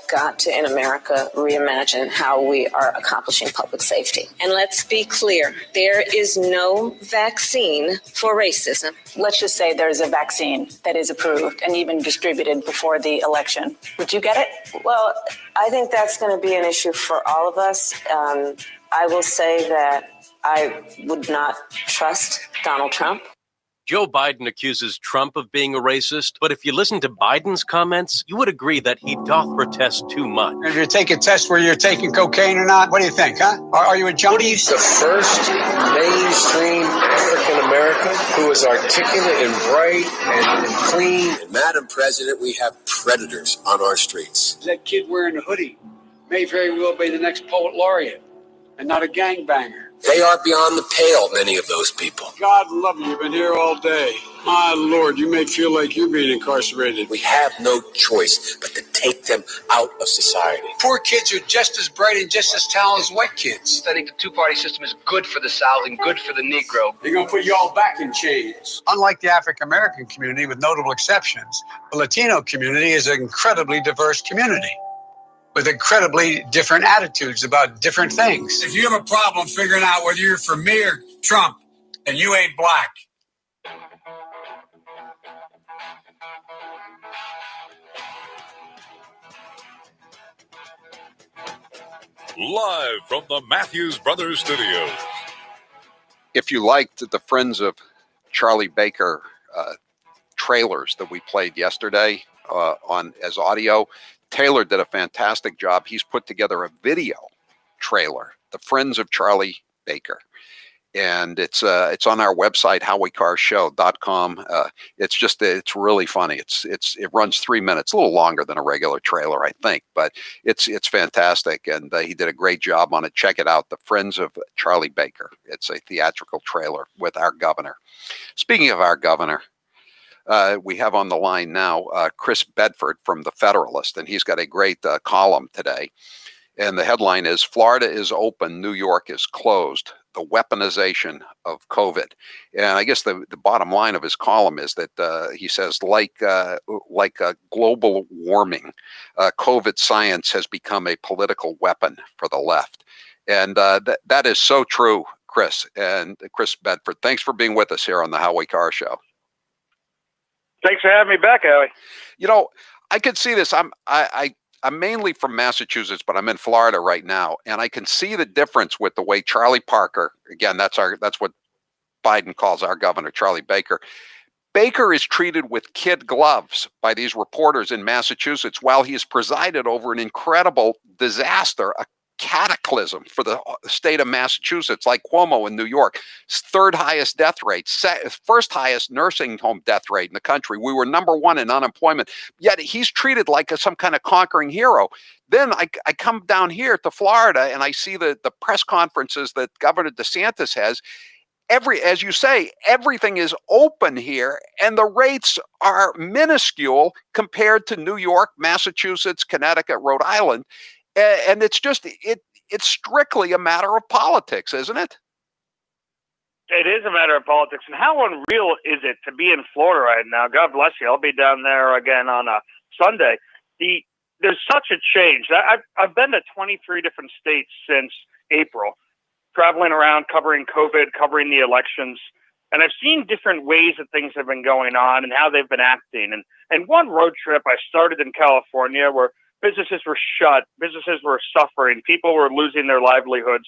got to, in America, reimagine how we are accomplishing public safety. And let's be clear, there is no vaccine for racism. Let's just say there's a vaccine that is approved and even distributed before the election. Would you get it? Well, I think that's going to be an issue for all of us. I will say that I would not trust Donald Trump. Joe Biden accuses Trump of being a racist, but if you listen to Biden's comments, you would agree that he doth protest too much. If you're taking tests where you're taking cocaine or not, what do you think, huh? Are you a junkie? The first mainstream African American who is articulate and bright and clean. And Madam President, we have predators on our streets. That kid wearing a hoodie may very well be the next poet laureate and not a gangbanger. They are beyond the pale, many of those people. God love you. You've been here all day. My Lord, you may feel like you're being incarcerated. We have no choice but to take them out of society. Poor kids are just as bright and just as talented as white kids. I think the two-party system is good for the South and good for the Negro. They're going to put you all back in chains. Unlike the African-American community, with notable exceptions, the Latino community is an incredibly diverse community with incredibly different attitudes about different things. If you have a problem figuring out whether you're for me or Trump, then you ain't black. Live from the Matthews Brothers Studios. If you liked the Friends of Charlie Baker trailers that we played yesterday on as audio, Taylor did a fantastic job. He's put together a video trailer, The Friends of Charlie Baker. And it's on our website, HowieCarrShow.com. It's really funny. It runs 3 minutes, a little longer than a regular trailer, I think, but it's fantastic. And he did a great job on it. Check it out, The Friends of Charlie Baker. It's a theatrical trailer with our governor. Speaking of our governor, we have on the line now Chris Bedford from The Federalist, and he's got a great column today. And the headline is, Florida is open, New York is closed, the weaponization of COVID. And I guess the bottom line of his column is that he says, like global warming, COVID science has become a political weapon for the left. And that is so true, Chris. And Chris Bedford, thanks for being with us here on the Howie Carr Show. Thanks for having me back, Howie. You know, I could see this. I'm mainly from Massachusetts, but I'm in Florida right now, and I can see the difference with the way Charlie Parker, again, that's what Biden calls our governor, Charlie Baker. Baker is treated with kid gloves by these reporters in Massachusetts while he has presided over an incredible disaster, a cataclysm for the state of Massachusetts, like Cuomo in New York. Third highest death rate, first highest nursing home death rate in the country. We were number one in unemployment, yet he's treated like some kind of conquering hero. Then I come down here to Florida and I see the press conferences that Governor DeSantis has. As you say, everything is open here, and the rates are minuscule compared to New York, Massachusetts, Connecticut, Rhode Island. And it's just, it's strictly a matter of politics, isn't it? It is a matter of politics. And how unreal is it to be in Florida right now? God bless you. I'll be down there again on a Sunday. There's such a change. I've been to 23 different states since April, traveling around, covering COVID, covering the elections. And I've seen different ways that things have been going on and how they've been acting. And one road trip, I started in California where businesses were shut, businesses were suffering, people were losing their livelihoods.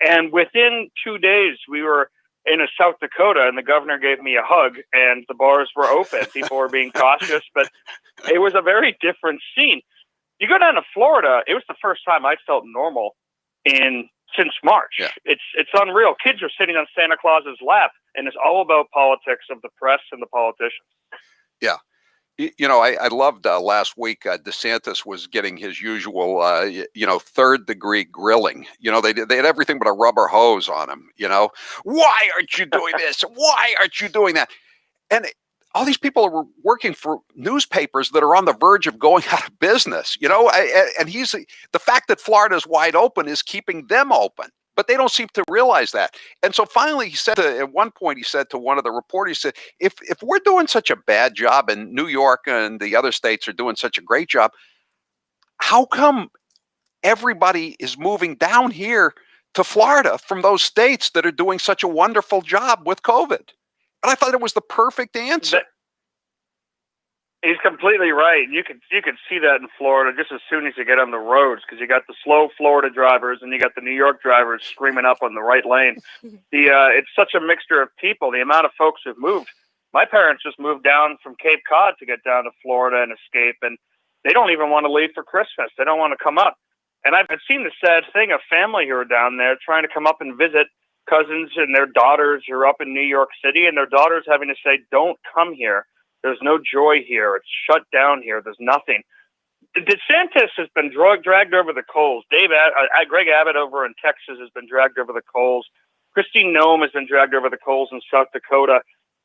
And within 2 days, we were in South Dakota, and the governor gave me a hug, and the bars were open. People were being cautious, but it was a very different scene. You go down to Florida, it was the first time I felt normal since March. Yeah. It's unreal. Kids are sitting on Santa Claus's lap, and it's all about politics of the press and the politicians. Yeah. You know, I loved last week, DeSantis was getting his usual, third-degree grilling. You know, they had everything but a rubber hose on him, you know. Why aren't you doing this? Why aren't you doing that? And all these people are working for newspapers that are on the verge of going out of business, you know, and the fact that Florida is wide open is keeping them open, but they don't seem to realize that. And so finally at one point, he said to one of the reporters, he said, if we're doing such a bad job and New York and the other states are doing such a great job, how come everybody is moving down here to Florida from those states that are doing such a wonderful job with COVID? And I thought it was the perfect answer. He's completely right. You could see that in Florida just as soon as you get on the roads, because you got the slow Florida drivers and you got the New York drivers screaming up on the right lane. It's such a mixture of people. The amount of folks who've moved. My parents just moved down from Cape Cod to get down to Florida and escape, and they don't even want to leave for Christmas. They don't want to come up. And I've seen the sad thing of family who are down there trying to come up and visit cousins and their daughters who are up in New York City, and their daughters having to say, don't come here. There's no joy here. It's shut down here. There's nothing. DeSantis has been dragged over the coals. Greg Abbott over in Texas has been dragged over the coals. Christine Noem has been dragged over the coals in South Dakota.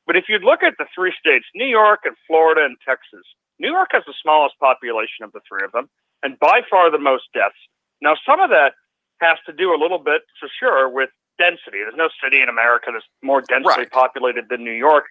But if you look at the three states, New York and Florida and Texas, New York has the smallest population of the three of them, and by far the most deaths. Now, some of that has to do a little bit, for sure, with density. There's no city in America that's more densely populated than New York.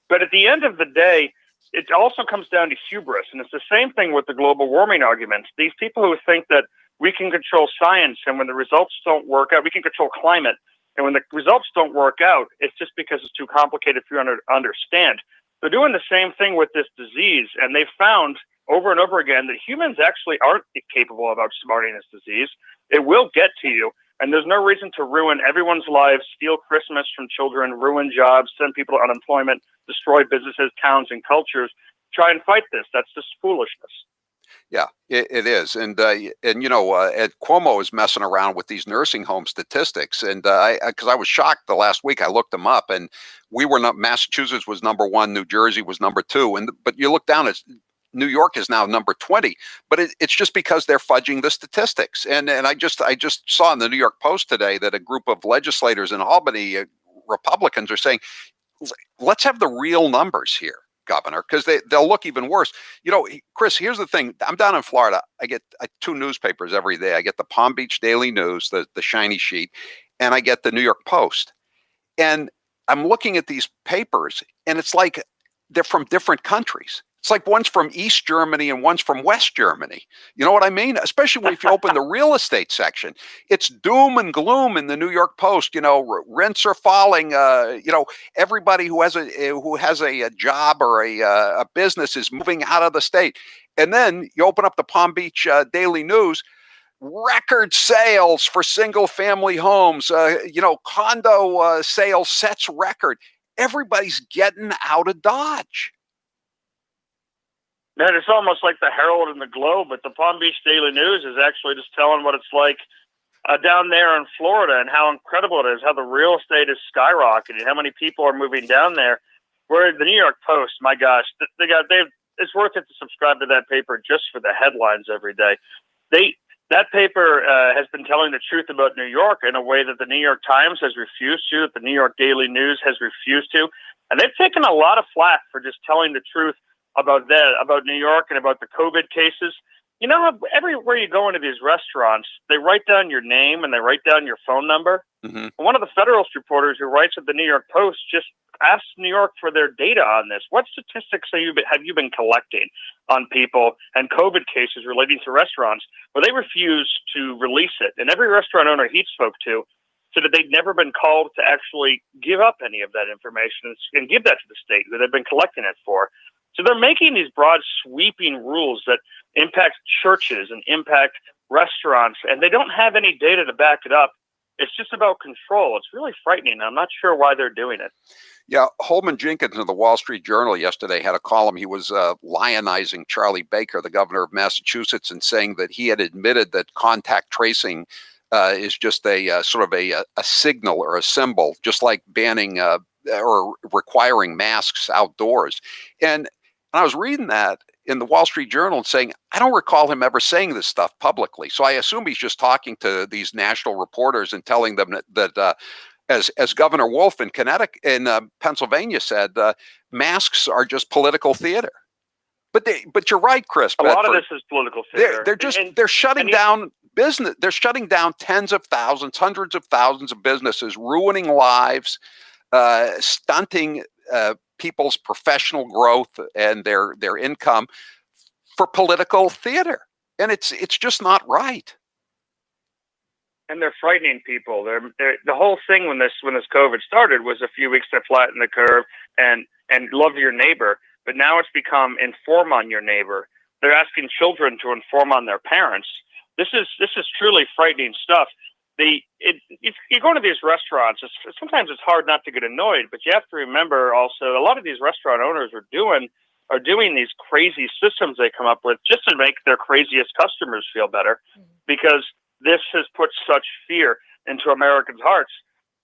But at the end of the day, it also comes down to hubris. And it's the same thing with the global warming arguments. These people who think that we can control science, and when the results don't work out, we can control climate. And when the results don't work out, it's just because it's too complicated for you to understand. They're doing the same thing with this disease. And they've found over and over again that humans actually aren't capable of outsmarting this disease. It will get to you. And there's no reason to ruin everyone's lives, steal Christmas from children, ruin jobs, send people to unemployment, destroy businesses, towns, and cultures. Try and fight this. That's just foolishness. Yeah, it is. And you know, Ed Cuomo is messing around with these nursing home statistics. And because I was shocked the last week, I looked them up, and Massachusetts was number 1, New Jersey was number 2. But you look down, New York is now number 20, but it's just because they're fudging the statistics. And I just saw in the New York Post today that a group of legislators in Albany, Republicans, are saying, let's have the real numbers here, Governor, because they'll look even worse. You know, Chris, here's the thing. I'm down in Florida. I get 2 newspapers every day. I get the Palm Beach Daily News, the shiny sheet, and I get the New York Post. And I'm looking at these papers, and it's like they're from different countries. It's like one's from East Germany and one's from West Germany. You know what I mean? Especially if you open the real estate section, it's doom and gloom in the New York Post. You know, rents are falling. You know, everybody who has a job or a business is moving out of the state. And then you open up the Palm Beach Daily News, record sales for single family homes. You know, condo sales sets record. Everybody's getting out of Dodge. Man, it's almost like the Herald and the Globe, but the Palm Beach Daily News is actually just telling what it's like down there in Florida and how incredible it is, how the real estate is skyrocketing, how many people are moving down there. Where the New York Post, my gosh, it's worth it to subscribe to that paper just for the headlines every day. That paper has been telling the truth about New York in a way that the New York Times has refused to, that the New York Daily News has refused to. And they've taken a lot of flack for just telling the truth about New York and about the COVID cases. You know how everywhere you go into these restaurants, they write down your name and they write down your phone number? Mm-hmm. One of the Federalist reporters who writes at the New York Post just asked New York for their data on this. What statistics have you been collecting on people and COVID cases relating to restaurants? Well, they refused to release it. And every restaurant owner he spoke to said that they'd never been called to actually give up any of that information and give that to the state that they've been collecting it for. So they're making these broad, sweeping rules that impact churches and impact restaurants, and they don't have any data to back it up. It's just about control. It's really frightening. I'm not sure why they're doing it. Yeah, Holman Jenkins of the Wall Street Journal yesterday had a column. He was lionizing Charlie Baker, the governor of Massachusetts, and saying that he had admitted that contact tracing is just a sort of a signal or a symbol, just like banning or requiring masks outdoors. And I was reading that in the Wall Street Journal and saying, I don't recall him ever saying this stuff publicly. So I assume he's just talking to these national reporters and telling them that as Governor Wolf in Connecticut, in Pennsylvania said, masks are just political theater. But you're right, Chris. A lot of this is political theater. They're shutting down business. They're shutting down tens of thousands, hundreds of thousands of businesses, ruining lives, stunting people's professional growth and their income for political theater, and it's just not right. And they're frightening people. They're the whole thing when this COVID started was a few weeks to flatten the curve and love your neighbor. But now it's become inform on your neighbor. They're asking children to inform on their parents. This is truly frightening stuff. If you go to these restaurants, sometimes it's hard not to get annoyed, but you have to remember also a lot of these restaurant owners are doing these crazy systems they come up with just to make their craziest customers feel better, because this has put such fear into Americans' hearts.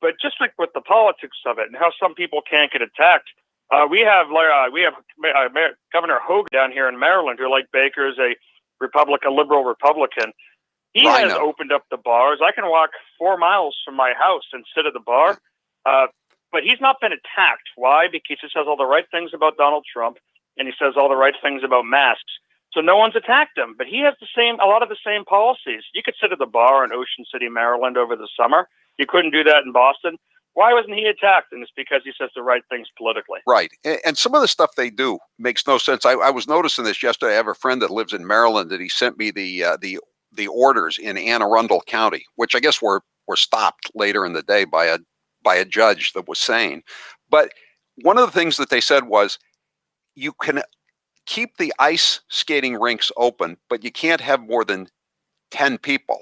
But just like with the politics of it and how some people can't get attacked, we have Governor Hogue down here in Maryland, who, like Baker, is a liberal Republican. He has opened up the bars. I can walk 4 miles from my house and sit at the bar, but he's not been attacked. Why? Because he says all the right things about Donald Trump, and he says all the right things about masks. So no one's attacked him. But he has a lot of the same policies. You could sit at the bar in Ocean City, Maryland, over the summer. You couldn't do that in Boston. Why wasn't he attacked? And it's because he says the right things politically. Right. And some of the stuff they do makes no sense. I was noticing this yesterday. I have a friend that lives in Maryland that he sent me the orders in Anne Arundel County, which I guess were stopped later in the day by a judge that was sane. But one of the things that they said was you can keep the ice skating rinks open, but you can't have more than 10 people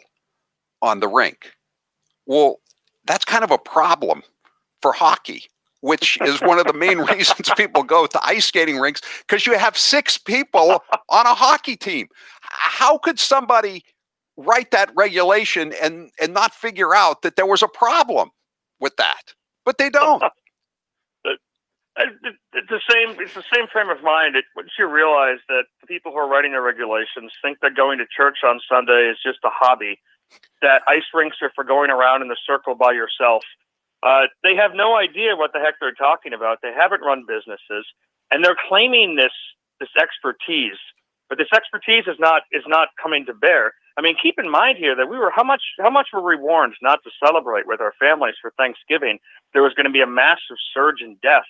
on the rink. Well, that's kind of a problem for hockey, which is one of the main reasons people go to ice skating rinks, because you have 6 people on a hockey team. How could somebody write that regulation and not figure out that there was a problem with that? But they don't. It's the same frame of mind. Once you realize that the people who are writing the regulations think that going to church on Sunday is just a hobby, that ice rinks are for going around in the circle by yourself. They have no idea what the heck they're talking about. They haven't run businesses, and they're claiming this expertise, but this expertise is not coming to bear. I mean, keep in mind here that how much were we warned not to celebrate with our families for Thanksgiving? There was going to be a massive surge in death.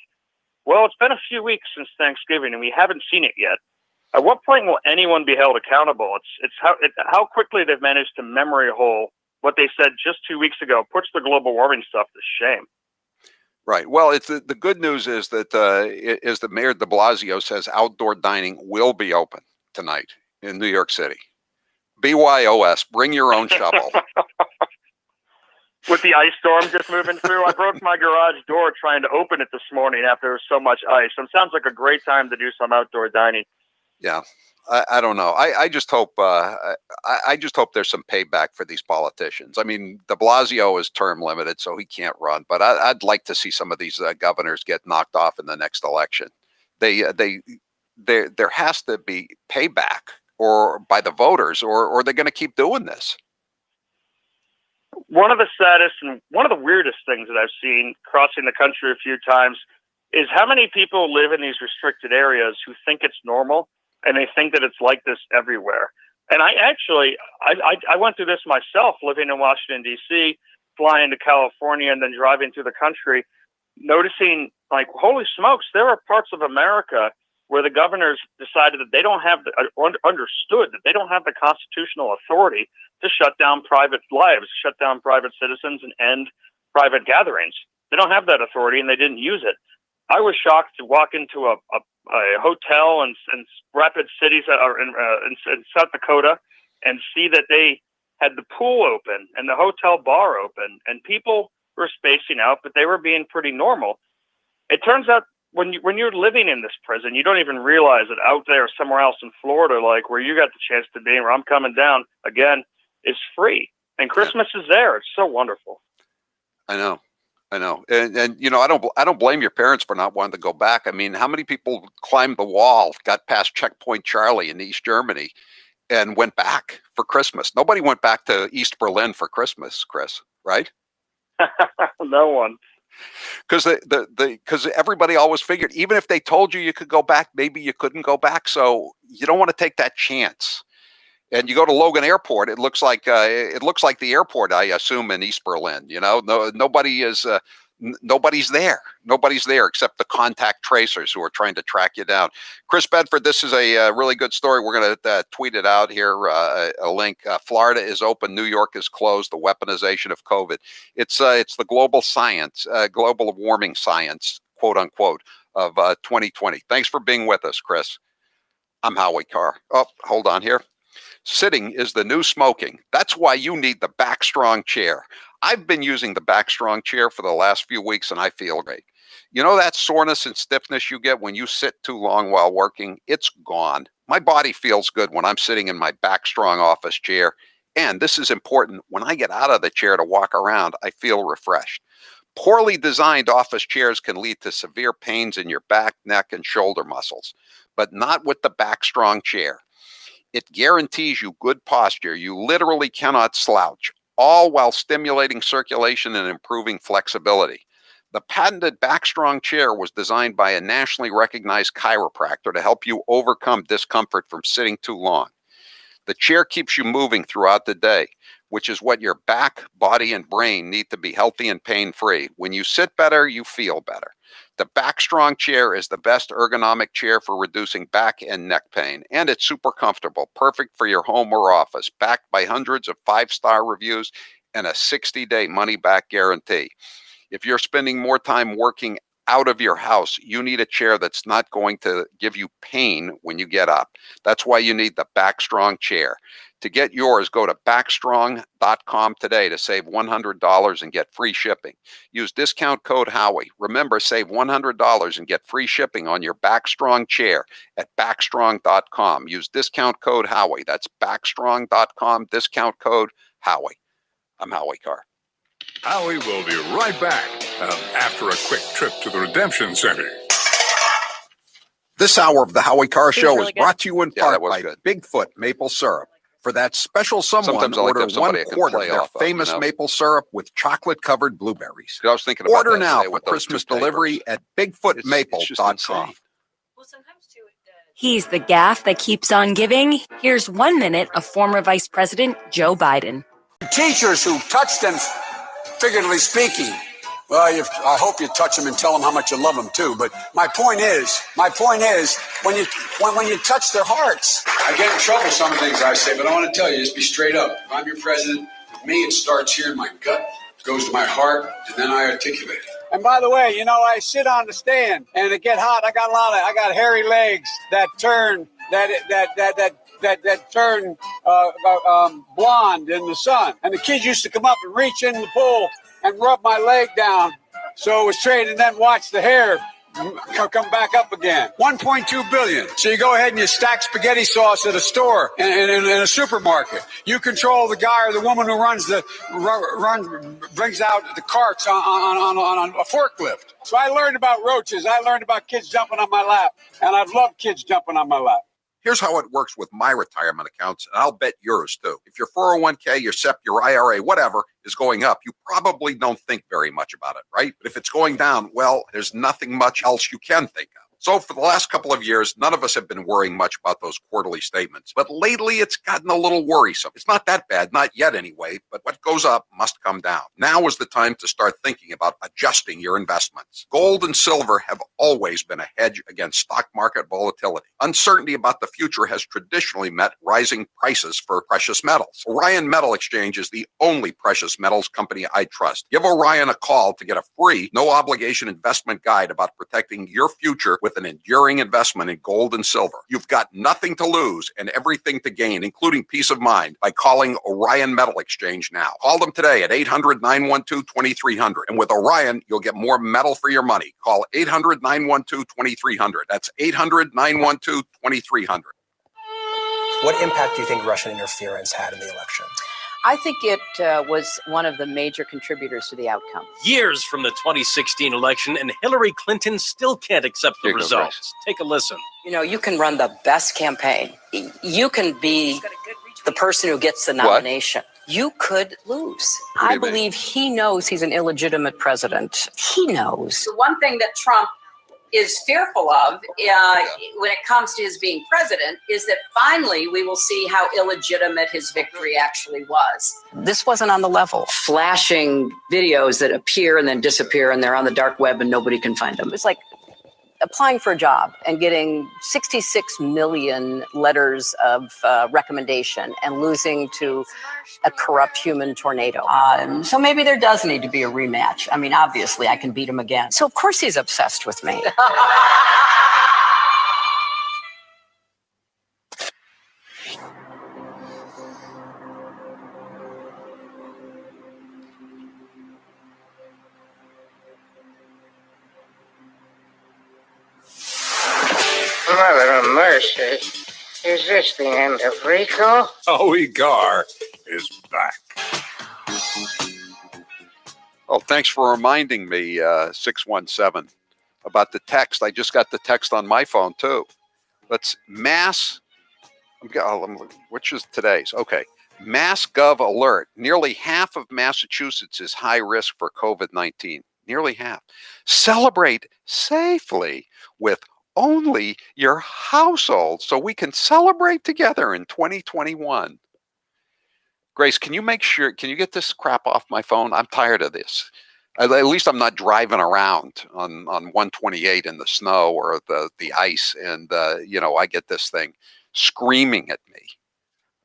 Well, it's been a few weeks since Thanksgiving, and we haven't seen it yet. At what point will anyone be held accountable? It's how quickly they've managed to memory hole what they said just 2 weeks ago. Puts the global warming stuff to shame. Right. Well, it's the good news is that the Mayor de Blasio says outdoor dining will be open tonight in New York City. BYOS, bring your own shovel. With the ice storm just moving through, I broke my garage door trying to open it this morning after there was so much ice. So it sounds like a great time to do some outdoor dining. Yeah, I don't know. I just hope there's some payback for these politicians. I mean, de Blasio is term limited, so he can't run. But I'd like to see some of these governors get knocked off in the next election. There has to be payback or by the voters, or they're going to keep doing this. One of the saddest and one of the weirdest things that I've seen crossing the country a few times is how many people live in these restricted areas who think it's normal, and they think that it's like this everywhere. And I went through this myself, living in Washington, D.C., flying to California, and then driving through the country, noticing, like, holy smokes, there are parts of America where the governors decided that they don't have understood that they don't have the constitutional authority to shut down private lives, shut down private citizens, and end private gatherings. They don't have that authority, and they didn't use it. I was shocked to walk into a hotel in Rapid Cities in South Dakota and see that they had the pool open and the hotel bar open, and people were spacing out, but they were being pretty normal. It turns out when you're living in this prison, you don't even realize that out there somewhere else in Florida, like where you got the chance to be and where I'm coming down again, is free. And Christmas is there. It's so wonderful. I know. And you know, I don't blame your parents for not wanting to go back. I mean, how many people climbed the wall, got past Checkpoint Charlie in East Germany, and went back for Christmas? Nobody went back to East Berlin for Christmas, Chris, right? No one. Because everybody always figured, even if they told you could go back, maybe you couldn't go back. So you don't want to take that chance. And you go to Logan Airport, it looks like the airport, I assume, in East Berlin. You know, nobody's there. Nobody's there except the contact tracers who are trying to track you down. Chris Bedford, this is a really good story. We're going to tweet it out here, a link. Florida is open. New York is closed. The weaponization of COVID. It's the global science, global warming science, quote unquote, of 2020. Thanks for being with us, Chris. I'm Howie Carr. Oh, hold on here. Sitting is the new smoking. That's why you need the Back Strong chair. I've been using the Back Strong chair for the last few weeks and I feel great. You know that soreness and stiffness you get when you sit too long while working? It's gone. My body feels good when I'm sitting in my Back Strong office chair. And this is important, when I get out of the chair to walk around, I feel refreshed. Poorly designed office chairs can lead to severe pains in your back, neck, and shoulder muscles, but not with the Back Strong chair. It guarantees you good posture. You literally cannot slouch, all while stimulating circulation and improving flexibility. The patented Back Strong chair was designed by a nationally recognized chiropractor to help you overcome discomfort from sitting too long. The chair keeps you moving throughout the day, which is what your back, body, and brain need to be healthy and pain-free. When you sit better, you feel better. The Back Strong chair is the best ergonomic chair for reducing back and neck pain, and it's super comfortable, perfect for your home or office, backed by hundreds of 5-star reviews and a 60-day money-back guarantee. If you're spending more time working out of your house, you need a chair that's not going to give you pain when you get up. That's why you need the Back Strong chair. To get yours, go to backstrong.com today to save $100 and get free shipping. Use discount code Howie. Remember, save $100 and get free shipping on your Back Strong chair at backstrong.com. Use discount code Howie. That's backstrong.com, discount code Howie. I'm Howie Carr. Howie will be right back after a quick trip to the Redemption Center. This hour of the Howie Carr Show is brought to you in part by Bigfoot Maple Syrup. For that special someone, order 1 quart of their famous maple syrup with chocolate-covered blueberries. I was thinking about order now for Christmas delivery at bigfootmaple.com. He's the gaff that keeps on giving. Here's 1 minute of former Vice President Joe Biden. Teachers who touch them, figuratively speaking, well, I hope you touch them and tell them how much you love them too. But my point is, when you touch their hearts, I get in trouble with some of the things I say. But I want to tell you, just be straight up. If I'm your president, with me, it starts here in my gut, goes to my heart, and then I articulate it. And by the way, you know, I sit on the stand, and it get hot. I got hairy legs that turn turn blonde in the sun. And the kids used to come up and reach in the pool and rub my leg down so it was straight, and then watch the hair come back up again. 1.2 billion. So you go ahead and you stack spaghetti sauce at a store in a supermarket. You control the guy or the woman who brings out the carts on a forklift. So I learned about roaches. I learned about kids jumping on my lap, and I've loved kids jumping on my lap. Here's how it works with my retirement accounts, and I'll bet yours too. If your 401k, your SEP, your IRA, whatever is going up, you probably don't think very much about it, right? But if it's going down, well, there's nothing much else you can think of. So for the last couple of years, none of us have been worrying much about those quarterly statements. But lately, it's gotten a little worrisome. It's not that bad, not yet anyway, but what goes up must come down. Now is the time to start thinking about adjusting your investments. Gold and silver have always been a hedge against stock market volatility. Uncertainty about the future has traditionally meant rising prices for precious metals. Orion Metal Exchange is the only precious metals company I trust. Give Orion a call to get a free, no-obligation investment guide about protecting your future with an enduring investment in gold and silver. You've got nothing to lose and everything to gain, including peace of mind, by calling Orion Metal Exchange now. Call them today at 800-912-2300. And with Orion, you'll get more metal for your money. Call 800-912-2300. That's 800-912-2300. What impact do you think Russian interference had in the election? I think it was one of the major contributors to the outcome. Years from the 2016 election, and Hillary Clinton still can't accept the results. Take a listen. You know, you can run the best campaign. You can be the person who gets the nomination. you could lose. What do I you mean? believe he knows he's an illegitimate president. He knows. The one thing that Trump is fearful of when it comes to his being president is that finally we will see how illegitimate his victory actually was. This wasn't on the level. Flashing videos that appear and then disappear, and they're on the dark web and nobody can find them. It's like applying for a job and getting 66 million letters of recommendation and losing to a corrupt human tornado. So maybe there does need to be a rematch. I mean, obviously, I can beat him again. So of course he's obsessed with me. Mother of mercy. Is this the end of Rico? Howie Carr is back. Oh, thanks for reminding me, 617, about the text. I just got the text on my phone, too. Let's which is today's? Okay. Mass Gov alert. Nearly half of Massachusetts is high risk for COVID-19. Nearly half. Celebrate safely with only your household so we can celebrate together in 2021. Grace, can you get this crap off my phone? I'm tired of this. At least I'm not driving around on 128 in the snow or the ice, and I get this thing screaming at me.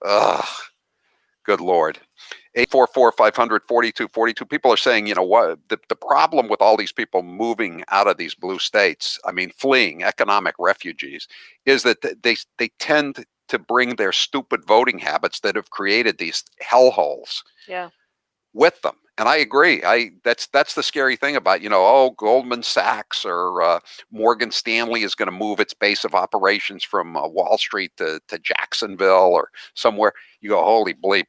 Ugh, good Lord. 844-500-4242. People are saying, what the problem with all these people moving out of these blue states, I mean, fleeing economic refugees, is that they tend to bring their stupid voting habits that have created these hellholes with them. And I agree. That's the scary thing about, Goldman Sachs or Morgan Stanley is going to move its base of operations from Wall Street to Jacksonville or somewhere. You go, holy bleep.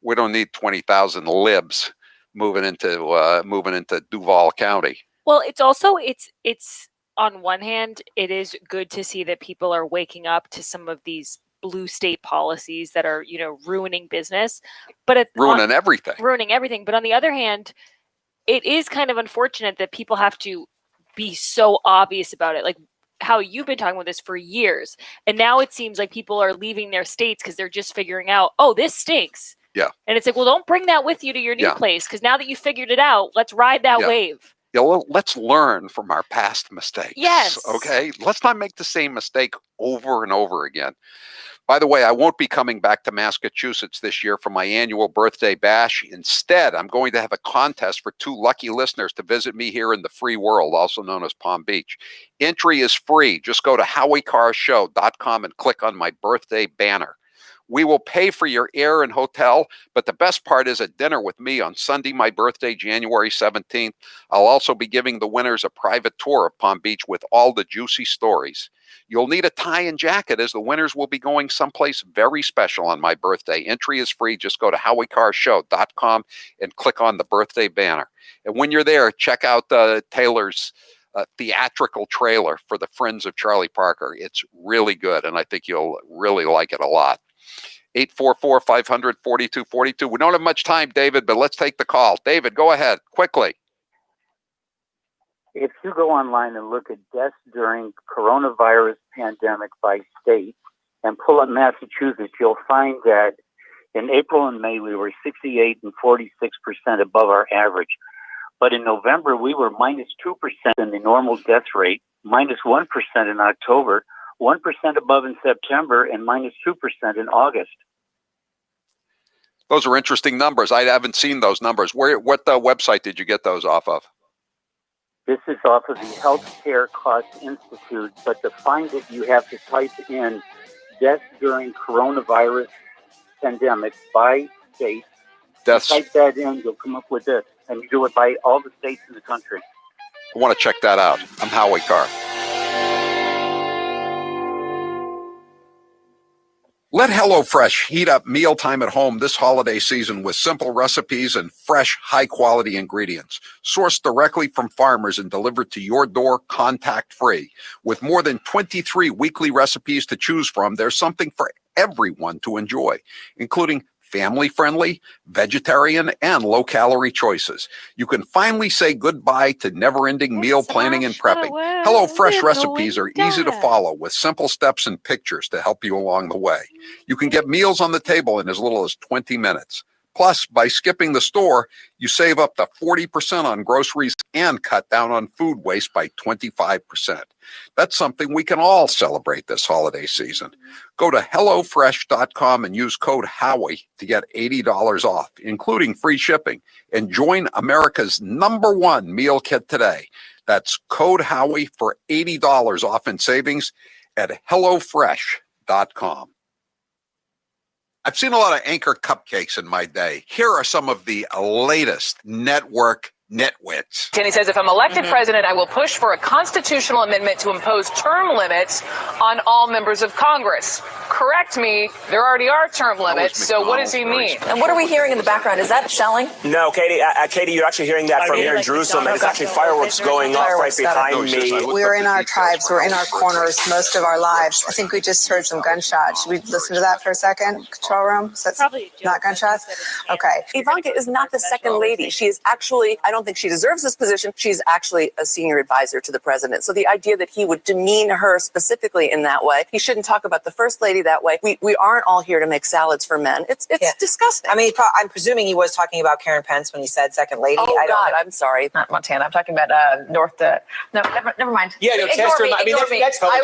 We don't need 20,000 libs moving into Duval County. Well, it's also it's on one hand, it is good to see that people are waking up to some of these blue state policies that are, ruining business, but ruining everything. But on the other hand, it is kind of unfortunate that people have to be so obvious about it. Like how you've been talking about this for years. And now it seems like people are leaving their states because they're just figuring out, oh, this stinks. Yeah. And it's like, well, don't bring that with you to your new place, because now that you figured it out, let's ride that wave. Yeah, well, let's learn from our past mistakes. Yes. Okay. Let's not make the same mistake over and over again. By the way, I won't be coming back to Massachusetts this year for my annual birthday bash. Instead, I'm going to have a contest for 2 lucky listeners to visit me here in the free world, also known as Palm Beach. Entry is free. Just go to HowieCarrShow.com and click on my birthday banner. We will pay for your air and hotel, but the best part is a dinner with me on Sunday, my birthday, January 17th. I'll also be giving the winners a private tour of Palm Beach with all the juicy stories. You'll need a tie and jacket as the winners will be going someplace very special on my birthday. Entry is free. Just go to HowieCarrShow.com and click on the birthday banner. And when you're there, check out Taylor's theatrical trailer for the Friends of Charlie Parker. It's really good, and I think you'll really like it a lot. 844-500-4242. We don't have much time, David, but let's take the call. David, go ahead, quickly. If you go online and look at deaths during coronavirus pandemic by state and pull up Massachusetts, you'll find that in April and May, we were 68 and 46% above our average. But in November, we were minus 2% in the normal death rate, minus 1% in October, 1% above in September, and minus 2% in August. Those are interesting numbers. I haven't seen those numbers. What website did you get those off of? This is off of the Healthcare Cost Institute, but to find it, you have to type in deaths during coronavirus pandemic by state. Deaths. Type that in, you'll come up with this. And you do it by all the states in the country. I want to check that out. I'm Howie Carr. Let HelloFresh heat up mealtime at home this holiday season with simple recipes and fresh, high-quality ingredients. Sourced directly from farmers and delivered to your door contact-free. With more than 23 weekly recipes to choose from, there's something for everyone to enjoy, including family-friendly, vegetarian, and low-calorie choices. You can finally say goodbye to never-ending meal planning and prepping. HelloFresh recipes are easy to follow with simple steps and pictures to help you along the way. You can get meals on the table in as little as 20 minutes. Plus, by skipping the store, you save up to 40% on groceries and cut down on food waste by 25%. That's something we can all celebrate this holiday season. Go to HelloFresh.com and use code Howie to get $80 off, including free shipping, and join America's #1 meal kit today. That's code Howie for $80 off in savings at HelloFresh.com. I've seen a lot of Anchor cupcakes in my day. Here are some of the latest network nitwits. Kenny says, if I'm elected president, I will push for a constitutional amendment to impose term limits on all members of Congress. Correct me, there already are term limits, so what does he mean? And what are we hearing in the background? Is that shelling? No, Katie, Katie, you're actually hearing that from here in Jerusalem, and it's actually fireworks going off right behind me. We're in our tribes, we're in our corners most of our lives. I think we just heard some gunshots. Should we listen to that for a second? Control room? So that's probably not gunshots? Okay. Ivanka is not the second lady. She is actually, I don't think she deserves this position. She's actually a senior advisor to the president. So the idea that he would demean her specifically in that way, he shouldn't talk about the first lady that way. We aren't all here to make salads for men. It's disgusting. I mean, I'm presuming he was talking about Karen Pence when he said second lady. Oh, God, I'm sorry. Not Montana. I'm talking about no, never mind. Yeah, no, Ignore me. I mean, that's I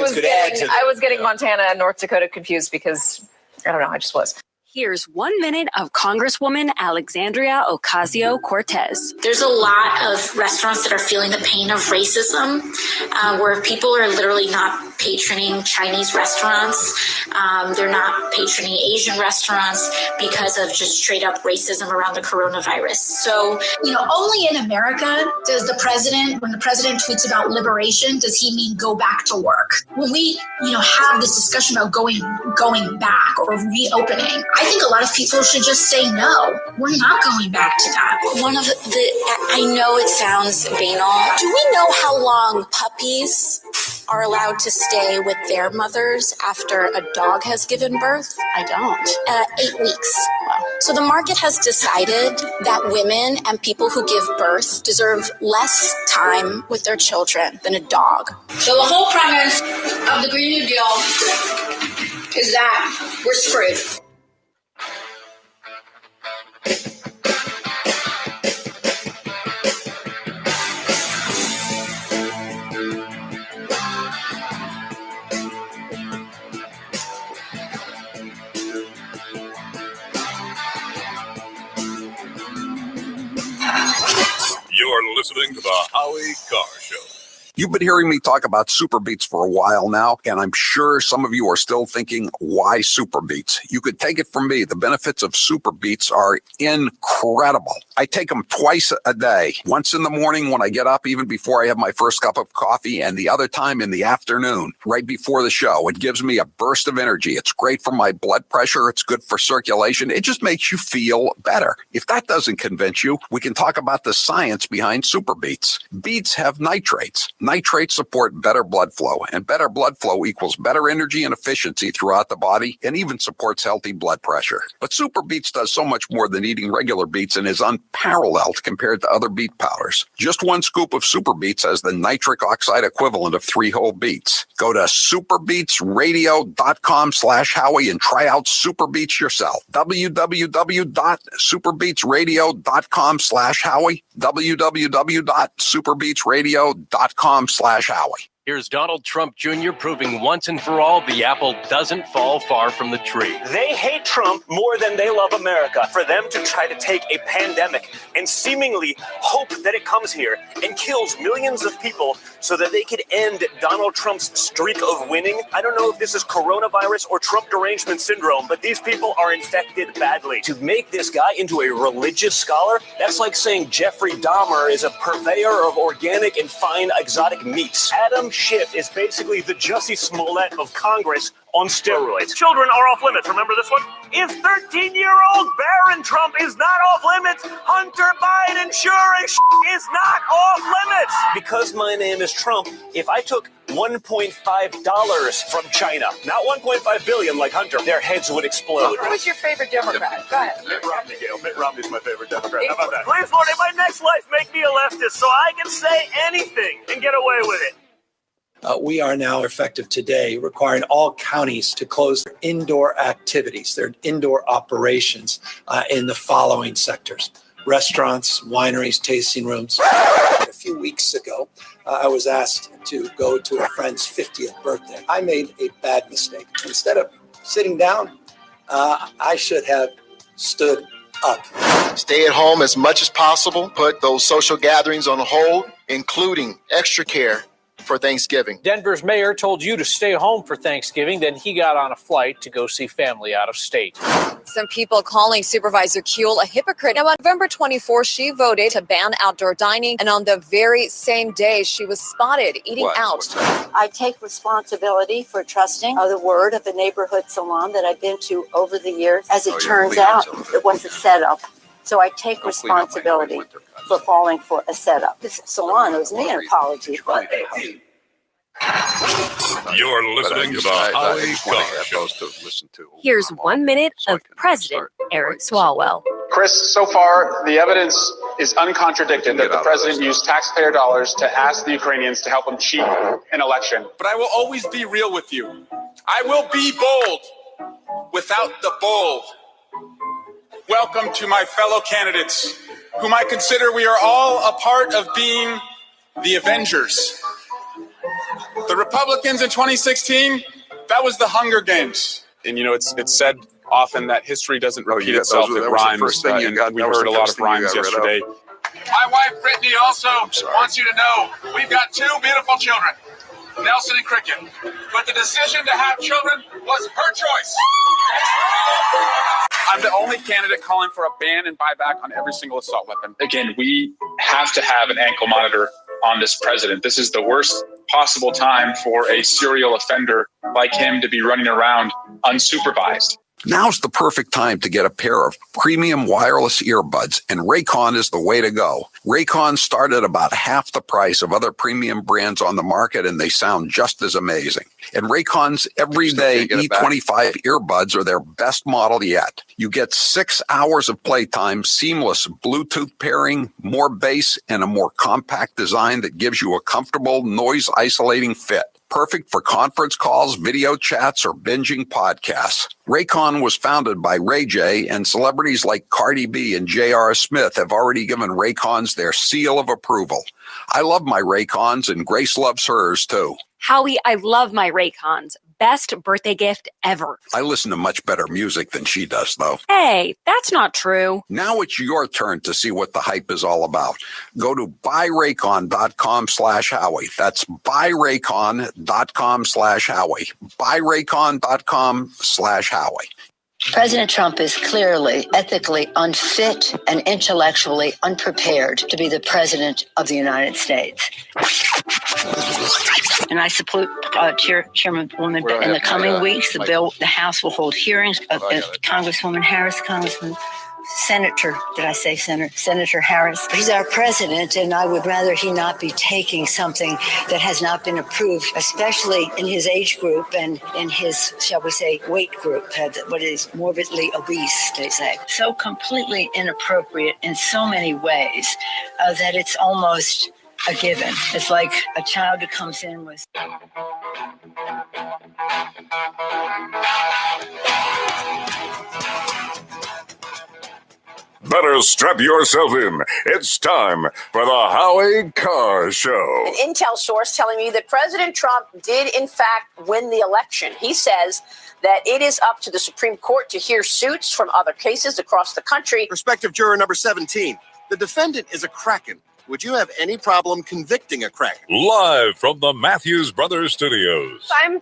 was getting Montana and North Dakota confused because, I don't know, I just was. Here's 1 minute of Congresswoman Alexandria Ocasio-Cortez. There's a lot of restaurants that are feeling the pain of racism, where people are literally not patroning Chinese restaurants. They're not patroning Asian restaurants because of just straight up racism around the coronavirus. So, only in America does when the president tweets about liberation, does he mean go back to work? When we, have this discussion about going back or reopening, I think a lot of people should just say no. We're not going back to that. I know it sounds banal. Do we know how long puppies are allowed to stay with their mothers after a dog has given birth? I don't. 8 weeks. Wow. So the market has decided that women and people who give birth deserve less time with their children than a dog. So the whole premise of the Green New Deal is that we're screwed. You're listening to the Howie Carr Show. You've been hearing me talk about Super Beets for a while now, and I'm sure some of you are still thinking, why Super Beets? You could take it from me. The benefits of Super Beets are incredible. I take them twice a day, once in the morning when I get up, even before I have my first cup of coffee, and the other time in the afternoon, right before the show. It gives me a burst of energy. It's great for my blood pressure. It's good for circulation. It just makes you feel better. If that doesn't convince you, we can talk about the science behind Super Beets. Beets have nitrates. Nitrates support better blood flow, and better blood flow equals better energy and efficiency throughout the body, and even supports healthy blood pressure. But Super Beets does so much more than eating regular beets and is unparalleled compared to other beet powders. Just one scoop of Super Beets has the nitric oxide equivalent of 3 whole beets. Go to superbeetsradio.com/Howie and try out Super Beets yourself. www.superbeetsradio.com/Howie. www.superbeetsradio.com/Howie. Here's Donald Trump Jr. proving once and for all the apple doesn't fall far from the tree. They hate Trump more than they love America. For them to try to take a pandemic and seemingly hope that it comes here and kills millions of people so that they could end Donald Trump's streak of winning. I don't know if this is coronavirus or Trump derangement syndrome, but these people are infected badly. To make this guy into a religious scholar, that's like saying Jeffrey Dahmer is a purveyor of organic and fine exotic meats. Adam Schiff is basically the Jussie Smollett of Congress on steroids. Children are off limits. Remember this one? If 13-year-old Barron Trump is not off limits, Hunter Biden sure as is not off limits. Because my name is Trump, if I took $1.5 from China. Not $1.5 billion like Hunter. Their heads would explode. Who's your favorite Democrat? Go ahead. Mitt Romney, Gail. Mitt Romney's my favorite Democrat. How about that? Please, Lord, in my next life, make me a leftist so I can say anything and get away with it. We are now effective today requiring all counties to close their indoor activities, their indoor operations in the following sectors: restaurants, wineries, tasting rooms. A few weeks ago, I was asked to go to a friend's 50th birthday. I made a bad mistake. Instead of sitting down, I should have stood up. Stay at home as much as possible. Put those social gatherings on hold, including extra care for Thanksgiving. Denver's mayor told you to stay home for Thanksgiving, then he got on a flight to go see family out of state. Some people calling Supervisor Kuehl a hypocrite. Now, on November 24th, she voted to ban outdoor dining, and on the very same day, she was spotted eating out. I take responsibility for trusting the word of the neighborhood salon that I've been to over the years. As it turns out, it was a setup. So I take responsibility for falling for a setup. This salon owes me an apology. You're listening to the Howie Carr Show. Here's 1 minute of President Eric Swalwell. Chris, so far, the evidence is uncontradicted that the president used taxpayer dollars to ask the Ukrainians to help him cheat an election. But I will always be real with you. I will be bold without the bold. Welcome to my fellow candidates, whom I consider we are all a part of being the Avengers. The Republicans in 2016, that was the Hunger Games. And, you know, it's said often that history doesn't repeat itself, it rhymes. And we heard a lot of rhymes yesterday. My wife, Brittany, also wants you to know we've got two beautiful children, Nelson and Cricket. But the decision to have children was her choice. I'm the only candidate calling for a ban and buyback on every single assault weapon. Again, we have to have an ankle monitor on this president. This is the worst possible time for a serial offender like him to be running around unsupervised. Now's the perfect time to get a pair of premium wireless earbuds, and Raycon is the way to go. Raycon start at about half the price of other premium brands on the market, and they sound just as amazing. And Raycon's everyday E25 earbuds are their best model yet. You get 6 hours of playtime, seamless Bluetooth pairing, more bass, and a more compact design that gives you a comfortable, noise-isolating fit. Perfect for conference calls, video chats, or binging podcasts. Raycon was founded by Ray J, and celebrities like Cardi B and J.R. Smith have already given Raycons their seal of approval. I love my Raycons, and Grace loves hers, too. Howie, I love my Raycons. Best birthday gift ever. I listen to much better music than she does, though. Hey, that's not true. Now it's your turn to see what the hype is all about. Go to buyraycon.com/Howie. That's buyraycon.com/Howie. buyraycon.com/Howie. President Trump is clearly ethically unfit and intellectually unprepared to be the president of the United States. And I support Chairwoman in the coming weeks. The House will hold hearings of Congresswoman Harris, Senator Harris. He's our president, and I would rather he not be taking something that has not been approved, especially in his age group and in his, shall we say, weight group, what is morbidly obese, they say. So completely inappropriate in so many ways that it's almost a given. It's like a child who comes in with... Better strap yourself in. It's time for the Howie Carr Show. An intel source telling me that President Trump did, in fact, win the election. He says that it is up to the Supreme Court to hear suits from other cases across the country. Prospective juror number 17. The defendant is a Kraken. Would you have any problem convicting a Kraken? Live from the Matthews Brothers Studios. I'm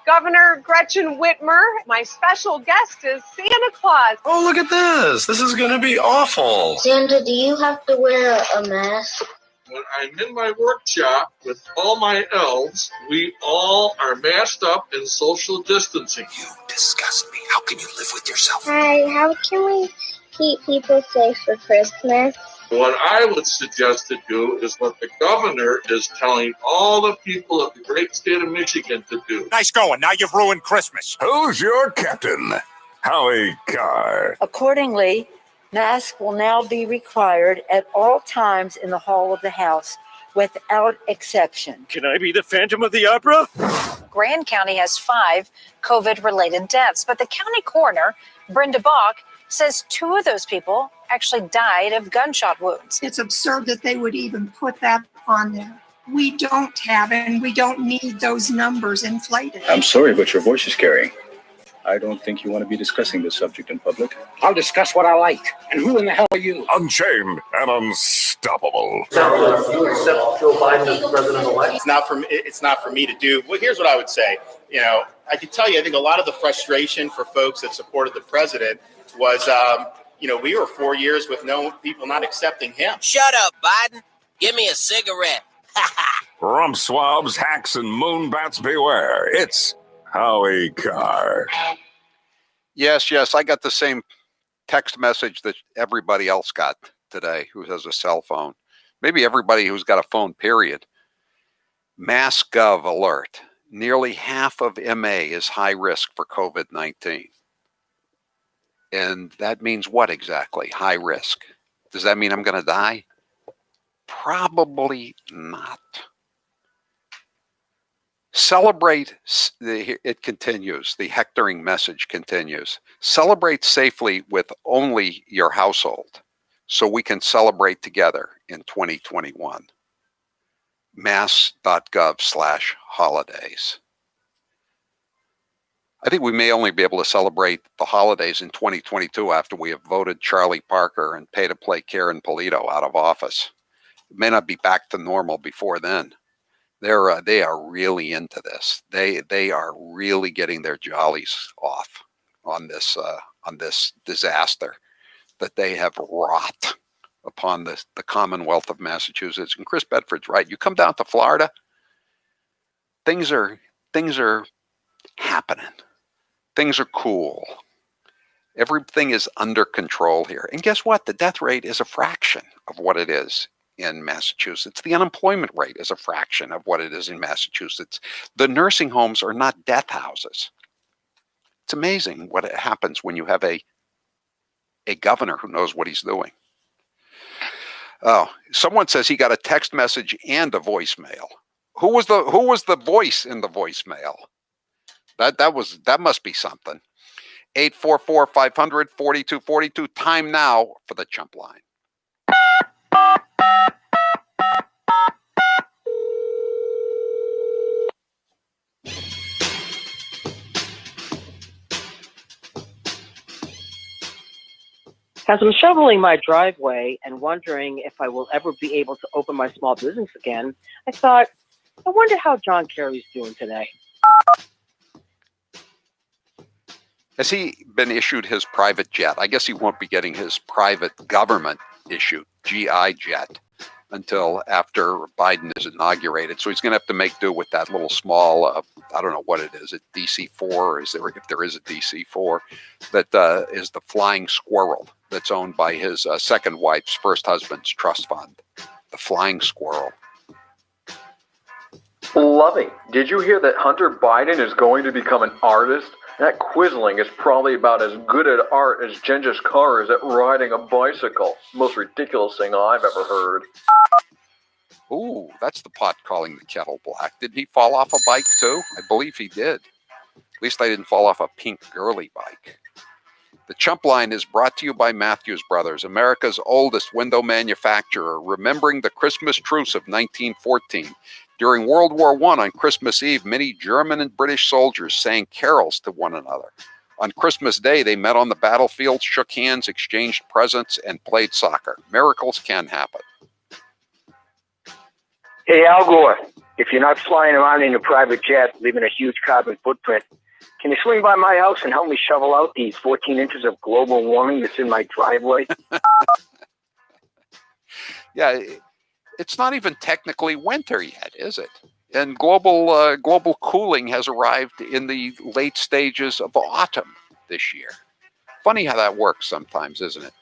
Governor Gretchen Whitmer. My special guest is Santa Claus. Oh, look at this. This is going to be awful. Santa, do you have to wear a mask? When I'm in my workshop with all my elves, we all are masked up and social distancing. You disgust me. How can you live with yourself? Hi, how can we keep people safe for Christmas? What I would suggest to do is what the governor is telling all the people of the great state of Michigan to do. Nice going. Now you've ruined Christmas. Who's your captain? Howie Carr. Accordingly, masks will now be required at all times in the hall of the House, without exception. Can I be the Phantom of the Opera? Grand County has 5 COVID-related deaths, but the county coroner, Brenda Bach, says 2 of those people actually died of gunshot wounds. It's absurd that they would even put that on there. We don't have and we don't need those numbers inflated. I'm sorry, but your voice is carrying. I don't think you want to be discussing this subject in public. I'll discuss what I like. And who in the hell are you? Unchained and unstoppable. You accept Joe Biden as the president-elect? It's not for me to do. Well, here's what I would say. I can tell you, I think a lot of the frustration for folks that supported the president was, we were 4 years with people not accepting him. Shut up, Biden. Give me a cigarette. Rump swabs, hacks, and moonbats beware. It's Howie Carr. Yes, I got the same text message that everybody else got today who has a cell phone. Maybe everybody who's got a phone, period. MassGov alert. Nearly half of MA is high risk for COVID-19. And that means what exactly? High risk. Does that mean I'm going to die? Probably not. Celebrate, it continues, the hectoring message continues. Celebrate safely with only your household so we can celebrate together in 2021. mass.gov/holidays. I think we may only be able to celebrate the holidays in 2022 after we have voted Charlie Parker and pay-to-play Karen Polito out of office. It may not be back to normal before then. They are really into this. They are really getting their jollies off on this disaster that they have wrought upon the Commonwealth of Massachusetts. And Chris Bedford's right. You come down to Florida, things are happening. Things are cool. Everything is under control here. And guess what? The death rate is a fraction of what it is in Massachusetts. The unemployment rate is a fraction of what it is in Massachusetts. The nursing homes are not death houses. It's amazing what happens when you have a governor who knows what he's doing. Oh, someone says he got a text message and a voicemail. Who was the voice in the voicemail? That must be something. 844-500-4242. Time now for the chump line. As I'm shoveling my driveway and wondering if I will ever be able to open my small business again, I thought, I wonder how John Kerry's doing today. Has he been issued his private jet? I guess he won't be getting his private government issued GI jet until after Biden is inaugurated. So he's going to have to make do with that little small, I don't know what it is, a DC-4, if there is a DC-4, that is the Flying Squirrel that's owned by his second wife's first husband's trust fund. The Flying Squirrel. Lovey, did you hear that Hunter Biden is going to become an artist? That Quisling is probably about as good at art as Genghis Khan is at riding a bicycle. Most ridiculous thing I've ever heard. Ooh, that's the pot calling the kettle black. Didn't he fall off a bike too? I believe he did. At least I didn't fall off a pink girly bike. The Chump Line is brought to you by Matthews Brothers, America's oldest window manufacturer, remembering the Christmas truce of 1914. During World War I, on Christmas Eve, many German and British soldiers sang carols to one another. On Christmas Day, they met on the battlefield, shook hands, exchanged presents, and played soccer. Miracles can happen. Hey, Al Gore, if you're not flying around in a private jet, leaving a huge carbon footprint, can you swing by my house and help me shovel out these 14 inches of global warming that's in my driveway? Yeah, it's not even technically winter yet, is it? And global cooling has arrived in the late stages of autumn this year. Funny how that works sometimes, isn't it?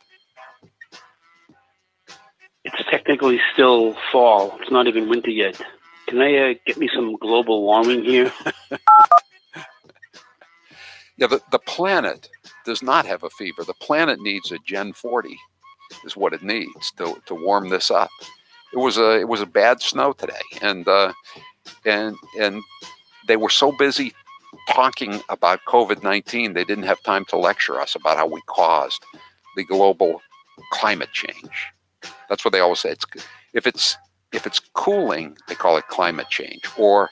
It's technically still fall. It's not even winter yet. Can I get me some global warming here? Yeah, the planet does not have a fever. The planet needs a Gen 40 is what it needs to warm this up. It was a bad snow today, and they were so busy talking about COVID-19 they didn't have time to lecture us about how we caused the global climate change. That's what they always say. If it's cooling, they call it climate change or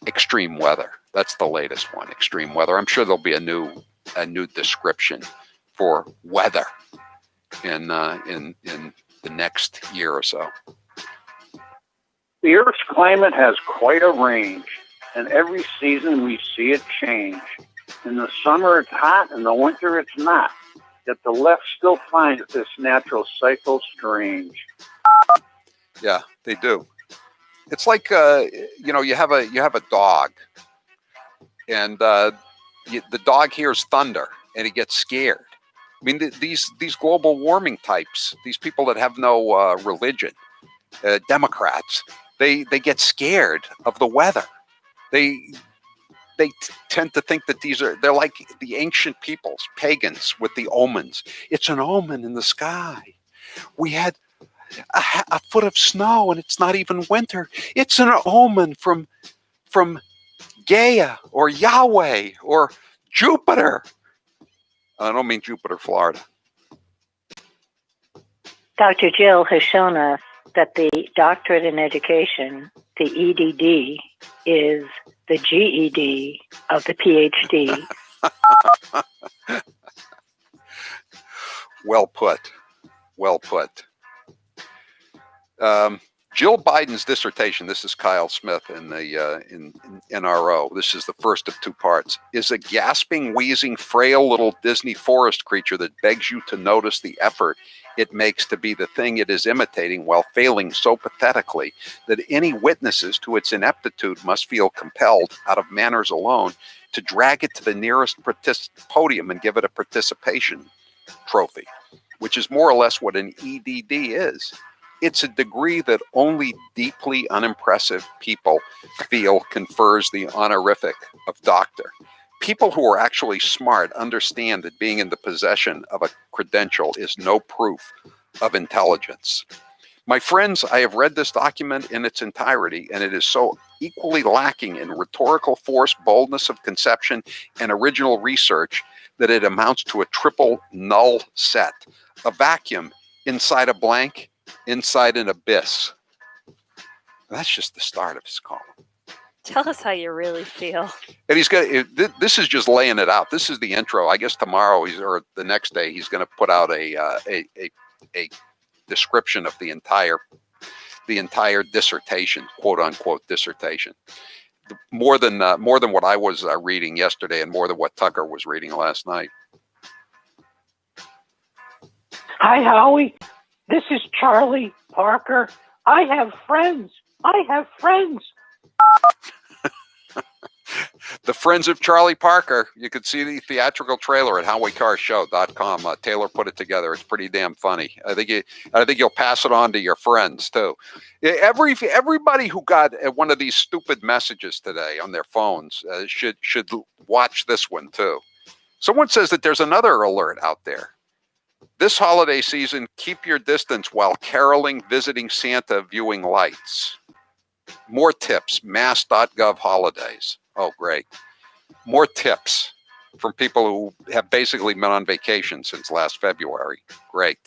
extreme weather. That's the latest one, extreme weather. I'm sure there'll be a new description for weather in the next year or so. The Earth's climate has quite a range, and every season we see it change. In the summer it's hot, in the winter it's not. Yet the left still finds this natural cycle strange. Yeah, they do. It's like you have a dog, and the dog hears thunder and he gets scared. I mean, these global warming types, these people that have no religion, Democrats, they get scared of the weather. They tend to think that they're like the ancient peoples, pagans with the omens. It's an omen in the sky. We had a foot of snow and it's not even winter. It's an omen from Gaia or Yahweh or Jupiter. I don't mean Jupiter, Florida. Dr. Jill has shown us that the doctorate in education, the EDD, is the GED of the PhD. Well put. Well put. Jill Biden's dissertation, this is Kyle Smith in the in NRO, this is the first of two parts, is a gasping, wheezing, frail little Disney forest creature that begs you to notice the effort it makes to be the thing it is imitating while failing so pathetically that any witnesses to its ineptitude must feel compelled, out of manners alone, to drag it to the nearest podium and give it a participation trophy, which is more or less what an EDD is. It's a degree that only deeply unimpressive people feel confers the honorific of doctor. People who are actually smart understand that being in the possession of a credential is no proof of intelligence. My friends, I have read this document in its entirety, and it is so equally lacking in rhetorical force, boldness of conception, and original research that it amounts to a triple null set. A vacuum inside a blank, inside an abyss. That's just the start of his column. Tell us how you really feel. And he's got this is just laying it out. This is the intro. I guess tomorrow or the next day he's going to put out a description of the entire dissertation, quote unquote dissertation. More than what I was reading yesterday, and more than what Tucker was reading last night. Hi, Howie. This is Charlie Parker. I have friends. The Friends of Charlie Parker. You could see the theatrical trailer at HowieCarrShow.com. Taylor put it together. It's pretty damn funny. I think you'll pass it on to your friends too. Everybody who got one of these stupid messages today on their phones should watch this one too. Someone says that there's another alert out there. This holiday season, keep your distance while caroling, visiting Santa, viewing lights. More tips, mass.gov holidays. Oh, great. More tips from people who have basically been on vacation since last February. Great.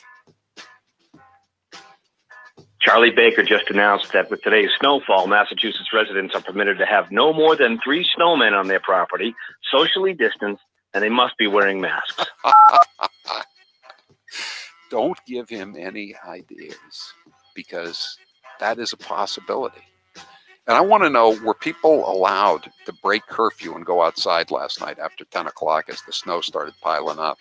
Charlie Baker just announced that with today's snowfall, Massachusetts residents are permitted to have no more than 3 snowmen on their property, socially distanced, and they must be wearing masks. Don't give him any ideas, because that is a possibility. And I want to know, were people allowed to break curfew and go outside last night after 10 o'clock as the snow started piling up?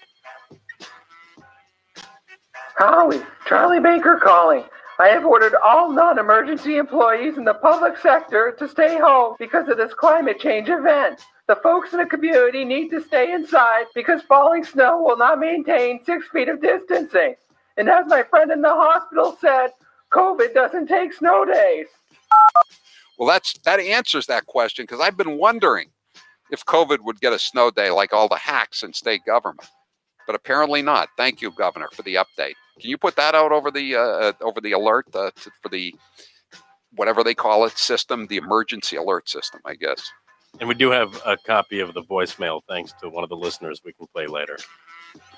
Howie, Charlie Baker calling. I have ordered all non-emergency employees in the public sector to stay home because of this climate change event. The folks in the community need to stay inside because falling snow will not maintain 6 feet of distancing. And as my friend in the hospital said, COVID doesn't take snow days. Well, that answers that question, because I've been wondering if COVID would get a snow day like all the hacks in state government, but apparently not. Thank you, Governor, for the update. Can you put that out over the alert for the whatever they call it system, the emergency alert system, I guess. And we do have a copy of the voicemail, thanks to one of the listeners we can play later.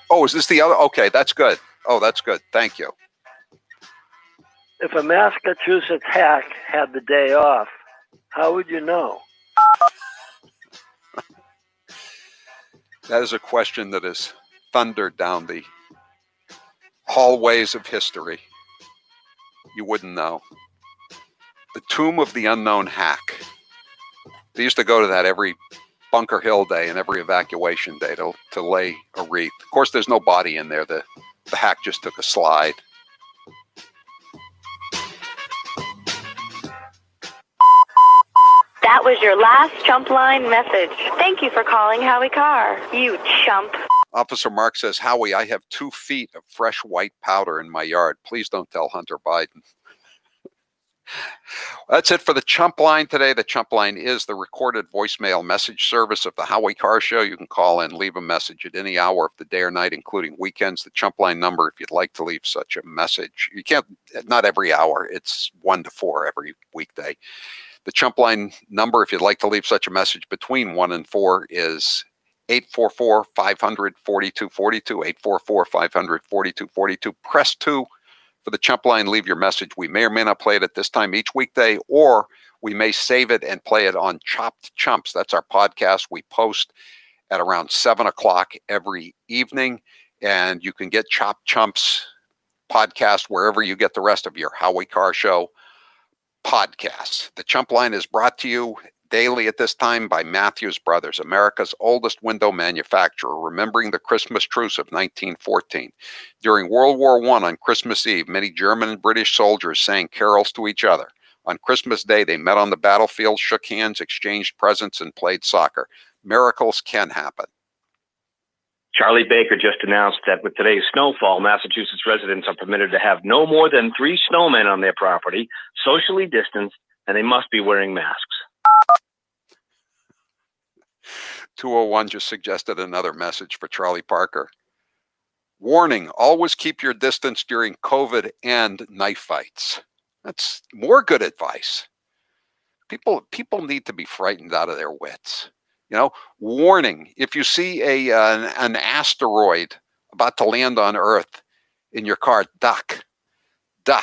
Oh, is this the other? Okay, that's good. Oh, that's good. Thank you. If a Massachusetts hack had the day off, how would you know? That is a question that has thundered down the hallways of history. You wouldn't know. The tomb of the unknown hack. They used to go to that every Bunker Hill Day and every evacuation day to lay a wreath. Of course, there's no body in there. The hack just took a slide. That was your last chump line message. Thank you for calling Howie Carr, you chump. Officer Mark says, Howie, I have 2 feet of fresh white powder in my yard. Please don't tell Hunter Biden. That's it for the Chump Line today. The Chump Line is the recorded voicemail message service of the Howie Carr Show. You can call in, leave a message at any hour of the day or night, including weekends. The Chump Line number, if you'd like to leave such a message. You can't, not every hour. It's 1 to 4 every weekday. The Chump Line number, if you'd like to leave such a message between 1 and 4, is 844-500-4242, 844-500-4242. Press 2 for the Chump Line. Leave your message. We may or may not play it at this time each weekday, or we may save it and play it on Chopped Chumps. That's our podcast. We post at around 7 o'clock every evening, and you can get Chopped Chumps podcast wherever you get the rest of your Howie Carr Show podcasts. The Chump Line is brought to you daily at this time by Matthews Brothers, America's oldest window manufacturer, remembering the Christmas truce of 1914. During World War I, on Christmas Eve, many German and British soldiers sang carols to each other. On Christmas Day, they met on the battlefield, shook hands, exchanged presents, and played soccer. Miracles can happen. Charlie Baker just announced that with today's snowfall, Massachusetts residents are permitted to have no more than 3 snowmen on their property, socially distanced, and they must be wearing masks. 201 just suggested another message for Charlie Parker. Warning, always keep your distance during COVID and knife fights. That's more good advice. People need to be frightened out of their wits. You know, warning, if you see an asteroid about to land on Earth in your car, duck. I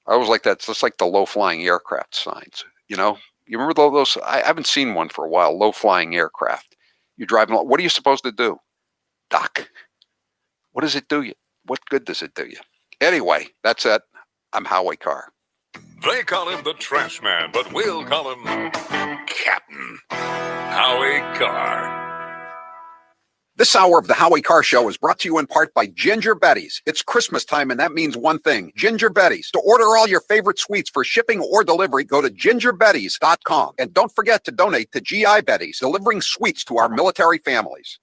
always like that. It's just like the low-flying aircraft signs, you know? You remember those? I haven't seen one for a while, low-flying aircraft. You're driving, what are you supposed to do? Duck. What does it do you? What good does it do you? Anyway, that's it. I'm Howie Carr. They call him the Trash Man, but we'll call him Captain Howie Carr. This hour of the Howie Carr Show is brought to you in part by Ginger Betty's. It's Christmas time, and that means one thing, Ginger Betty's. To order all your favorite sweets for shipping or delivery, go to gingerbetties.com. And don't forget to donate to GI Betty's, delivering sweets to our military families.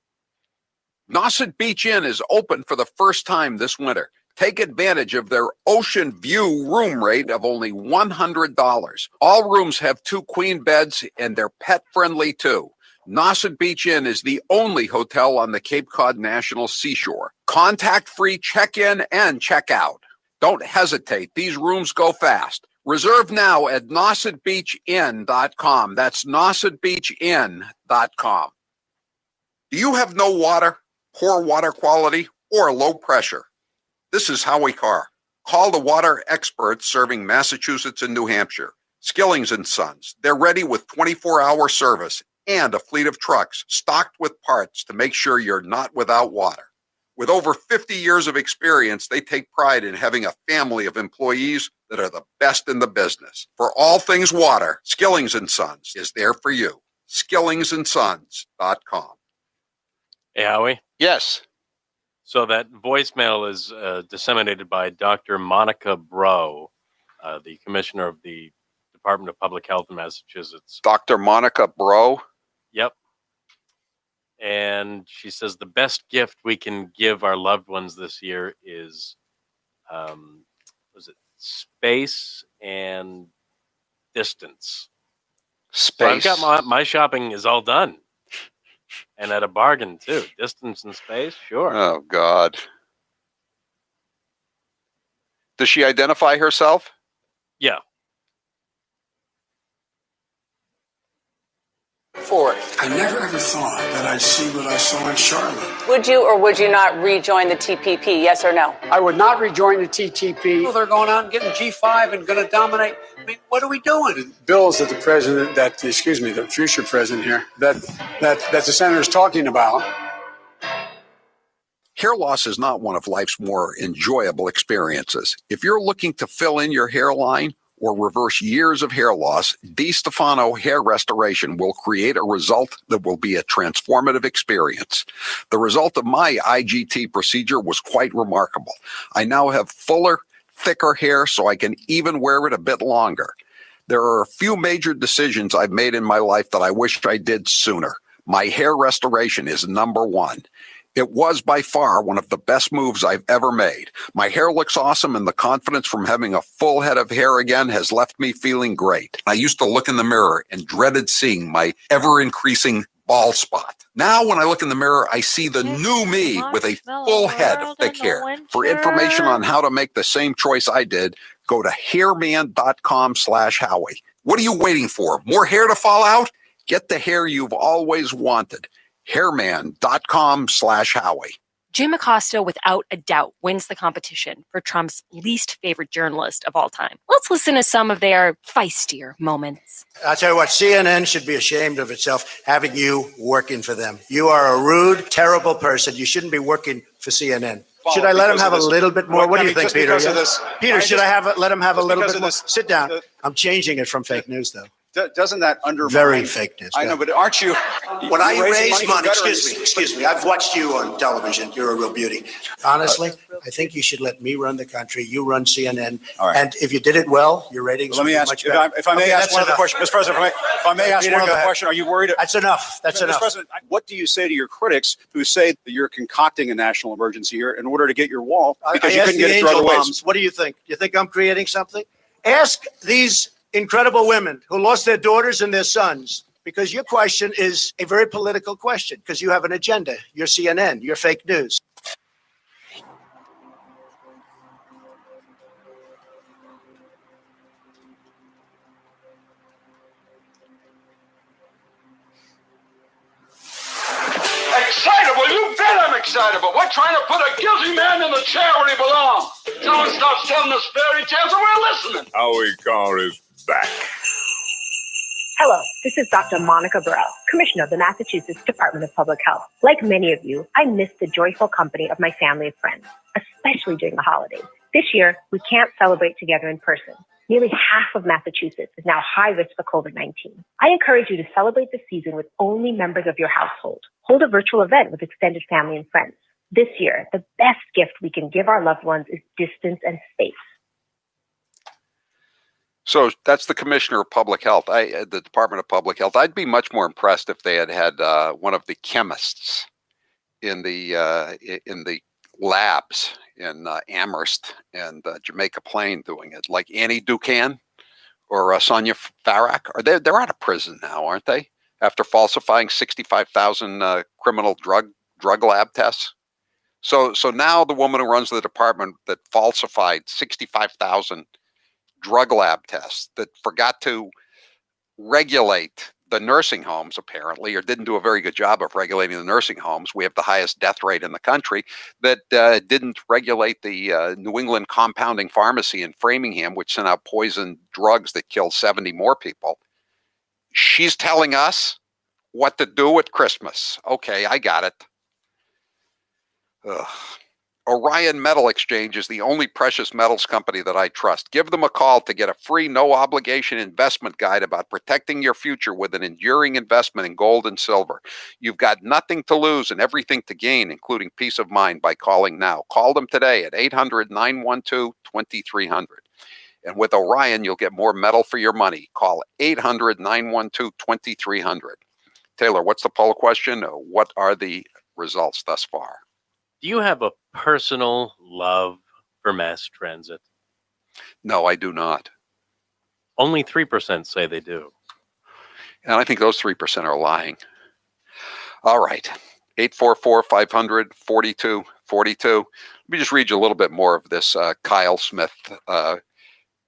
Nauset Beach Inn is open for the first time this winter. Take advantage of their ocean view room rate of only $100. All rooms have 2 queen beds, and they're pet-friendly, too. Nauset Beach Inn is the only hotel on the Cape Cod National Seashore. Contact-free check-in and check-out. Don't hesitate. These rooms go fast. Reserve now at nausetbeachinn.com. That's nausetbeachinn.com. Do you have no water, poor water quality, or low pressure? This is Howie Carr. Call the water experts serving Massachusetts and New Hampshire. Skillings & Sons. They're ready with 24-hour service and a fleet of trucks stocked with parts to make sure you're not without water. With over 50 years of experience, they take pride in having a family of employees that are the best in the business. For all things water, Skillings & Sons is there for you. skillingsandsons.com. Hey, Howie? Yes. So that voicemail is disseminated by Dr. Monica Bro, the commissioner of the Department of Public Health in Massachusetts. Dr. Monica Bro? Yep. And she says the best gift we can give our loved ones this year is, was it space and distance? Space. So I've got my shopping is all done, and at a bargain too. Distance and space, sure. Oh God. Does she identify herself? Yeah. I never ever thought that I'd see what I saw in Charlotte. Would you or would you not rejoin the TPP, yes or no? I would not rejoin the TTP. Well, they're going out and getting G5 and going to dominate. I mean, what are we doing? Bills that the future president here, that the senator's talking about. Hair loss is not one of life's more enjoyable experiences. If you're looking to fill in your hairline or reverse years of hair loss, DiStefano Hair Restoration will create a result that will be a transformative experience. The result of my IGT procedure was quite remarkable. I now have fuller, thicker hair so I can even wear it a bit longer. There are a few major decisions I've made in my life that I wish I did sooner. My hair restoration is number one. It was by far one of the best moves I've ever made. My hair looks awesome, and the confidence from having a full head of hair again has left me feeling great. I used to look in the mirror and dreaded seeing my ever-increasing bald spot. Now, when I look in the mirror, I see the new me with a full head of thick hair. For information on how to make the same choice I did, go to hairman.com/Howie. What are you waiting for? More hair to fall out? Get the hair you've always wanted. Hairman.com/Howie. Jim Acosta, without a doubt, wins the competition for Trump's least favorite journalist of all time. Let's listen to some of their feistier moments. I'll tell you what, CNN should be ashamed of itself having you working for them. You are a rude, terrible person. You shouldn't be working for CNN. Should I let him have a little bit more? What do you think, Peter? Peter, should I let him have a little bit more? Sit down. I'm changing it from fake news, though. Doesn't that undermine? Very fake news. I know, but aren't you? When I raise money, veterans? excuse me, I've watched you on television. You're a real beauty. Honestly, I think you should let me run the country. You run CNN. All right. And if you did it well, your ratings Let me would be ask, much if better. I may ask one other question, Mr. President, if I may ask Peter, one go other ahead. question, are you worried? That's enough. That's enough. Mr. President, what do you say to your critics who say that you're concocting a national emergency here in order to get your wall because you couldn't get it through other ways? What do you think? You think I'm creating something? Ask these incredible women who lost their daughters and their sons, because your question is a very political question, because you have an agenda. You're CNN. You're fake news. Excitable? You bet I'm excitable. We're trying to put a guilty man in the chair where he belongs. Someone starts telling us fairy tales and we're listening. Howie Carr is back. Hello, this is Dr. Monica Burrell, Commissioner of the Massachusetts Department of Public Health. Like many of you, I miss the joyful company of my family and friends, especially during the holidays. This year, we can't celebrate together in person. Nearly half of Massachusetts is now high risk for COVID-19. I encourage you to celebrate the season with only members of your household. Hold a virtual event with extended family and friends. This year, the best gift we can give our loved ones is distance and space. So that's the Commissioner of Public Health, the Department of Public Health. I'd be much more impressed if they had one of the chemists in the labs in Amherst and Jamaica Plain doing it, like Annie Ducan or Sonia Farrak. They're out of prison now, aren't they? After falsifying 65,000 criminal drug lab tests. So now the woman who runs the department that falsified 65,000 drug lab tests, that forgot to regulate the nursing homes, apparently, or didn't do a very good job of regulating the nursing homes. We have the highest death rate in the country. That didn't regulate the New England Compounding Pharmacy in Framingham, which sent out poison drugs that killed 70 more people. She's telling us what to do at Christmas. Okay, I got it. Ugh. Orion Metal Exchange is the only precious metals company that I trust. Give them a call to get a free, no-obligation investment guide about protecting your future with an enduring investment in gold and silver. You've got nothing to lose and everything to gain, including peace of mind, by calling now. Call them today at 800-912-2300. And with Orion, you'll get more metal for your money. Call 800-912-2300. Taylor, what's the poll question? What are the results thus far? Do you have a personal love for mass transit? No, I do not. Only 3% say they do. And I think those 3% are lying. All right. 844-500-4242. Let me just read you a little bit more of this. Kyle Smith.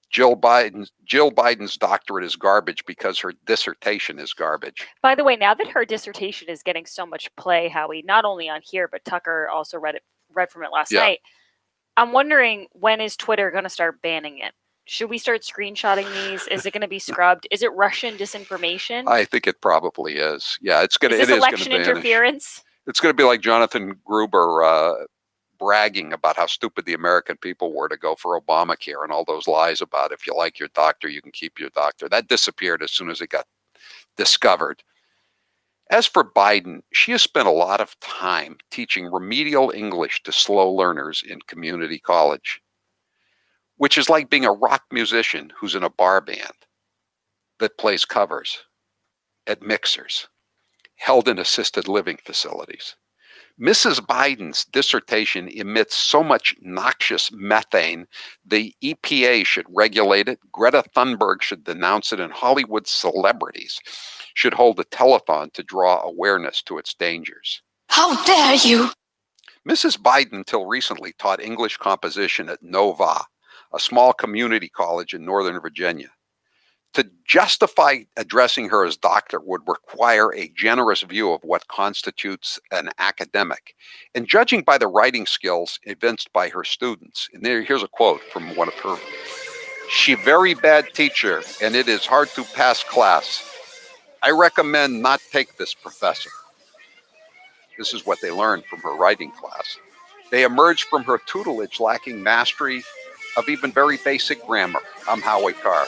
Jill Biden's doctorate is garbage because her dissertation is garbage. By the way, now that her dissertation is getting so much play, Howie, not only on here, but Tucker also read from it last night. I'm wondering, when is Twitter going to start banning it? Should we start screenshotting these? Is it going to be scrubbed? Is it Russian disinformation? I think it probably is. Yeah, it's going to. Is this election interference? It's going to be like Jonathan Gruber bragging about how stupid the American people were to go for Obamacare and all those lies about if you like your doctor, you can keep your doctor. That disappeared as soon as it got discovered. As for Biden, she has spent a lot of time teaching remedial English to slow learners in community college, which is like being a rock musician who's in a bar band that plays covers at mixers, held in assisted living facilities. Mrs. Biden's dissertation emits so much noxious methane, the EPA should regulate it, Greta Thunberg should denounce it, and Hollywood celebrities should hold a telethon to draw awareness to its dangers. How dare you? Mrs. Biden, until recently, taught English composition at Nova, a small community college in Northern Virginia. To justify addressing her as doctor would require a generous view of what constitutes an academic. And judging by the writing skills evinced by her students, and here's a quote from one of her, "She very bad teacher, and it is hard to pass class. I recommend not take this professor." This is what they learned from her writing class. They emerged from her tutelage lacking mastery of even very basic grammar. I'm Howie Carr.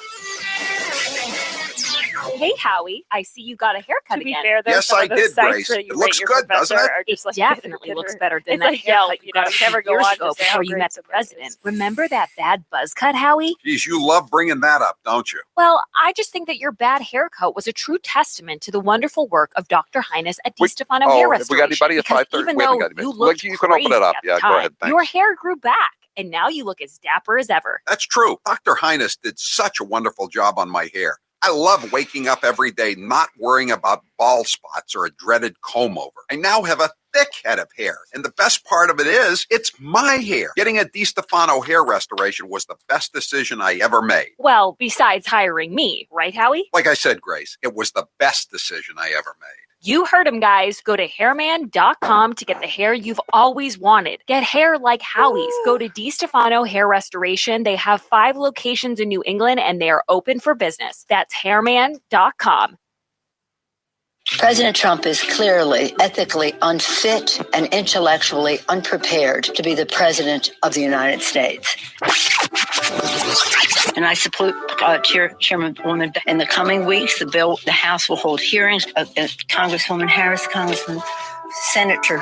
Hey, Howie, I see you got a haircut To be again. fair, there's some of those sites where you It looks rate your good, doesn't professor it? are just like Definitely looks better than it's that like haircut Yelp, you got a few never go years on ago to say how before you great met the somebody president. is. Remember that bad buzz cut, Howie? Geez, you love bringing that up, don't you? Well, I just think that your bad haircut was a true testament to the wonderful work of Dr. Highness at DiStefano Hair Have we got Restoration. anybody at Because 5:30? even We haven't though got anybody. you looked You can open it crazy up. at the Yeah, go time, ahead. Thanks. your hair grew back, and now you look as dapper as ever. That's true. Dr. Highness did such a wonderful job on my hair. I love waking up every day not worrying about bald spots or a dreaded comb over. I now have a thick head of hair, and the best part of it is, it's my hair. Getting a DiStefano hair restoration was the best decision I ever made. Well, besides hiring me, right, Howie? Like I said, Grace, it was the best decision I ever made. You heard him, guys. Go to hairman.com to get the hair you've always wanted. Get hair like Howie's. Go to DiStefano Hair Restoration. They have 5 locations in New England, and they are open for business. That's hairman.com. President Trump is clearly ethically unfit and intellectually unprepared to be the president of the United States. And I support Chairwoman. In the coming weeks, the House will hold hearings. Congresswoman Harris, Senator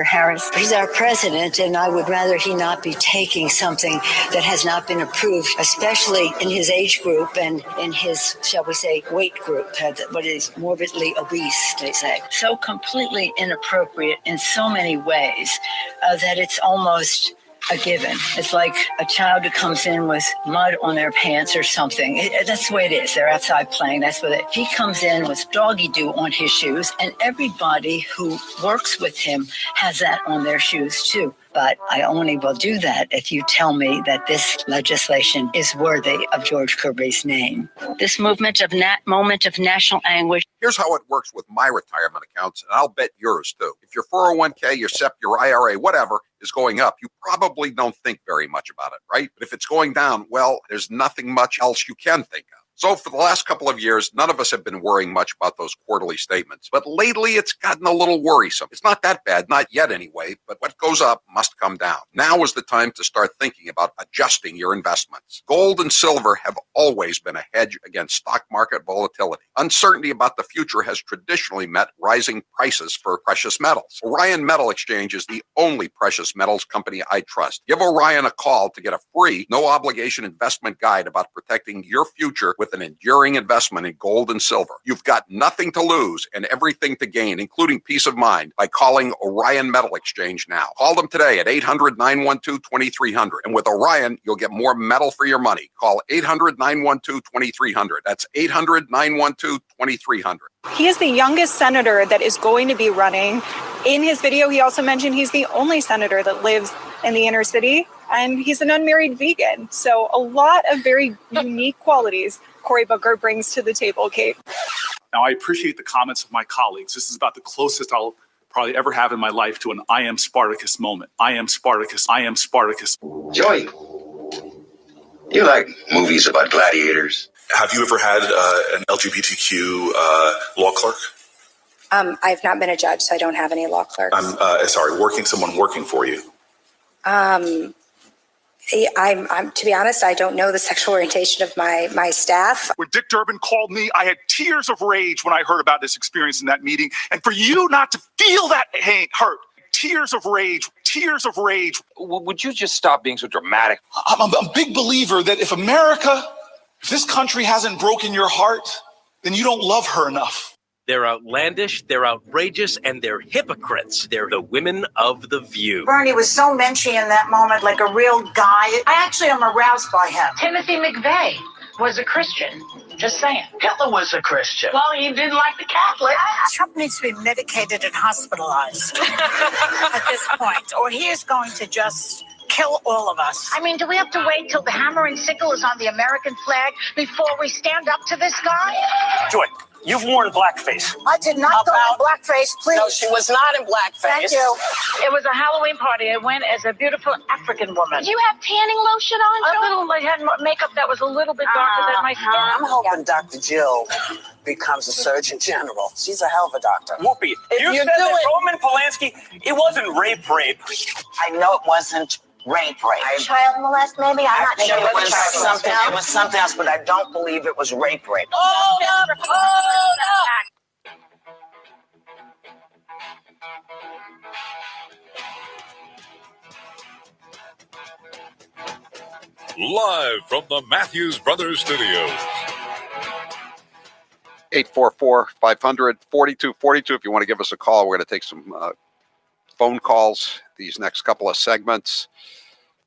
Harris. He's our president, and I would rather he not be taking something that has not been approved, especially in his age group and in his, shall we say, weight group, what is morbidly obese, they say. So completely inappropriate in so many ways that it's almost a given. It's like a child who comes in with mud on their pants or something. That's the way it is. They're outside playing. That's what he comes in with doggy do on his shoes, and everybody who works with him has that on their shoes too. But I only will do that if you tell me that this legislation is worthy of George Kirby's name. This moment of national anguish. Here's how it works with my retirement accounts, and I'll bet yours too. If your 401k, your SEP, your IRA, whatever, is going up, you probably don't think very much about it, right? But if it's going down, well, there's nothing much else you can think of. So for the last couple of years, none of us have been worrying much about those quarterly statements. But lately, it's gotten a little worrisome. It's not that bad, not yet anyway, but what goes up must come down. Now is the time to start thinking about adjusting your investments. Gold and silver have always been a hedge against stock market volatility. Uncertainty about the future has traditionally met rising prices for precious metals. Orion Metal Exchange is the only precious metals company I trust. Give Orion a call to get a free, no-obligation investment guide about protecting your future with with an enduring investment in gold and silver. You've got nothing to lose and everything to gain, including peace of mind, by calling Orion Metal Exchange now. Call them today at 800-912-2300. And with Orion, you'll get more metal for your money. Call 800-912-2300. That's 800-912-2300. He is the youngest senator that is going to be running. In his video, he also mentioned he's the only senator that lives in the inner city, and he's an unmarried vegan. So a lot of very unique qualities Cory Booker brings to the table, Kate. Now, I appreciate the comments of my colleagues. This is about the closest I'll probably ever have in my life to an I am Spartacus moment. I am Spartacus. I am Spartacus. Joey, you like movies about gladiators? Have you ever had an LGBTQ law clerk? I've not been a judge, so I don't have any law clerks. Someone working for you. I'm to be honest, I don't know the sexual orientation of my staff. When Dick Durbin called me, I had tears of rage when I heard about this experience in that meeting. And for you not to feel that hurt, tears of rage, tears of rage. Would you just stop being so dramatic? I'm a big believer that if this country hasn't broken your heart, then you don't love her enough. They're outlandish, they're outrageous, and they're hypocrites. They're the women of The View. Bernie was so menschy in that moment, like a real guy. I actually am aroused by him. Timothy McVeigh was a Christian. Just saying. Hitler was a Christian. Well, he didn't like the Catholics. Trump needs to be medicated and hospitalized at this point, or he is going to just kill all of us. I mean, do we have to wait till the hammer and sickle is on the American flag before we stand up to this guy? Joy, you've worn blackface. I did not go in blackface, please. No, she was not in blackface. Thank you. It was a Halloween party. I went as a beautiful African woman. Did you have tanning lotion on, Joy? A little. I had makeup that was a little bit darker than my skin. I'm hoping Dr. Jill becomes a Surgeon General. She's a hell of a doctor. Whoopi, you said that Roman Polanski, it wasn't rape. I know it wasn't rape. Child molest, maybe? I'm not It sure. was something. It was something else, but I don't believe it was rape. Hold up! Live from the Matthews Brothers Studios. 844-500-4242 if you want to give us a call. We're going to take some phone calls these next couple of segments.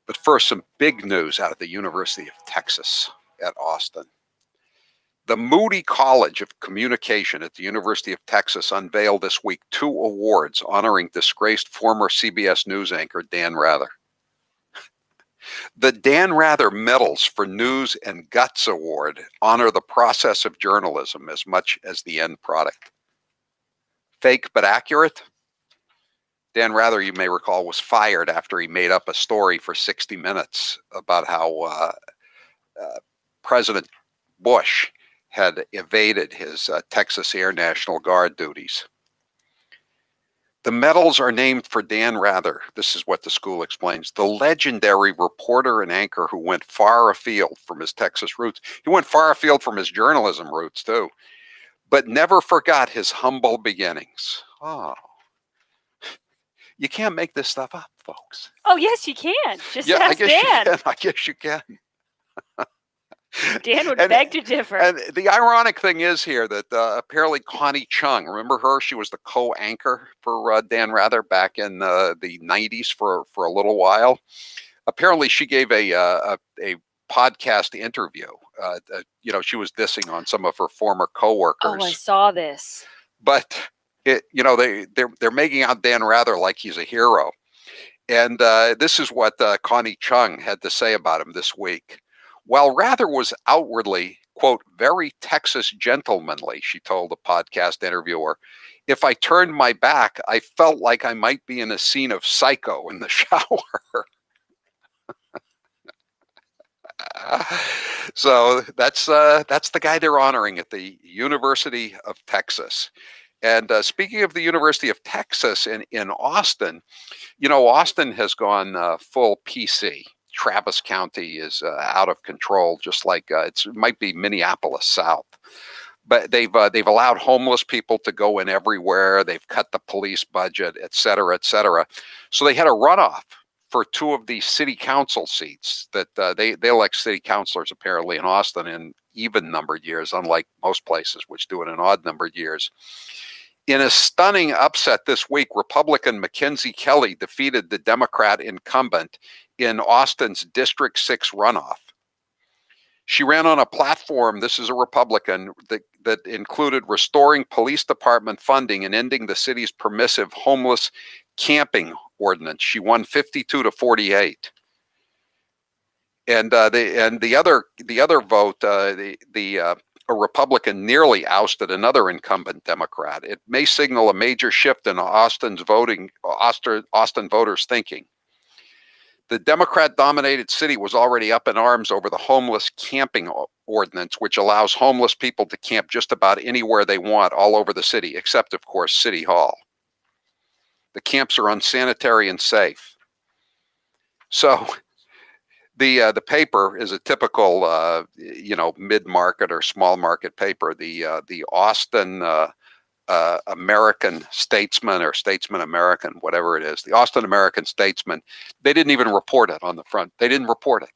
But first, some big news out of the University of Texas at Austin. The Moody College of Communication at the University of Texas unveiled this week 2 awards honoring disgraced former CBS News anchor Dan Rather. The Dan Rather Medals for News and Guts Award honor the process of journalism as much as the end product. Fake but accurate? Dan Rather, you may recall, was fired after he made up a story for 60 Minutes about how President Bush had evaded his Texas Air National Guard duties. The medals are named for Dan Rather. This is what the school explains. The legendary reporter and anchor who went far afield from his Texas roots. He went far afield from his journalism roots, too, but never forgot his humble beginnings. Oh. You can't make this stuff up, folks. Oh, yes, you can. Just ask Dan. I guess you can. Dan would beg to differ. And the ironic thing is here that apparently Connie Chung, remember her? She was the co-anchor for Dan Rather back in the 90s for a little while. Apparently she gave a podcast interview. She was dissing on some of her former coworkers. Oh, I saw this. But they're making out Dan Rather like he's a hero. And this is what Connie Chung had to say about him this week. While Rather was outwardly, quote, very Texas gentlemanly, she told a podcast interviewer, if I turned my back, I felt like I might be in a scene of Psycho in the shower. So that's the guy they're honoring at the University of Texas. And speaking of the University of Texas in Austin, Austin has gone full PC. Travis County is out of control, just like it might be Minneapolis South. But they've allowed homeless people to go in everywhere. They've cut the police budget, et cetera, et cetera. So they had a runoff for 2 of the city council seats that they elect city councilors apparently in Austin. And even numbered years, unlike most places which do it in odd numbered years. In a stunning upset this week, Republican Mackenzie Kelly defeated the Democrat incumbent in Austin's District 6 runoff. She ran on a platform, this is a Republican, that included restoring police department funding and ending the city's permissive homeless camping ordinance. She won 52 to 48. And the other vote, a Republican nearly ousted another incumbent Democrat. It may signal a major shift in Austin voters' thinking. The Democrat-dominated city was already up in arms over the homeless camping ordinance, which allows homeless people to camp just about anywhere they want all over the city, except, of course, City Hall. The camps are unsanitary and safe. So the paper is a typical, mid-market or small market paper. The Austin American Statesman or Statesman American, whatever it is, the Austin American Statesman, they didn't even report it on the front. They didn't report it.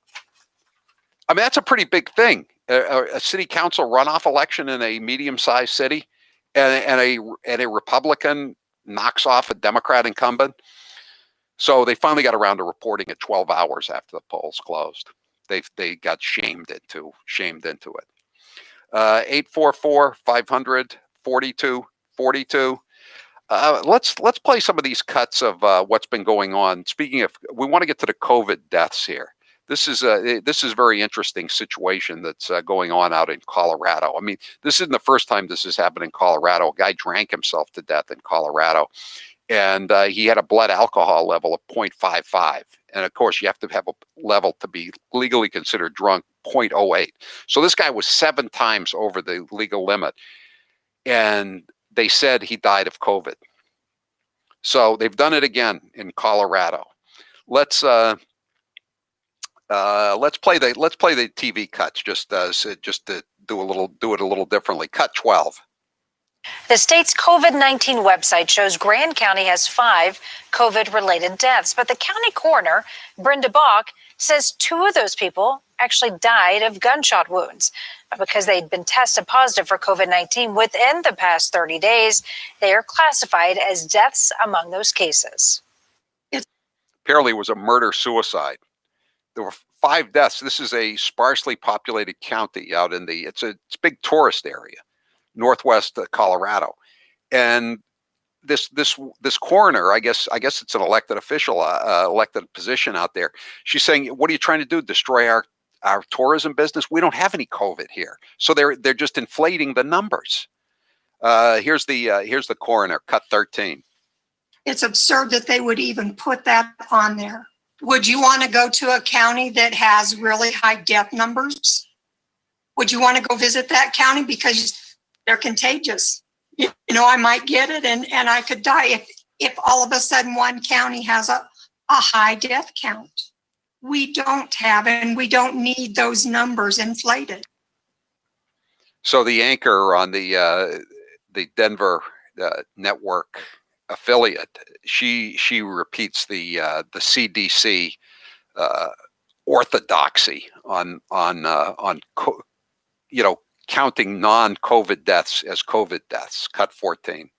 I mean, that's a pretty big thing. A city council runoff election in a medium-sized city, and a Republican knocks off a Democrat incumbent. So they finally got around to reporting it 12 hours after the polls closed. They got shamed into it. 844-500-4242. Let's play some of these cuts of what's been going on. Speaking of, we want to get to the COVID deaths here. This is a very interesting situation that's going on out in Colorado. I mean, this isn't the first time this has happened in Colorado. A guy drank himself to death in Colorado, and he had a blood alcohol level of 0.55. And of course, you have to have a level to be legally considered drunk, 0.08. So this guy was 7 times over the legal limit, and they said he died of COVID. So they've done it again in Colorado. Let's play the TV cuts just to do it a little differently. Cut 12. The state's COVID-19 website shows Grand County has 5 COVID-related deaths, but the county coroner, Brenda Bach, says 2 of those people actually died of gunshot wounds. Because they'd been tested positive for COVID-19 within the past 30 days, they are classified as deaths among those cases. Apparently it was a murder-suicide. There were 5 deaths. This is a sparsely populated county out in it's a big tourist area, northwest Colorado. And this coroner, I guess it's an elected official, elected position out there. She's saying, what are you trying to do? Destroy our tourism business? We don't have any COVID here. So they're just inflating the numbers. Here's the coroner, cut 13. It's absurd that they would even put that on there. Would you want to go to a county that has really high death numbers? Would you want to go visit that county because they're contagious? You know, I might get it and I could die if all of a sudden one county has a high death count. We don't have, and we don't need those numbers inflated. So the anchor on the Denver network affiliate, she repeats the CDC orthodoxy on counting non-COVID deaths as COVID deaths. Cut 14.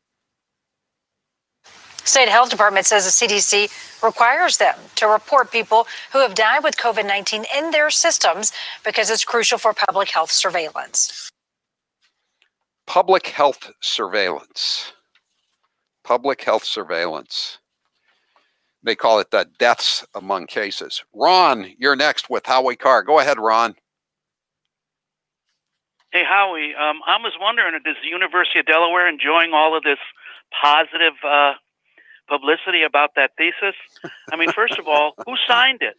State Health Department says the CDC requires them to report people who have died with COVID-19 in their systems because it's crucial for public health surveillance. Public health surveillance. Public health surveillance. They call it deaths among cases. Ron, you're next with Howie Carr. Go ahead, Ron. Hey, Howie, I was wondering, is the University of Delaware enjoying all of this positive publicity about that thesis? I mean, first of all, who signed it?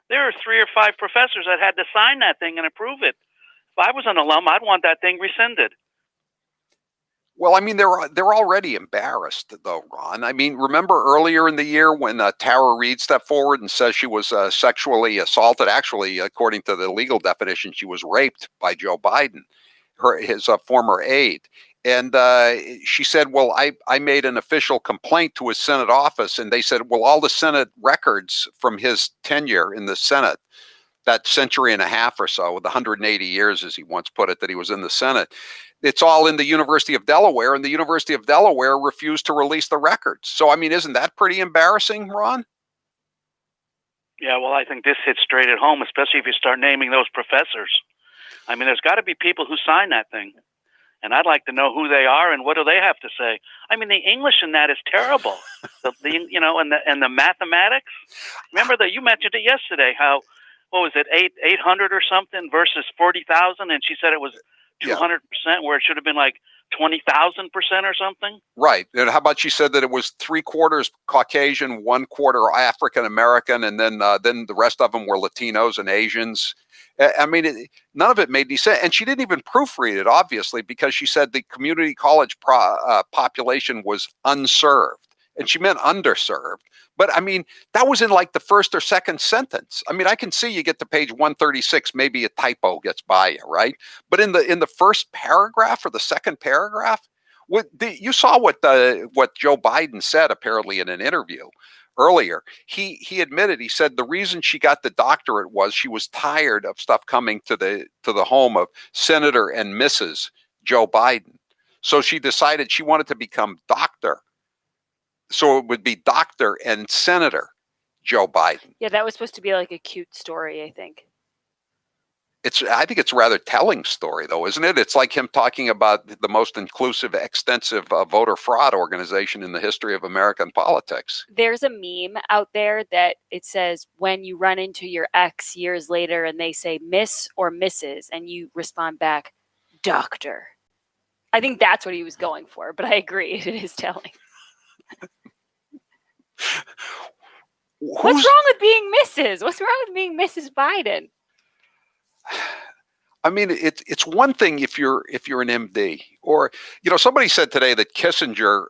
There are 3 or 5 professors that had to sign that thing and approve it. If I was an alum, I'd want that thing rescinded. Well, I mean, they're already embarrassed, though, Ron. I mean, remember earlier in the year when Tara Reid stepped forward and says she was sexually assaulted? Actually, according to the legal definition, she was raped by Joe Biden, his former aide. And she said, well, I made an official complaint to his Senate office. And they said, well, all the Senate records from his tenure in the Senate that century and a half or so, with 180 years, as he once put it, that he was in the Senate. It's all in the University of Delaware, and the University of Delaware refused to release the records. So, I mean, isn't that pretty embarrassing, Ron? Yeah, well, I think this hits straight at home, especially if you start naming those professors. I mean, there's got to be people who sign that thing. And I'd like to know who they are and what do they have to say. I mean, the English in that is terrible. You know, and the mathematics. Remember that you mentioned it yesterday. How, what was it, 800 or something versus 40,000, and she said it was 200%, where it should have been like 20,000% or something. Right. And how about she said that it was 3/4 Caucasian, 1/4 African American, and then the rest of them were Latinos and Asians. I mean, none of it made any sense. And she didn't even proofread it, obviously, because she said the community college population was unserved. And she meant underserved. But I mean, that was in like the first or second sentence. I mean, I can see you get to page 136, maybe a typo gets by you, right? But in the first paragraph or the second paragraph, you saw what Joe Biden said apparently in an interview earlier. He admitted, he said the reason she got the doctorate was she was tired of stuff coming to the home of Senator and Mrs. Joe Biden. So she decided she wanted to become doctor. So it would be Dr. and Senator Joe Biden. Yeah, that was supposed to be like a cute story, I think. I think it's a rather telling story, though, isn't it? It's like him talking about the most inclusive, extensive voter fraud organization in the history of American politics. There's a meme out there that it says, when you run into your ex years later and they say Miss or Mrs., and you respond back, Doctor. I think that's what he was going for, but I agree, it is telling. What's wrong with being Mrs.? What's wrong with being Mrs. Biden? I mean, it's one thing if you're an MD, or somebody said today that Kissinger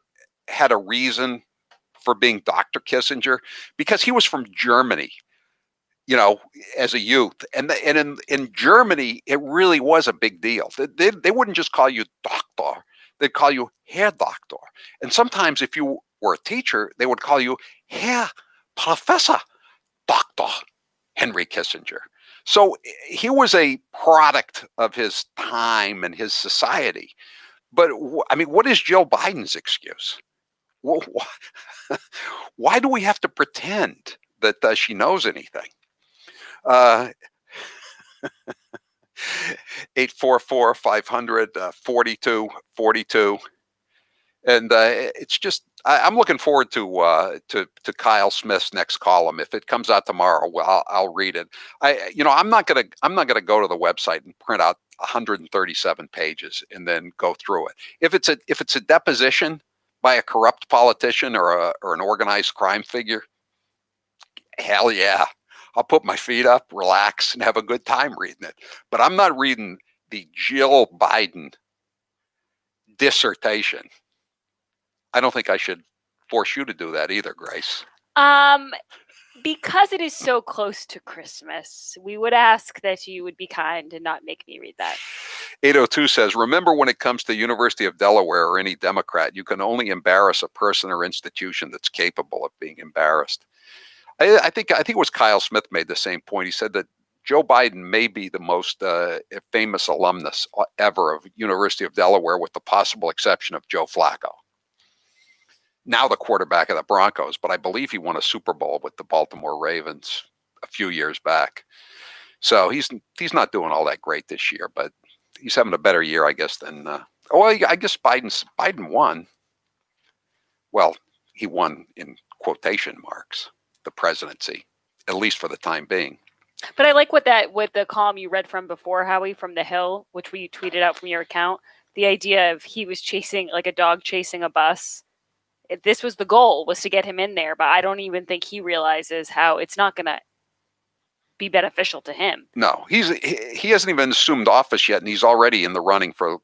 had a reason for being Dr. Kissinger because he was from Germany, as a youth, and in Germany it really was a big deal. They wouldn't just call you doctor; they'd call you Herr Doctor, and sometimes if you were a teacher, they would call you Herr Professor Dr. Henry Kissinger. So he was a product of his time and his society. But I mean, what is Joe Biden's excuse? Why do we have to pretend that she knows anything? 844-500-4242. And it's just, I'm looking forward to Kyle Smith's next column. If it comes out tomorrow, well, I'll read it. I'm not gonna go to the website and print out 137 pages and then go through it. If it's a deposition by a corrupt politician or an organized crime figure, hell yeah, I'll put my feet up, relax, and have a good time reading it. But I'm not reading the Jill Biden dissertation. I don't think I should force you to do that either, Grace. Because it is so close to Christmas, we would ask that you would be kind and not make me read that. 802 says, remember, when it comes to University of Delaware or any Democrat, you can only embarrass a person or institution that's capable of being embarrassed. I think it was Kyle Smith made the same point. He said that Joe Biden may be the most famous alumnus ever of University of Delaware, with the possible exception of Joe Flacco. Now the quarterback of the Broncos, but I believe he won a Super Bowl with the Baltimore Ravens a few years back. So he's not doing all that great this year, but he's having a better year, I guess, than I guess Biden won. Well, he won in quotation marks the presidency, at least for the time being. But I like what the column you read from before, Howie, from The Hill, which we tweeted out from your account. The idea of he was chasing, like a dog chasing a bus. This was the goal, was to get him in there, but I don't even think he realizes how it's not going to be beneficial to him. No, he hasn't even assumed office yet, and he's already in the running for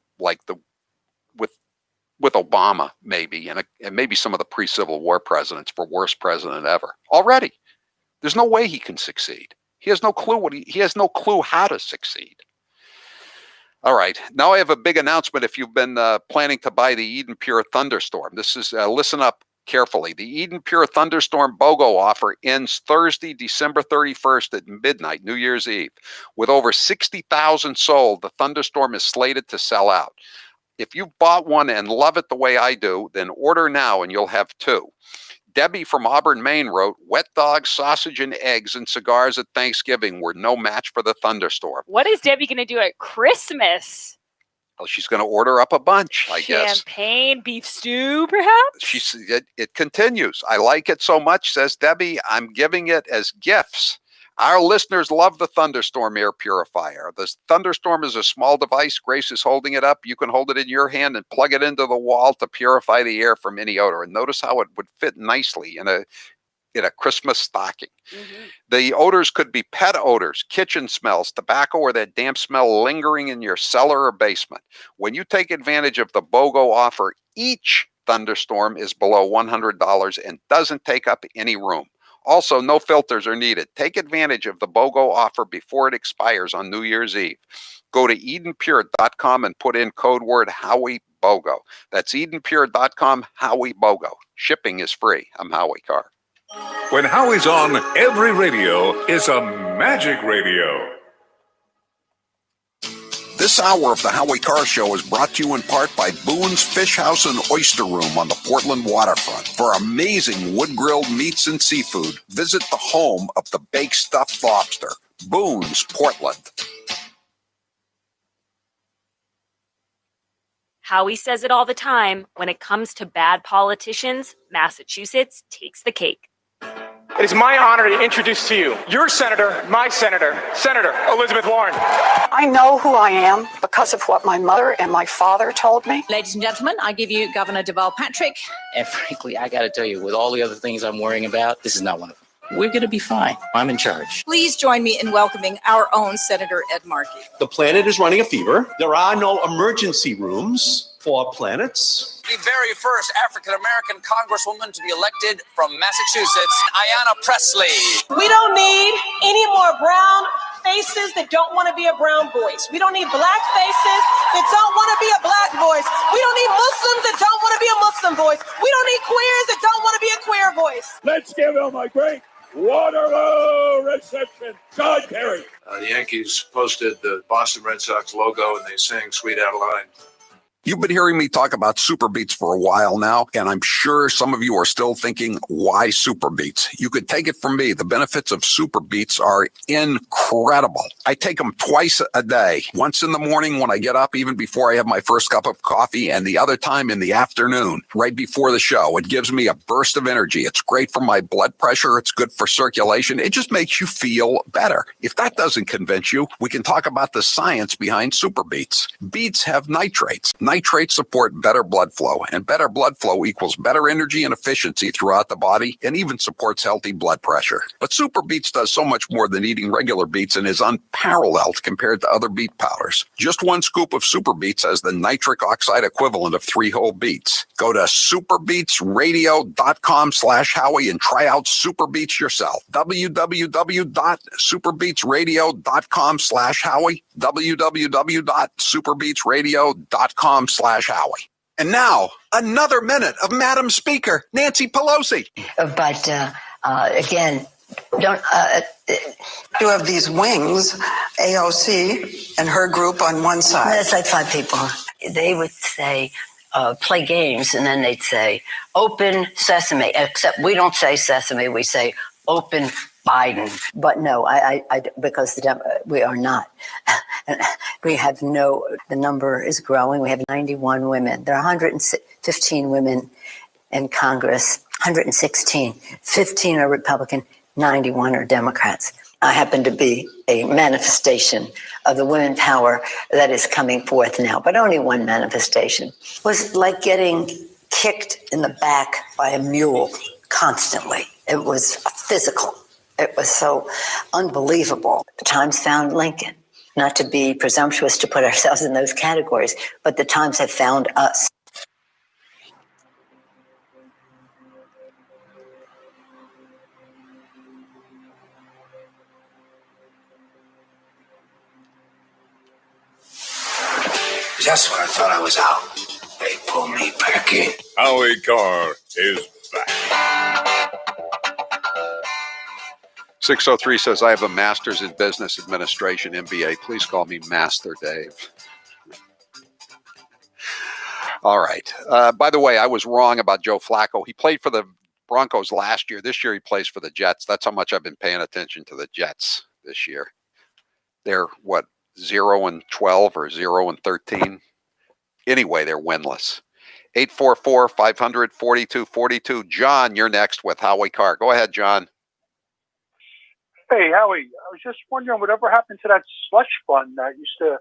with Obama maybe, and maybe some of the pre-Civil War presidents for worst president ever. Already, there's no way he can succeed. He has no clue he has no clue how to succeed. All right, now I have a big announcement. If you've been planning to buy the Eden Pure Thunderstorm, this is listen up, carefully. The Eden Pure Thunderstorm BOGO offer ends Thursday, December 31st at midnight, New Year's Eve. With over 60,000 sold, the Thunderstorm is slated to sell out. If you've bought one and love it the way I do, then order now and you'll have two. Debbie from Auburn, Maine wrote, wet dogs, sausage and eggs, and cigars at Thanksgiving were no match for the Thunderstorm. What is Debbie going to do at Christmas? Well, she's going to order up a bunch, I guess. Champagne, beef stew, perhaps? It continues. I like it so much, says Debbie, I'm giving it as gifts. Our listeners love the Thunderstorm air purifier. The Thunderstorm is a small device. Grace is holding it up. You can hold it in your hand and plug it into the wall to purify the air from any odor. And notice how it would fit nicely in a Christmas stocking. Mm-hmm. The odors could be pet odors, kitchen smells, tobacco, or that damp smell lingering in your cellar or basement. When you take advantage of the BOGO offer, each Thunderstorm is below $100 and doesn't take up any room. Also, no filters are needed. Take advantage of the BOGO offer before it expires on New Year's Eve. Go to EdenPure.com and put in code word HowieBOGO. That's EdenPure.com, HowieBOGO. Shipping is free. I'm Howie Carr. When Howie's on, every radio is a magic radio. This hour of the Howie Carr Show is brought to you in part by Boone's Fish House and Oyster Room on the Portland waterfront. For amazing wood-grilled meats and seafood, visit the home of the baked stuffed lobster, Boone's, Portland. Howie says it all the time. When it comes to bad politicians, Massachusetts takes the cake. It is my honor to introduce to you your senator, my senator, Senator Elizabeth Warren. I know who I am because of what my mother and my father told me. Ladies and gentlemen, I give you Governor Deval Patrick. And frankly, I got to tell you, with all the other things I'm worrying about, this is not one of them. We're going to be fine. I'm in charge. Please join me in welcoming our own Senator Ed Markey. The planet is running a fever. There are no emergency rooms for planets. The very first African-American congresswoman to be elected from Massachusetts, Ayanna Pressley. We don't need any more brown faces that don't want to be a brown voice. We don't need black faces that don't want to be a black voice. We don't need Muslims that don't want to be a Muslim voice. We don't need queers that don't want to be a queer voice. Let's give him a great Waterloo reception. John Kerry. The Yankees posted the Boston Red Sox logo and they sang Sweet Adeline. You've been hearing me talk about Super Beets for a while now, and I'm sure some of you are still thinking, why Super Beets? You could take it from me. The benefits of Super Beets are incredible. I take them twice a day, once in the morning when I get up, even before I have my first cup of coffee, and the other time in the afternoon, right before the show. It gives me a burst of energy. It's great for my blood pressure. It's good for circulation. It just makes you feel better. If that doesn't convince you, we can talk about the science behind Super Beets. Beets have nitrates. Nitrates support better blood flow, and better blood flow equals better energy and efficiency throughout the body, and even supports healthy blood pressure. But Super Beets does so much more than eating regular beets and is unparalleled compared to other beet powders. Just one scoop of Super Beets has the nitric oxide equivalent of 3 whole beets. Go to superbeetsradio.com/Howie and try out Super Beets yourself. www.superbeetsradio.com/Howie. www.superbeetsradio.com/Howie. And now, another minute of Madam Speaker, Nancy Pelosi. But again, don't. You have these wings, AOC and her group on one side. That's like 5 people. They would say, play games, and then they'd say, open sesame. Except we don't say sesame, we say open Biden. But no, I because we are not. We have the number is growing. We have 91 women. There are 115 women in Congress, 116. 15 are Republican, 91 are Democrats. I happen to be a manifestation of the women power that is coming forth now, but only one manifestation. It was like getting kicked in the back by a mule constantly. It was physical. It was so unbelievable. The Times found Lincoln. Not to be presumptuous to put ourselves in those categories, but the Times have found us. Just when I thought I was out, they pulled me back in. Howie Carr is back. 603 says, I have a master's in business administration, MBA. Please call me Master Dave. All right. By the way, I was wrong about Joe Flacco. He played for the Broncos last year. This year he plays for the Jets. That's how much I've been paying attention to the Jets this year. They're, 0-12 or 0-13? Anyway, they're winless. 844-500-4242. John, you're next with Howie Carr. Go ahead, John. Hey, Howie, I was just wondering whatever happened to that slush fund that used to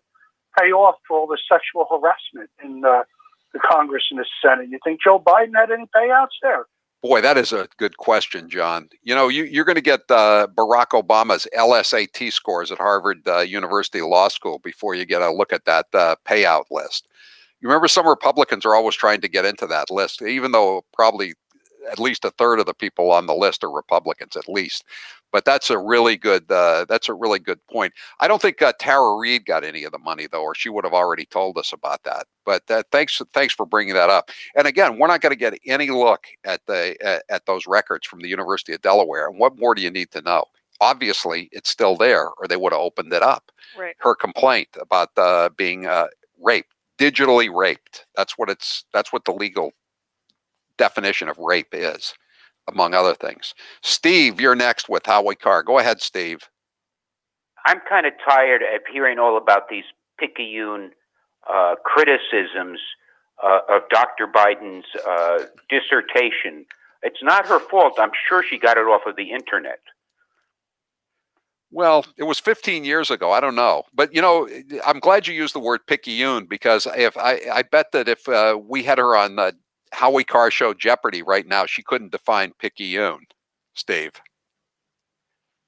pay off for all the sexual harassment in the Congress and the Senate. You think Joe Biden had any payouts there? Boy, that is a good question, John. You know, you're going to get Barack Obama's LSAT scores at Harvard University Law School before you get a look at that payout list. You remember some Republicans are always trying to get into that list, even though probably at least a third of the people on the list are Republicans, at least. But that's a really good point. I don't think Tara Reid got any of the money though, or she would have already told us about that. But thanks for bringing that up. And again, we're not going to get any look at those records from the University of Delaware. And what more do you need to know? Obviously, it's still there, or they would have opened it up. Right. Her complaint about being raped, digitally raped. That's what the legal definition of rape is, among other things. Steve, you're next with Howie Carr. Go ahead, Steve. I'm kind of tired of hearing all about these picayune criticisms of Dr. Biden's dissertation. It's not her fault. I'm sure she got it off of the internet. Well, it was 15 years ago. I don't know. But, you know, I'm glad you used the word picayune, because if I bet that if we had her on the Howie Carr Show Jeopardy right now, she couldn't define picayune, Steve.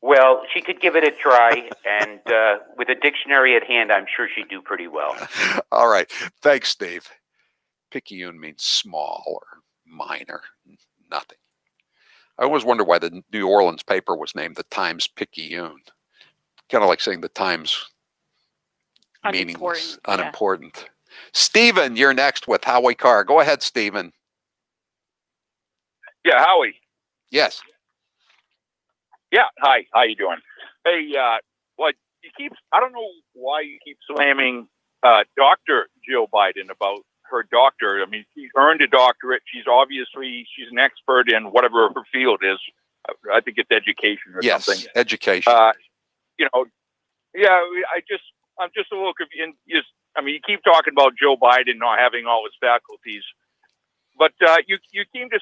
Well, she could give it a try, and with a dictionary at hand, I'm sure she'd do pretty well. All right. Thanks, Steve. Picayune means small or minor, nothing. I always wonder why the New Orleans paper was named the Times-Picayune. Kind of like saying the Times meaningless, unimportant. Yeah. Stephen, you're next with Howie Carr. Go ahead, Stephen. Yeah, Howie. Yes. Yeah, hi. How you doing? Hey, I don't know why you keep slamming Dr. Jill Biden about her doctor. I mean, she earned a doctorate. She's an expert in whatever her field is. I think it's education or something. Yes, education. I'm just a little confused. You keep talking about Joe Biden not having all his faculties, but you seem to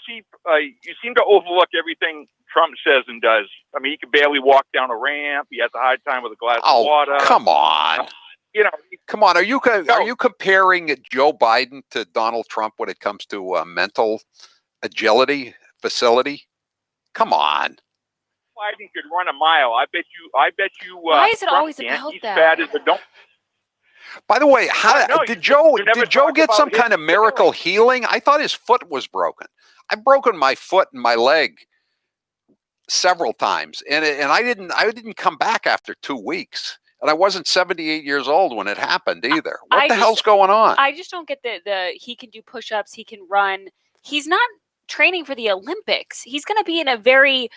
overlook everything Trump says and does. I mean, he can barely walk down a ramp. He has a hard time with a glass of water. Come on. Come on. Are you comparing Joe Biden to Donald Trump when it comes to mental agility, facility? Come on. Biden could run a mile. I bet you. Why is it Trump always can't. about He's that? fat as a don't. By the way, did Joe get some kind of his miracle healing? I thought his foot was broken. I've broken my foot and my leg several times, and I didn't come back after 2 weeks, and I wasn't 78 years old when it happened either. What the hell's going on? I just don't get the he can do push-ups, he can run. He's not training for the Olympics. He's going to be in a very,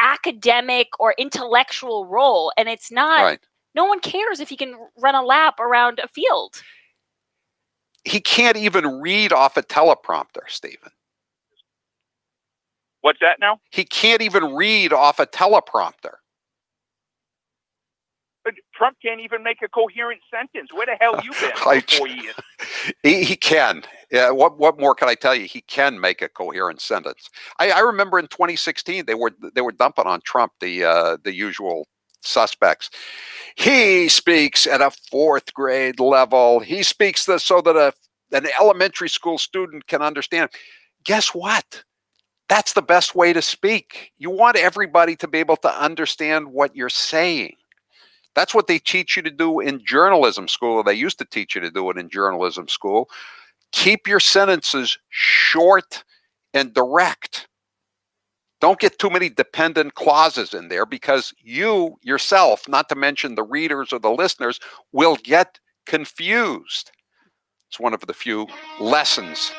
academic or intellectual role, and it's not. Right. No one cares if he can run a lap around a field. He can't even read off a teleprompter, Stephen. What's that now? He can't even read off a teleprompter. But Trump can't even make a coherent sentence. Where the hell you been for 4 years? He can. Yeah. What more can I tell you? He can make a coherent sentence. I remember in 2016 they were dumping on Trump the usual suspects. He speaks at a 4th grade level. He speaks so that an elementary school student can understand. Guess what? That's the best way to speak. You want everybody to be able to understand what you're saying. That's what they teach you to do in journalism school. They used to teach you to do it in journalism school. Keep your sentences short and direct. Don't get too many dependent clauses in there, because you yourself, not to mention the readers or the listeners, will get confused. It's one of the few lessons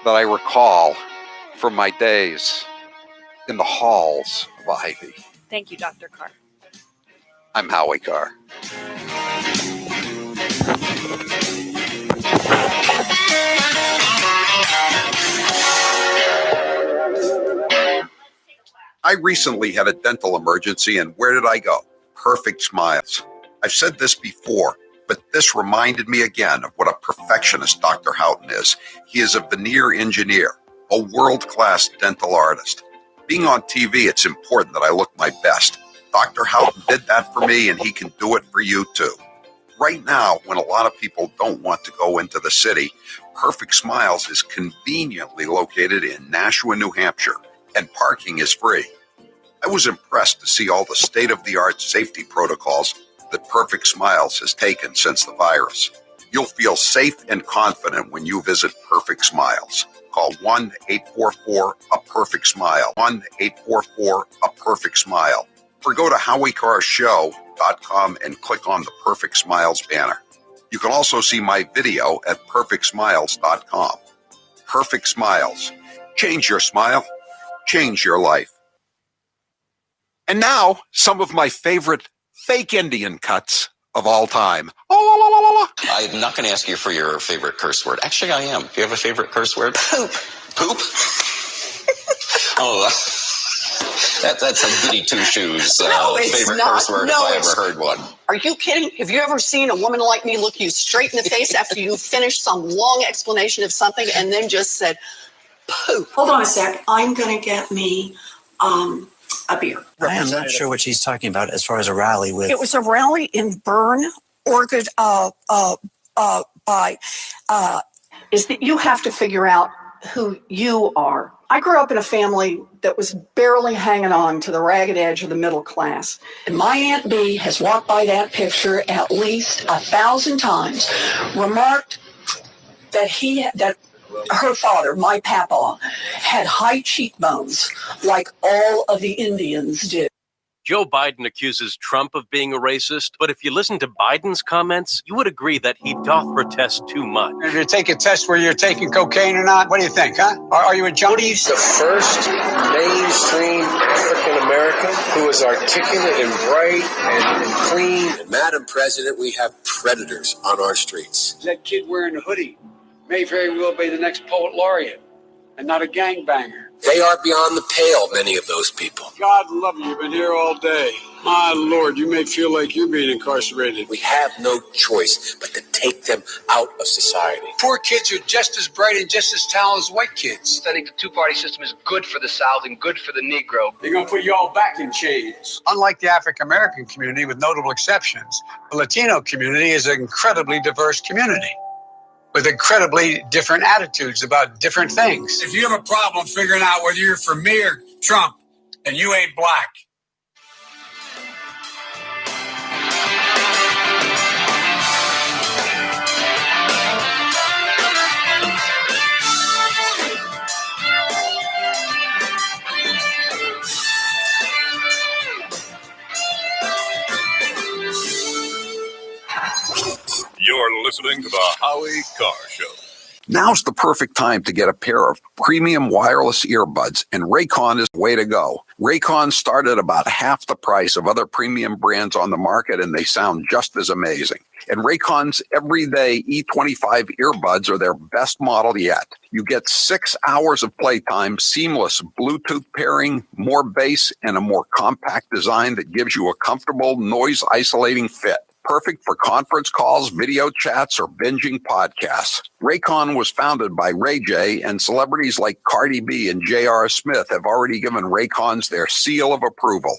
that I recall from my days in the halls of Ivy. Thank you, Dr. Carr. I'm Howie Carr. I recently had a dental emergency, and where did I go? Perfect Smiles. I've said this before, but this reminded me again of what a perfectionist Dr. Houghton is. He is a veneer engineer, a world-class dental artist. Being on TV, it's important that I look my best. Dr. Houghton did that for me, and he can do it for you too. Right now, when a lot of people don't want to go into the city, Perfect Smiles is conveniently located in Nashua, New Hampshire, and parking is free. I was impressed to see all the state-of-the-art safety protocols that Perfect Smiles has taken since the virus. You'll feel safe and confident when you visit Perfect Smiles. Call 1-844-A-PERFECT-SMILE, 1-844-A-PERFECT-SMILE, or go to HowieCarrShow.com and click on the Perfect Smiles banner. You can also see my video at PerfectSmiles.com. Perfect Smiles. Change your smile. Change your life. And now, some of my favorite fake Indian cuts of all time. I'm not going to ask you for your favorite curse word. Actually, I am. Do you have a favorite curse word? Poop. Poop? Oh, that's a goody two-shoes favorite curse word if I ever heard one. Are you kidding? Have you ever seen a woman like me look you straight in the face after you finished some long explanation of something and then just said, poop? Hold on a sec. I'm going to get me a beer. I am not sure what she's talking about as far as a rally with. It was a rally in Bern, Oregon, is that you have to figure out who you are. I grew up in a family that was barely hanging on to the ragged edge of the middle class. And my Aunt Bee has walked by that picture at least 1,000 times, remarked that her father, my papa, had high cheekbones like all of the Indians did. Joe Biden accuses Trump of being a racist, but if you listen to Biden's comments, you would agree that he doth protest too much. If you take a test where you're taking cocaine or not, what do you think, huh? Are you a junkie? The first mainstream African American who is articulate and bright and clean. And Madam President, we have predators on our streets. That kid wearing a hoodie may very well be the next poet laureate and not a gangbanger. They are beyond the pale, many of those people. God love you. You've been here all day. My Lord, you may feel like you're being incarcerated. We have no choice but to take them out of society. Poor kids are just as bright and just as talented as white kids. I think the two-party system is good for the South and good for the Negro. They're going to put you all back in chains. Unlike the African American community, with notable exceptions, the Latino community is an incredibly diverse community with incredibly different attitudes about different things. If you have a problem figuring out whether you're for me or Trump, then you ain't black. You're listening to the Howie Carr Show. Now's the perfect time to get a pair of premium wireless earbuds, and Raycon is the way to go. Raycon start at about half the price of other premium brands on the market, and they sound just as amazing. And Raycon's everyday E25 earbuds are their best model yet. You get 6 hours of playtime, seamless Bluetooth pairing, more bass, and a more compact design that gives you a comfortable, noise-isolating fit. Perfect for conference calls, video chats, or binging podcasts. Raycon was founded by Ray J, and celebrities like Cardi B and J.R. Smith have already given Raycons their seal of approval.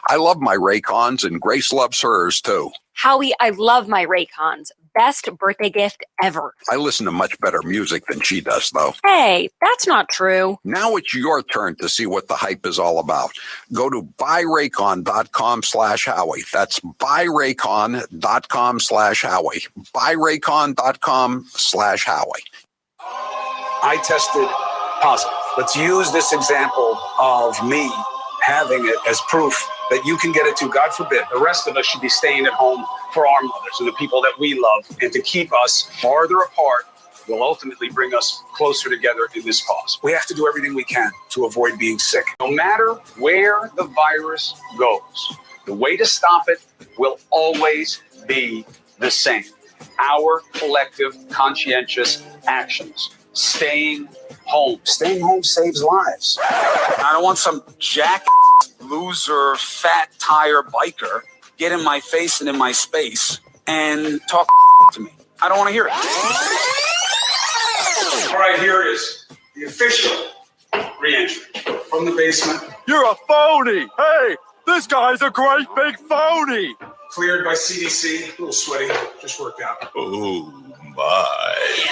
I love my Raycons, and Grace loves hers, too. Howie, I love my Raycons. Best birthday gift ever. I listen to much better music than she does, though. Hey, that's not true. Now it's your turn to see what the hype is all about. Go to buyraycon.com/Howie. That's buyraycon.com/Howie. buyraycon.com/Howie. I tested positive. Let's use this example of me having it as proof that you can get it too. God forbid, the rest of us should be staying at home for our mothers and the people that we love, and to keep us farther apart will ultimately bring us closer together in this cause. We have to do everything we can to avoid being sick. No matter where the virus goes, the way to stop it will always be the same. Our collective conscientious actions. Staying home. Staying home saves lives. I don't want some jack loser, fat tire biker get in my face and in my space and talk to me. I don't want to hear it. Right here is the official re-entry from the basement. You're a phony. Hey, this guy's a great big phony. Cleared by CDC. A little sweaty. Just worked out. Oh, my.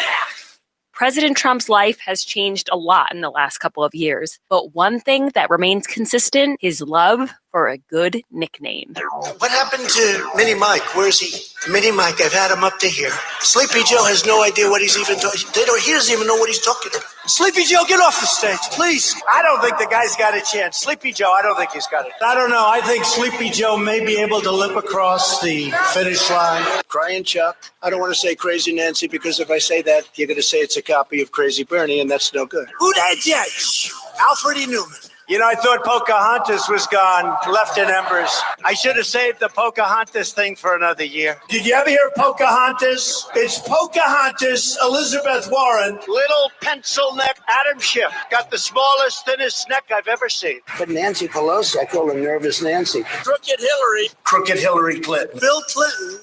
President Trump's life has changed a lot in the last couple of years, but one thing that remains consistent is love for a good nickname. What happened to Mini Mike? Where is he? Mini Mike, I've had him up to here. Sleepy Joe has no idea what he's even talking. He doesn't even know what he's talking about. Sleepy Joe, get off the stage, please. I don't think the guy's got a chance. Sleepy Joe, I don't think he's got it. I don't know. I think Sleepy Joe may be able to limp across the finish line. Crying Chuck. I don't want to say Crazy Nancy because if I say that, you're going to say it's a copy of Crazy Bernie, and that's no good. Who that judge? Alfred E. Newman. You know, I thought Pocahontas was gone, left in embers. I should have saved the Pocahontas thing for another year. Did you ever hear Pocahontas? It's Pocahontas, Elizabeth Warren. Little pencil neck Adam Schiff. Got the smallest, thinnest neck I've ever seen. But Nancy Pelosi, I call her Nervous Nancy. Crooked Hillary. Crooked Hillary Clinton. Bill Clinton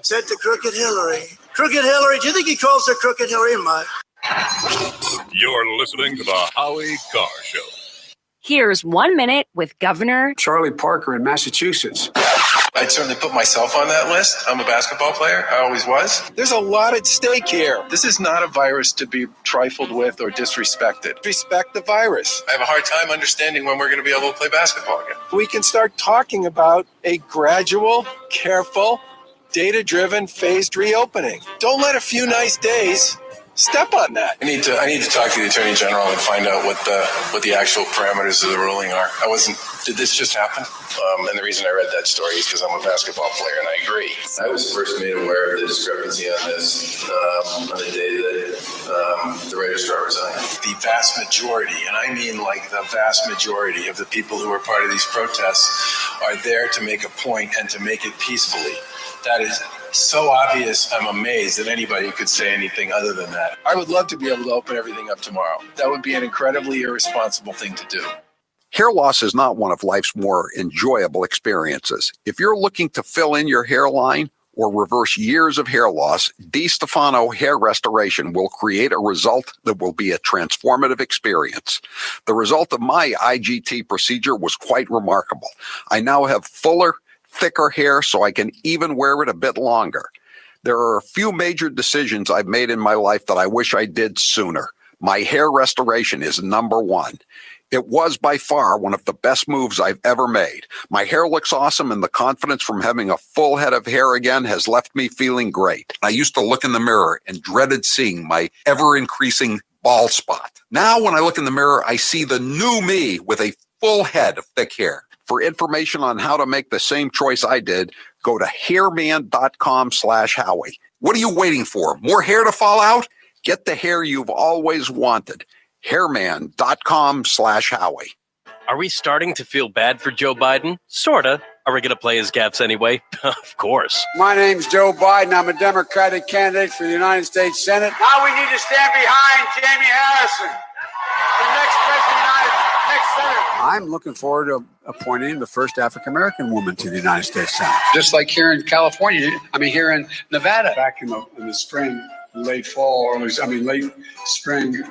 said to Crooked Hillary. Crooked Hillary, do you think he calls her Crooked Hillary? You're listening to the Howie Carr Show. Here's 1 minute with Governor Charlie Parker in Massachusetts. I'd certainly put myself on that list. I'm a basketball player. I always was. There's a lot at stake here. This is not a virus to be trifled with or disrespected. Respect the virus. I have a hard time understanding when we're going to be able to play basketball again. We can start talking about a gradual, careful, data-driven, phased reopening. Don't let a few nice days step on that. I need to talk to the Attorney General and find out what the actual parameters of the ruling are. Did this just happen? And the reason I read that story is because I'm a basketball player and I agree. I was first made aware of the discrepancy on this on the day that the registrar resigned. The vast majority, and I mean like the vast majority of the people who are part of these protests are there to make a point and to make it peacefully. That is so obvious, I'm amazed that anybody could say anything other than that. I would love to be able to open everything up tomorrow. That would be an incredibly irresponsible thing to do. Hair loss is not one of life's more enjoyable experiences. If you're looking to fill in your hairline or reverse years of hair loss, DiStefano Hair Restoration will create a result that will be a transformative experience. The result of my IGT procedure was quite remarkable. I now have fuller, thicker hair so I can even wear it a bit longer. There are a few major decisions I've made in my life that I wish I did sooner. My hair restoration is number one. It was by far one of the best moves I've ever made. My hair looks awesome and the confidence from having a full head of hair again has left me feeling great. I used to look in the mirror and dreaded seeing my ever-increasing bald spot. Now when I look in the mirror, I see the new me with a full head of thick hair. For information on how to make the same choice I did, go to hairman.com/Howie. What are you waiting for? More hair to fall out? Get the hair you've always wanted. Hairman.com/Howie. Are we starting to feel bad for Joe Biden? Sorta. Are we going to play his gaffes anyway? Of course. My name's Joe Biden. I'm a Democratic candidate for the United States Senate. Now we need to stand behind Jamie Harrison, the next president, next senator. I'm looking forward to appointing the first African-American woman to the United States Senate. Just like here in California, here in Nevada. Back in the spring, late fall, late spring,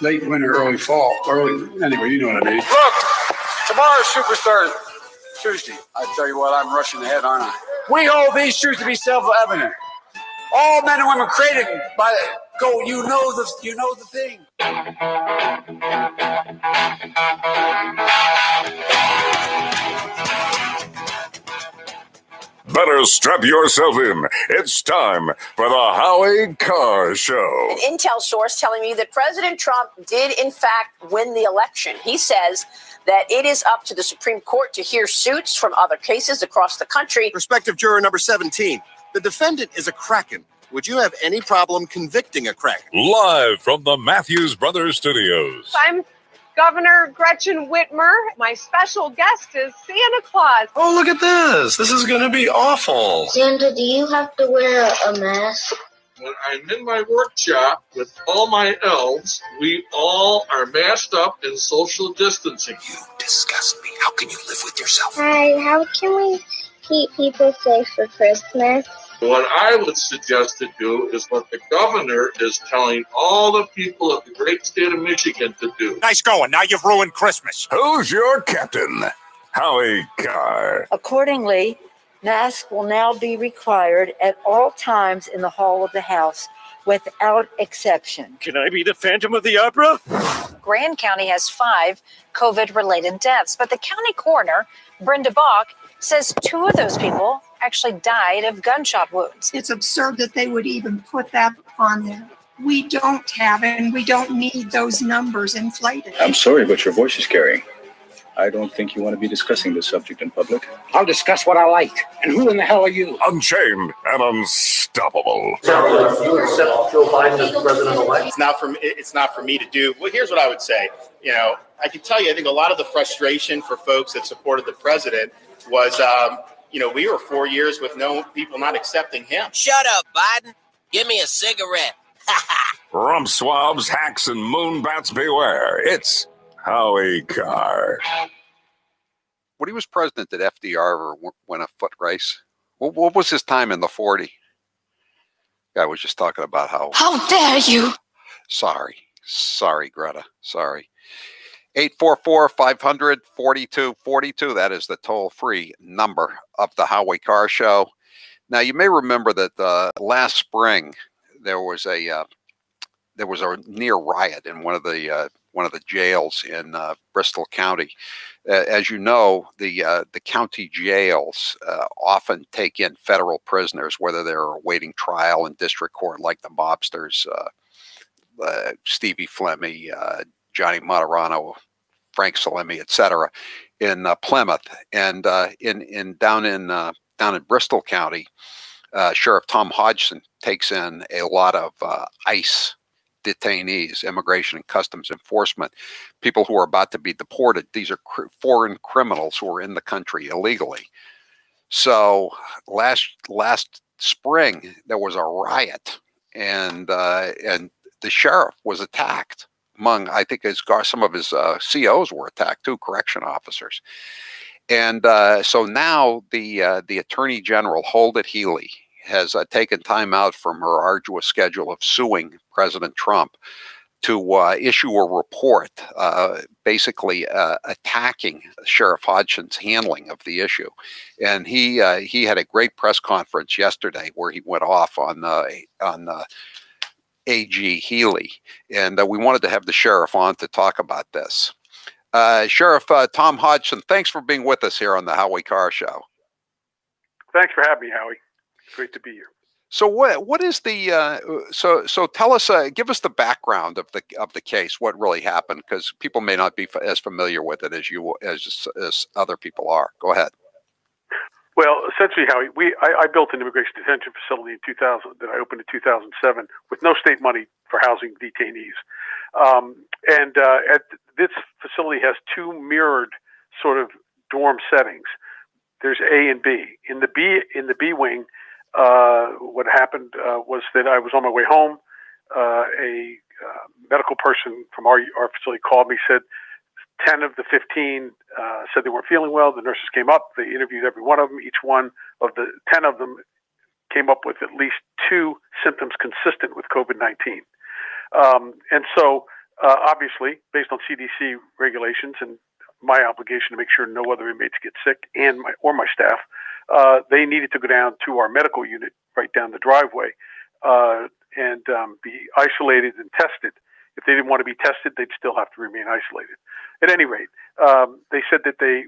late winter, early fall, anyway, you know what I mean. Look, tomorrow's Superstar Tuesday. I tell you what, I'm rushing ahead, aren't I? We hold these truths to be self-evident. All men and women created by go. You know the thing. Better strap yourself in. It's time for the Howie Carr Show. An intel source telling me that President Trump did, in fact, win the election. He says that it is up to the Supreme Court to hear suits from other cases across the country. Prospective juror number 17. The defendant is a Kraken. would you have any problem convicting a cracker? Live from the Matthews Brothers Studios. I'm Governor Gretchen Whitmer. My special guest is Santa Claus. Oh, look at this. This is going to be awful. Santa, do you have to wear a mask? When I'm in my workshop with all my elves, we all are masked up in social distancing. You disgust me. How can you live with yourself? Hi, how can we keep people safe for Christmas? What I would suggest to do is what the governor is telling all the people of the great state of Michigan to do. Nice going. Now you've ruined Christmas. Who's your captain? Howie Carr. Accordingly, masks will now be required at all times in the hall of the House, without exception. Can I be the Phantom of the Opera? Grand County has 5 COVID-related deaths, but the county coroner, Brenda Bach, says 2 of those people actually died of gunshot wounds. It's absurd that they would even put that on there. We don't have it, and we don't need those numbers inflated. I'm sorry, but your voice is carrying. I don't think you want to be discussing this subject in public. I'll discuss what I like. And who in the hell are you? Unchained and unstoppable. You accept Joe Biden as president-elect? It's not for me to do. Well, here's what I would say. I can tell you, I think a lot of the frustration for folks that supported the president was, we were 4 years with people not accepting him. Shut up, Biden. Give me a cigarette. Rump swabs, hacks, and moonbats beware. It's Howie Carr. When he was president, did FDR ever win a foot race? What was his time in the 40? Guy was just talking about how... How dare you? Sorry, Greta. Sorry. 844-500-4242. That is the toll-free number of the Howie Carr Show. Now, you may remember that last spring there was a near riot in one of the jails in Bristol County. As you know, the county jails often take in federal prisoners, whether they're awaiting trial in district court, like the mobsters, Stevie Flemmi, Johnny Materano, Frank Salemi, etc., in Plymouth, and down in Bristol County, Sheriff Tom Hodgson takes in a lot of ICE detainees, Immigration and Customs Enforcement, people who are about to be deported. These are foreign criminals who are in the country illegally. So last spring there was a riot, and the sheriff was attacked. I think some of his COs were attacked too, correction officers. And so now the Attorney General, Holden Healy, has taken time out from her arduous schedule of suing President Trump to issue a report basically attacking Sheriff Hodgson's handling of the issue. And he had a great press conference yesterday where he went off on AG Healy. And we wanted to have the sheriff on to talk about this. Sheriff Tom Hodgson, thanks for being with us here on the Howie Carr Show. Thanks for having me, Howie. Great to be here. So what is the so tell us, give us the background of the case, what really happened, because people may not be as familiar with it as other people are. Go ahead. Well, essentially, Howie, I built an immigration detention facility in 2000 that I opened in 2007 with no state money for housing detainees, and this facility has 2 mirrored sort of dorm settings. There's A and B. In the B wing, what happened was that I was on my way home. A medical person from our facility called me, said 10 of the 15 said they weren't feeling well. The nurses came up. They interviewed every one of them. Each one of the 10 of them came up with at least 2 symptoms consistent with COVID-19. And so, obviously, based on CDC regulations and my obligation to make sure no other inmates get sick, and my staff, they needed to go down to our medical unit right down the driveway and be isolated and tested. If they didn't want to be tested, they'd still have to remain isolated. At any rate, they said that they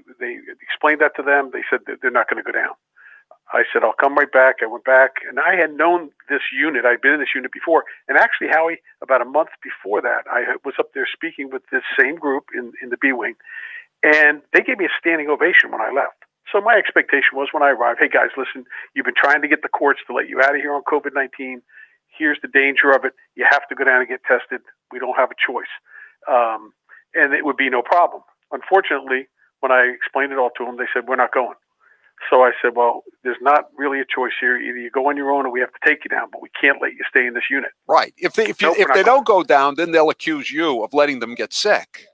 explained that to them. They said that they're not going to go down. I said, I'll come right back. I went back, and I had known this unit. I'd been in this unit before. And actually, Howie, about a month before that, I was up there speaking with this same group in the B wing, and they gave me a standing ovation when I left. So my expectation was when I arrived, hey guys, listen, you've been trying to get the courts to let you out of here on COVID-19. Here's the danger of it. You have to go down and get tested. We don't have a choice. And it would be no problem. Unfortunately, when I explained it all to them, they said, we're not going. So I said, well, there's not really a choice here. Either you go on your own or we have to take you down, but we can't let you stay in this unit. Right. If they don't go down, then they'll accuse you of letting them get sick.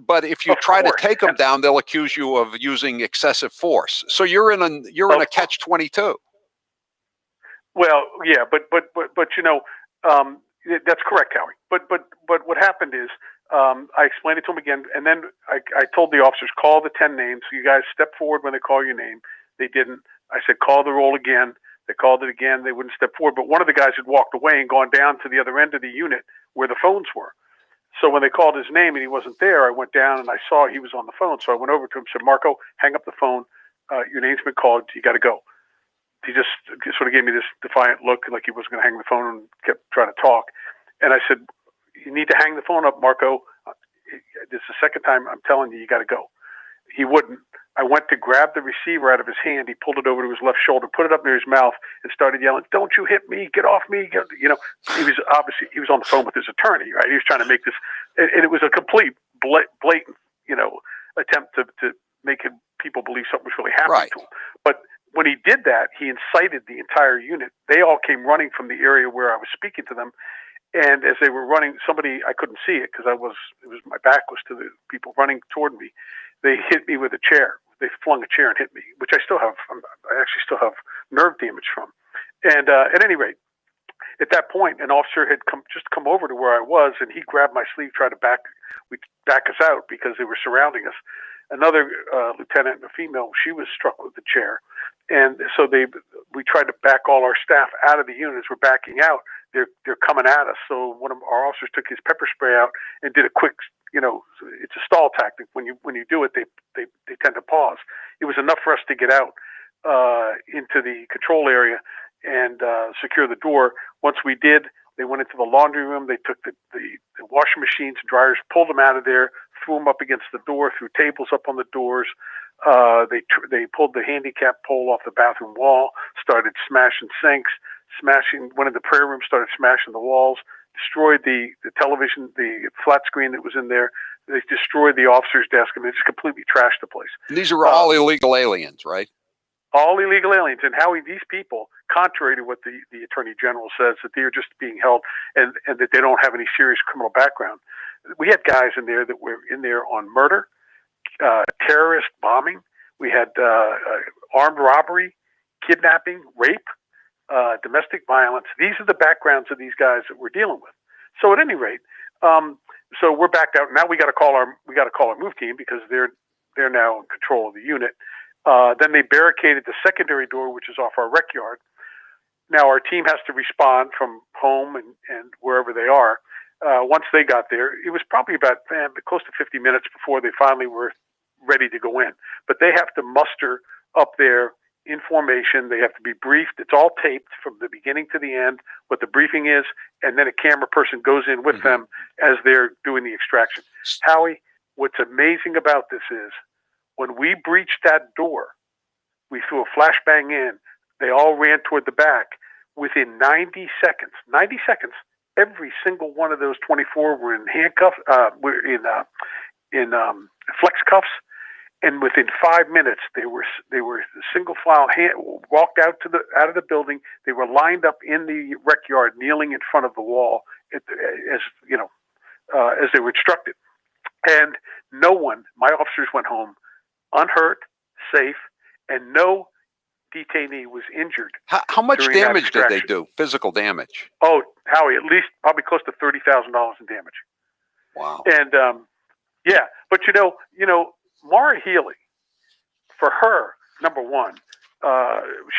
But if you try to take them down, they'll accuse you of using excessive force. So you're in a catch-22. Well, yeah, but you know, that's correct, Howie. But what happened is, I explained it to him again, and then I told the officers, call the 10 names. You guys step forward when they call your name. They didn't. I said, call the roll again. They called it again. They wouldn't step forward. But one of the guys had walked away and gone down to the other end of the unit where the phones were. So when they called his name and he wasn't there, I went down and I saw he was on the phone. So I went over to him and said, Marco, hang up the phone. Your name's been called. You got to go. He just sort of gave me this defiant look like he wasn't going to hang the phone and kept trying to talk. And I said, you need to hang the phone up, Marco. This is the second time I'm telling you, you got to go. He wouldn't. I went to grab the receiver out of his hand. He pulled it over to his left shoulder, put it up near his mouth, and started yelling, "Don't you hit me! Get off me!" You know, he was on the phone with his attorney, right? He was trying to make this, and it was a complete blatant, you know, attempt to make people believe something was really happening to him. But when he did that, he incited the entire unit. They all came running from the area where I was speaking to them. And as they were running, I couldn't see it because my back was to the people running toward me. They hit me with a chair. They flung a chair and hit me, which I actually still have nerve damage from. And at any rate, at that point, an officer had come over to where I was, and he grabbed my sleeve, tried to back us out because they were surrounding us. Another lieutenant, a female, she was struck with the chair. And so we tried to back all our staff out of the units. We're backing out. They're coming at us. So one of our officers took his pepper spray out and did a quick, you know, it's a stall tactic. When you do it, they tend to pause. It was enough for us to get out into the control area and secure the door. Once we did, they went into the laundry room. They took the washing machines, dryers, pulled them out of there, threw them up against the door, threw tables up on the doors. They pulled the handicap pole off the bathroom wall, started smashing sinks, went in the prayer room, started smashing the walls, destroyed the television, the flat screen that was in there. They destroyed the officer's desk. I mean, they just completely trashed the place. And these are all illegal aliens, right? All illegal aliens. And Howie, these people, contrary to what the Attorney General says, that they're just being held and that they don't have any serious criminal background. We had guys in there that were in there on murder, terrorist bombing. We had armed robbery, kidnapping, rape, domestic violence. These are the backgrounds of these guys that we're dealing with. So at any rate, so we're backed out. Now we got to call our move team because they're now in control of the unit. Then they barricaded the secondary door, which is off our rec yard. Now our team has to respond from home and wherever they are. Once they got there, it was probably about close to 50 minutes before they finally were ready to go in. But they have to muster up there in formation. They have to be briefed. It's all taped from the beginning to the end, what the briefing is, and then a camera person goes in with them as they're doing the extraction. Howie, what's amazing about this is when we breached that door, we threw a flashbang in. They all ran toward the back. Within 90 seconds, every single one of those 24 were in handcuffs, were in flex cuffs, and within 5 minutes they were single file walked out of the building. They were lined up in the rec yard, kneeling in front of the wall, as they were instructed. And no one, my officers went home unhurt, safe, and no detainee was injured. How much damage did they do? Physical damage? Oh, Howie, at least probably close to $30,000 in damage. Wow. And yeah, but you know, Maura Healey, for her, number one,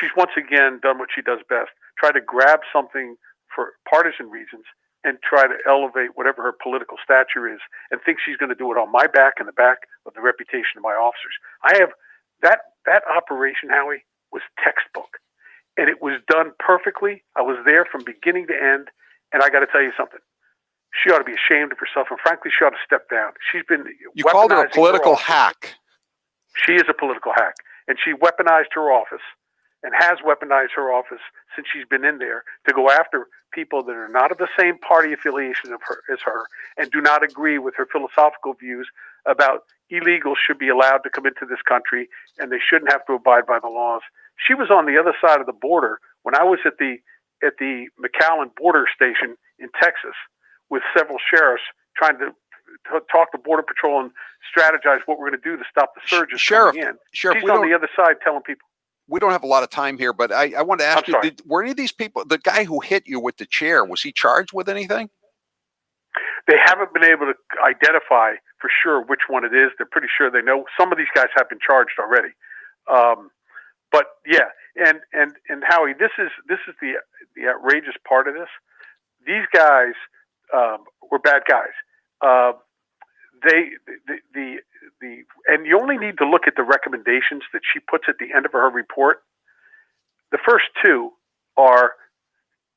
she's once again done what she does best: try to grab something for partisan reasons and try to elevate whatever her political stature is, and think she's going to do it on my back and the back of the reputation of my officers. I have that operation, Howie, was textbook, and it was done perfectly. I was there from beginning to end, and I got to tell you something. She ought to be ashamed of herself, and frankly, she ought to step down. She's been. You called her a political hack. She is a political hack, and she weaponized her office and has weaponized her office since she's been in there to go after people that are not of the same party affiliation as her and do not agree with her philosophical views about illegals should be allowed to come into this country and they shouldn't have to abide by the laws. She was on the other side of the border when I was at the McAllen border station in Texas with several sheriffs trying to talk to Border Patrol and strategize what we're going to do to stop the surges coming in. Sheriff, she's on the other side telling people. We don't have a lot of time here, but I want to ask you, sorry. were any of these people, the guy who hit you with the chair, was he charged with anything? They haven't been able to identify for sure which one it is. They're pretty sure they know. Some of these guys have been charged already. But yeah, and Howie, this is the outrageous part of this. These guys were bad guys. And you only need to look at the recommendations that she puts at the end of her report. The first two are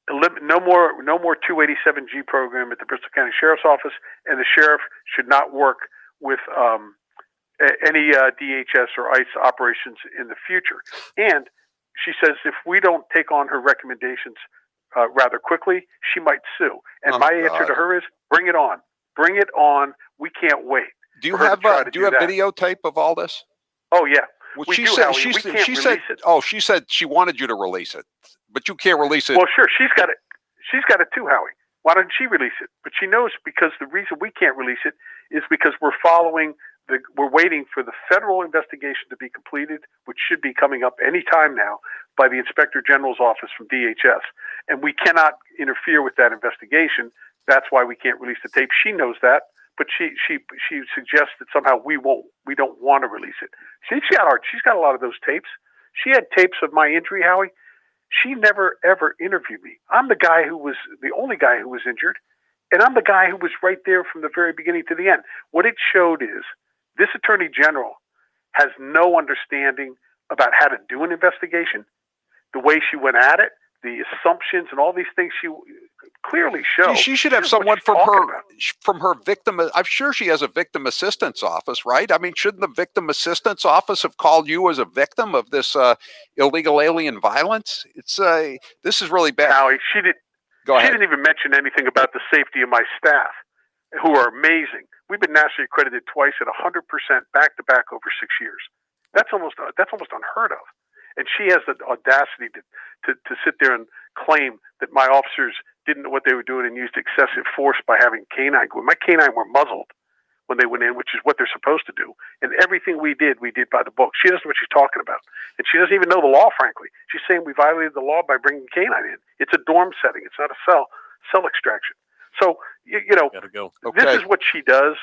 no more 287G program at the Bristol County Sheriff's Office, and the sheriff should not work with any DHS or ICE operations in the future. And she says if we don't take on her recommendations rather quickly, she might sue. And my answer to her is, bring it on. Bring it on. We can't wait. Do you have videotape of all this? Oh yeah. Well, we she do, said Howie. she said she said she wanted you to release it, but you can't release it. Well, sure, she's got it. She's got it too, Howie. Why doesn't she release it? But she knows because the reason we can't release it is because we're waiting for the federal investigation to be completed, which should be coming up any time now by the Inspector General's office from DHS, and we cannot interfere with that investigation. That's why we can't release the tape. She knows that, but she suggests that somehow we don't want to release it. She's got a lot of those tapes. She had tapes of my injury, Howie. She never ever interviewed me. I'm the only guy who was injured, and I'm the guy who was right there from the very beginning to the end. What it showed is this Attorney General has no understanding about how to do an investigation, the way she went at it, the assumptions and all these things she clearly show. She should have someone from her victim. I'm sure she has a victim assistance office, right? I mean, shouldn't the victim assistance office have called you as a victim of this illegal alien violence? It's this is really bad. Howie, she Go ahead. She didn't even mention anything about the safety of my staff, who are amazing. We've been nationally accredited twice at 100% back to back over 6 years. That's almost unheard of. And she has the audacity to sit there and claim that my officers didn't know what they were doing and used excessive force by having canine. My canine were muzzled when they went in, which is what they're supposed to do. And everything we did by the book. She doesn't know what she's talking about. And she doesn't even know the law, frankly. She's saying we violated the law by bringing canine in. It's a dorm setting. It's not a cell extraction. So, Gotta go. This is what she does.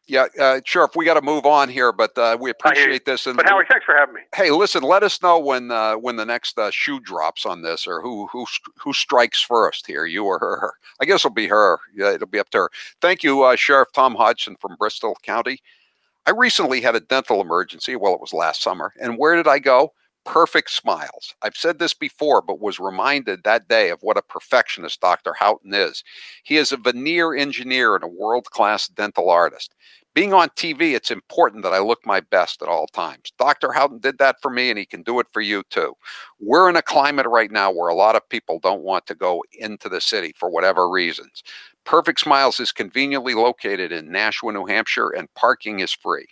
Yeah, Sheriff, we got to move on here, but we appreciate this. But Howie, thanks for having me. Hey, listen, let us know when the next shoe drops on this, or who strikes first here, you or her. I guess it'll be her. Yeah, it'll be up to her. Thank you, Sheriff Tom Hodgson from Bristol County. I recently had a dental emergency. Well, it was last summer. And where did I go? Perfect Smiles. I've said this before, but was reminded that day of what a perfectionist Dr. Houghton is. He is a veneer engineer and a world-class dental artist. Being on TV, it's important that I look my best at all times. Dr. Houghton did that for me, and he can do it for you too. We're in a climate right now where a lot of people don't want to go into the city for whatever reasons. Perfect Smiles is conveniently located in Nashua, New Hampshire, and parking is free.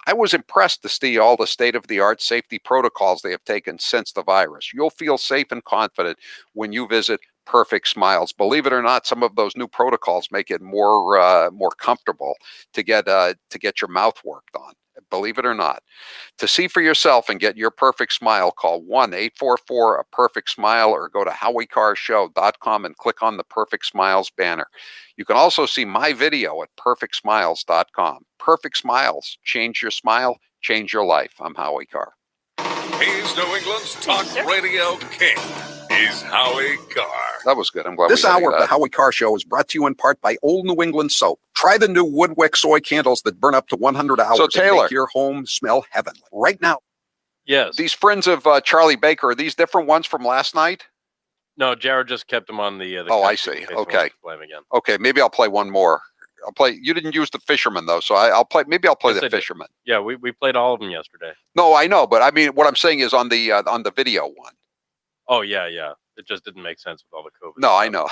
I was impressed to see all the state-of-the-art safety protocols they have taken since the virus. You'll feel safe and confident when you visit Perfect Smiles. Believe it or not, some of those new protocols make it more comfortable to get your mouth worked on. Believe it or not. To see for yourself and get your perfect smile, call 1-844-A-PERFECT-SMILE or go to HowieCarrShow.com and click on the Perfect Smiles banner. You can also see my video at PerfectSmiles.com. Perfect Smiles. Change your smile, change your life. I'm Howie Carr. He's New England's talk radio king. He's Howie Carr. That was good. I'm glad This we hour of the Howie Carr Show is brought to you in part by Old New England Soap. Try the new Woodwick soy candles that burn up to 100 hours So, Taylor, and make your home smell heavenly. Right now. Yes. These friends of Charlie Baker, are these different ones from last night? No, Jared just kept them on the Oh, I couch see. in case he Okay. wants to play 'em again. Okay, maybe I'll play one more. I'll play. You didn't use the fisherman though, so I'll play. Maybe I'll play Yes, I the did. fisherman. Yeah, we played all of them yesterday. No, I know, but I mean, what I'm saying is on the video one. Oh yeah, yeah. It just didn't make sense with all the COVID. No, I know.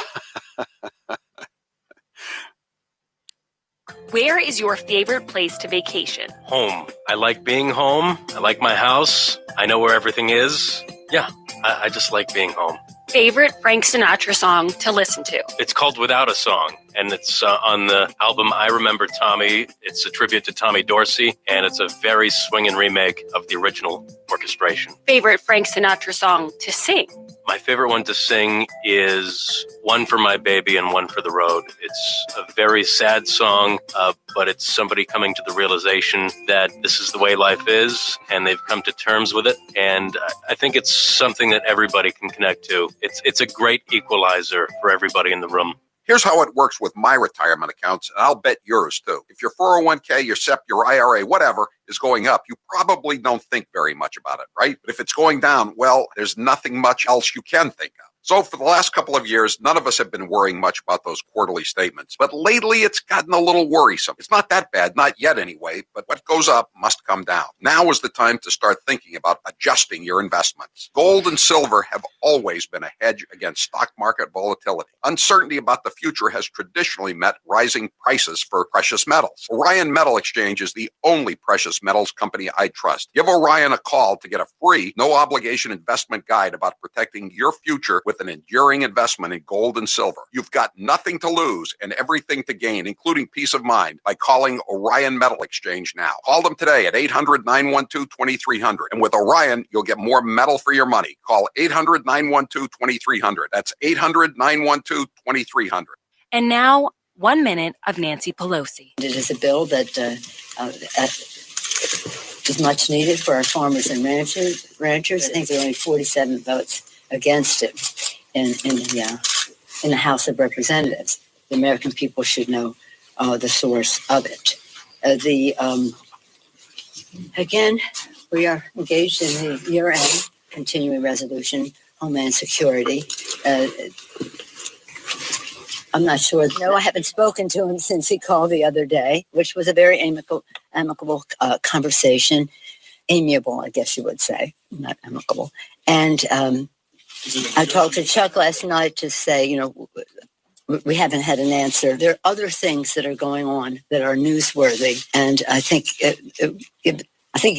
Where is your favorite place to vacation? Home. I like being home. I like my house. I know where everything is. Yeah, I just like being home. Favorite Frank Sinatra song to listen to? It's called Without a Song, and it's on the album I Remember Tommy. It's a tribute to Tommy Dorsey, and it's a very swinging remake of the original orchestration. Favorite Frank Sinatra song to sing? My favorite one to sing is One for My Baby and One for the Road. It's a very sad song, but it's somebody coming to the realization that this is the way life is, and they've come to terms with it. And I think it's something that everybody can connect to. It's a great equalizer for everybody in the room. Here's how it works with my retirement accounts, and I'll bet yours too. If your 401k, your SEP, your IRA, whatever, is going up, you probably don't think very much about it, right? But if it's going down, well, there's nothing much else you can think of. So for the last couple of years, none of us have been worrying much about those quarterly statements. But lately, it's gotten a little worrisome. It's not that bad, not yet anyway, but what goes up must come down. Now is the time to start thinking about adjusting your investments. Gold and silver have always been a hedge against stock market volatility. Uncertainty about the future has traditionally met rising prices for precious metals. Orion Metal Exchange is the only precious metals company I trust. Give Orion a call to get a free, no-obligation investment guide about protecting your future with an enduring investment in gold and silver. You've got nothing to lose and everything to gain, including peace of mind, by calling Orion Metal Exchange now. Call them today at 800-912-2300. And with Orion, you'll get more metal for your money. Call 800-912-2300. That's 800-912-2300. And now, 1 minute of Nancy Pelosi. It is a bill that is much needed for our farmers and ranchers. I think there are only 47 votes against it in the House of Representatives. The American people should know the source of it. Again, we are engaged in the year-end continuing resolution, Homeland Security. I'm not sure. No, I haven't spoken to him since he called the other day, which was a very amicable conversation. Amiable, I guess you would say, not amicable. And I talked to Chuck last night to say, we haven't had an answer. There are other things that are going on that are newsworthy, and I think you'd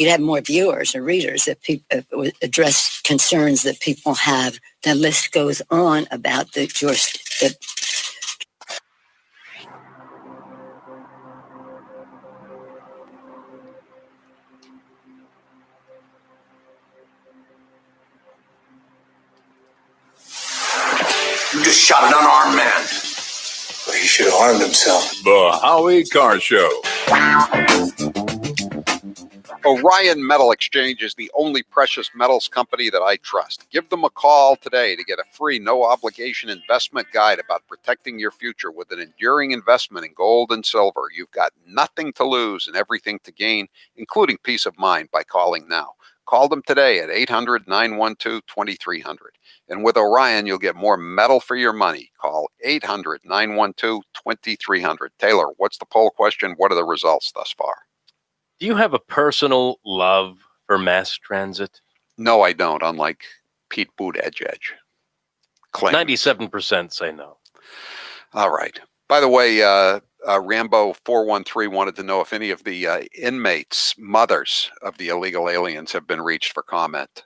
have more viewers or readers if people address concerns that people have. The list goes on about the You just shot an unarmed man. Well, he should have armed himself. The Howie Carr Show. Orion Metal Exchange is the only precious metals company that I trust. Give them a call today to get a free, no-obligation investment guide about protecting your future with an enduring investment in gold and silver. You've got nothing to lose and everything to gain, including peace of mind, by calling now. Call them today at 800-912-2300. And with Orion, you'll get more metal for your money. Call 800-912-2300. Taylor, what's the poll question? What are the results thus far? Do you have a personal love for mass transit? No, I don't, unlike Pete Buttigieg. 97% say no. All right. By the way, Rambo413 wanted to know if any of the inmates' mothers of the illegal aliens have been reached for comment.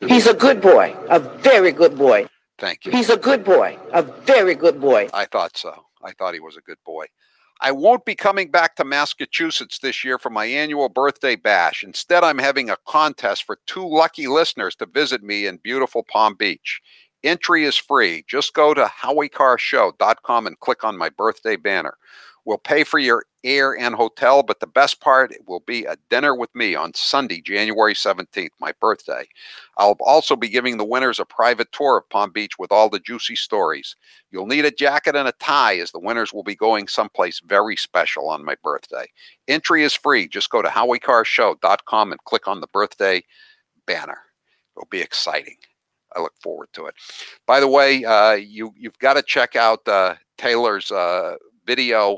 He's a good boy, a very good boy. Thank you. He's a good boy, a very good boy. I thought so. I thought he was a good boy. I won't be coming back to Massachusetts this year for my annual birthday bash. Instead, I'm having a contest for 2 lucky listeners to visit me in beautiful Palm Beach. Entry is free. Just go to howiecarrshow.com and click on my birthday banner. We'll pay for your air and hotel, but the best part will be a dinner with me on Sunday, January 17th, my birthday. I'll also be giving the winners a private tour of Palm Beach with all the juicy stories. You'll need a jacket and a tie, as the winners will be going someplace very special on my birthday. Entry is free. Just go to howiecarrshow.com and click on the birthday banner. It'll be exciting. I look forward to it. By the way, you've got to check out Taylor's video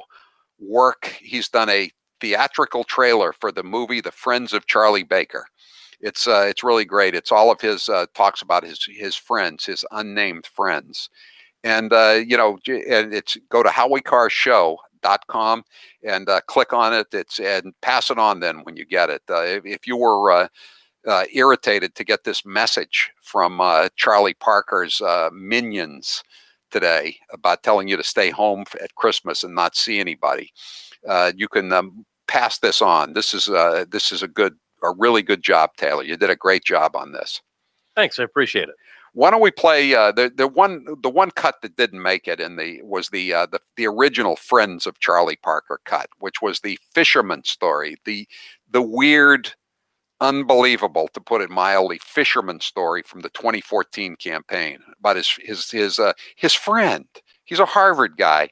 work. He's done a theatrical trailer for the movie The Friends of Charlie Baker. It's really great. It's all of his talks about his friends, his unnamed friends. And, and it's go to HowieCarrShow.com and click on it. And pass it on then when you get it. If you were irritated to get this message from Charlie Parker's minions today about telling you to stay home at Christmas and not see anybody, you can pass this on. This is a really good job, Taylor. You did a great job on this. Thanks, I appreciate it. Why don't we play the one cut that didn't make it was the original Friends of Charlie Parker cut, which was the fisherman story, the weird, unbelievable, to put it mildly, fisherman story from the 2014 campaign about his friend. He's a Harvard guy,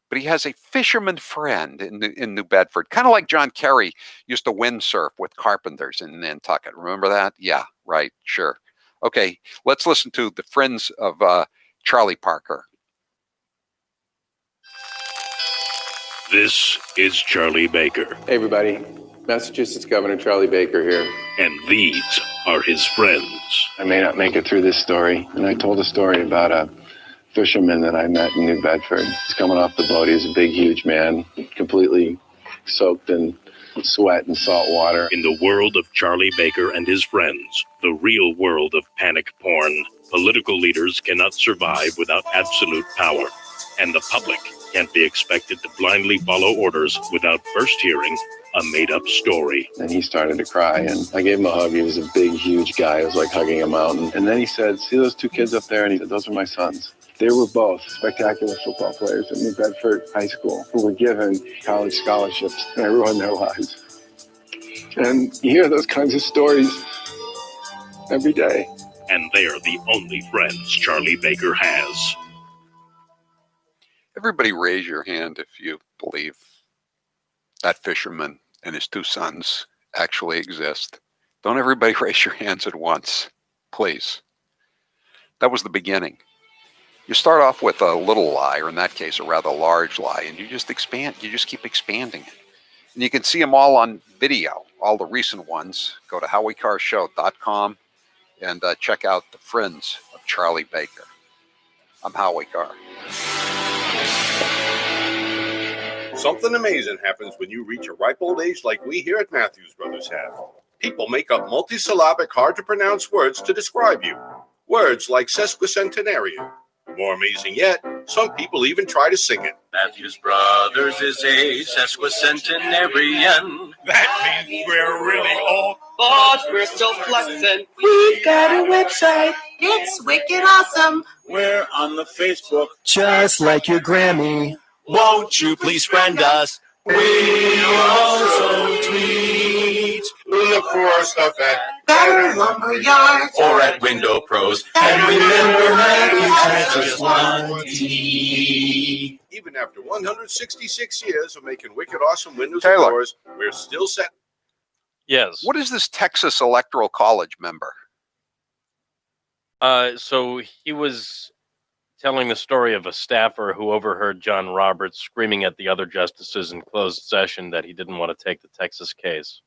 but he has a fisherman friend in New Bedford, kind of like John Kerry used to windsurf with carpenters in Nantucket. Remember that? Yeah, right, sure. Okay, let's listen to the Friends of Charlie Parker. This is Charlie Baker. Hey, everybody. Massachusetts Governor Charlie Baker here. And these are his friends. I may not make it through this story, and I told a story about a fisherman that I met in New Bedford. He's coming off the boat. He's a big, huge man, completely soaked in sweat and salt water. In the world of Charlie Baker and his friends, the real world of panic porn, political leaders cannot survive without absolute power, and the public can't be expected to blindly follow orders without first hearing a made-up story. And he started to cry, and I gave him a hug. He was a big, huge guy. It was like hugging a mountain. And then he said, "See those two kids up there?" And he said, "Those are my sons." They were both spectacular football players at New Bedford High School who were given college scholarships, and I ruined their lives. And you hear those kinds of stories every day. And they're the only friends Charlie Baker has. Everybody raise your hand if you believe that fisherman and his two sons actually exist. Don't everybody raise your hands at once, please. That was the beginning. You start off with a little lie, or in that case, a rather large lie, and you just keep expanding it. And you can see them all on video, all the recent ones. Go to HowieCarrShow.com and check out the Friends of Charlie Baker. I'm Howie Carr. Something amazing happens when you reach a ripe old age like we here at Matthews Brothers have. People make up multisyllabic, hard-to-pronounce words to describe you. Words like sesquicentenarian. More amazing yet, some people even try to sing it. Matthews Brothers is a sesquicentenarian. That means we're really old, but we're still flexing. We've got a website. It's wicked awesome. We're on the Facebook, just like your Grammy. Won't you please friend us? We also tweet. Look for our stuff at Better Lumberyard or at Window Pros. And remember, Matthews has just one T. Even after 166 years of making wicked awesome windows Taylor. and doors, we're still set. Yes. What is this Texas Electoral College member? So he was telling the story of a staffer who overheard John Roberts screaming at the other justices in closed session that he didn't want to take the Texas case.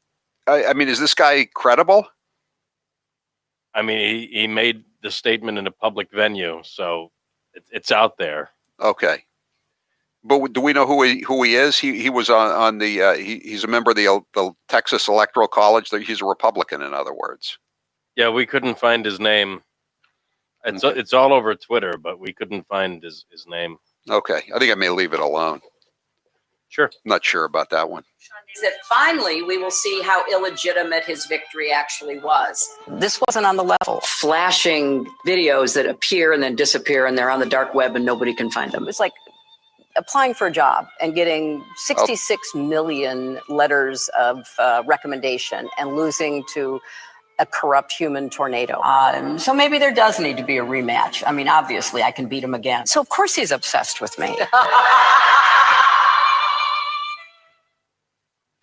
I mean, is this guy credible? I mean, he made the statement in a public venue, so it's out there. Okay. But do we know who he is? He was on the he's a member of the Texas Electoral College. He's a Republican, in other words. Yeah, we couldn't find his name. It's all over Twitter, but we couldn't find his name. Okay, I think I may leave it alone. Sure. Not sure about that one. Is that finally we will see how illegitimate his victory actually was. This wasn't on the level. Flashing videos that appear and then disappear, and they're on the dark web and nobody can find them. It's like applying for a job and getting 66 million letters of recommendation and losing to a corrupt human tornado. So maybe there does need to be a rematch. I mean, obviously, I can beat him again. So of course he's obsessed with me.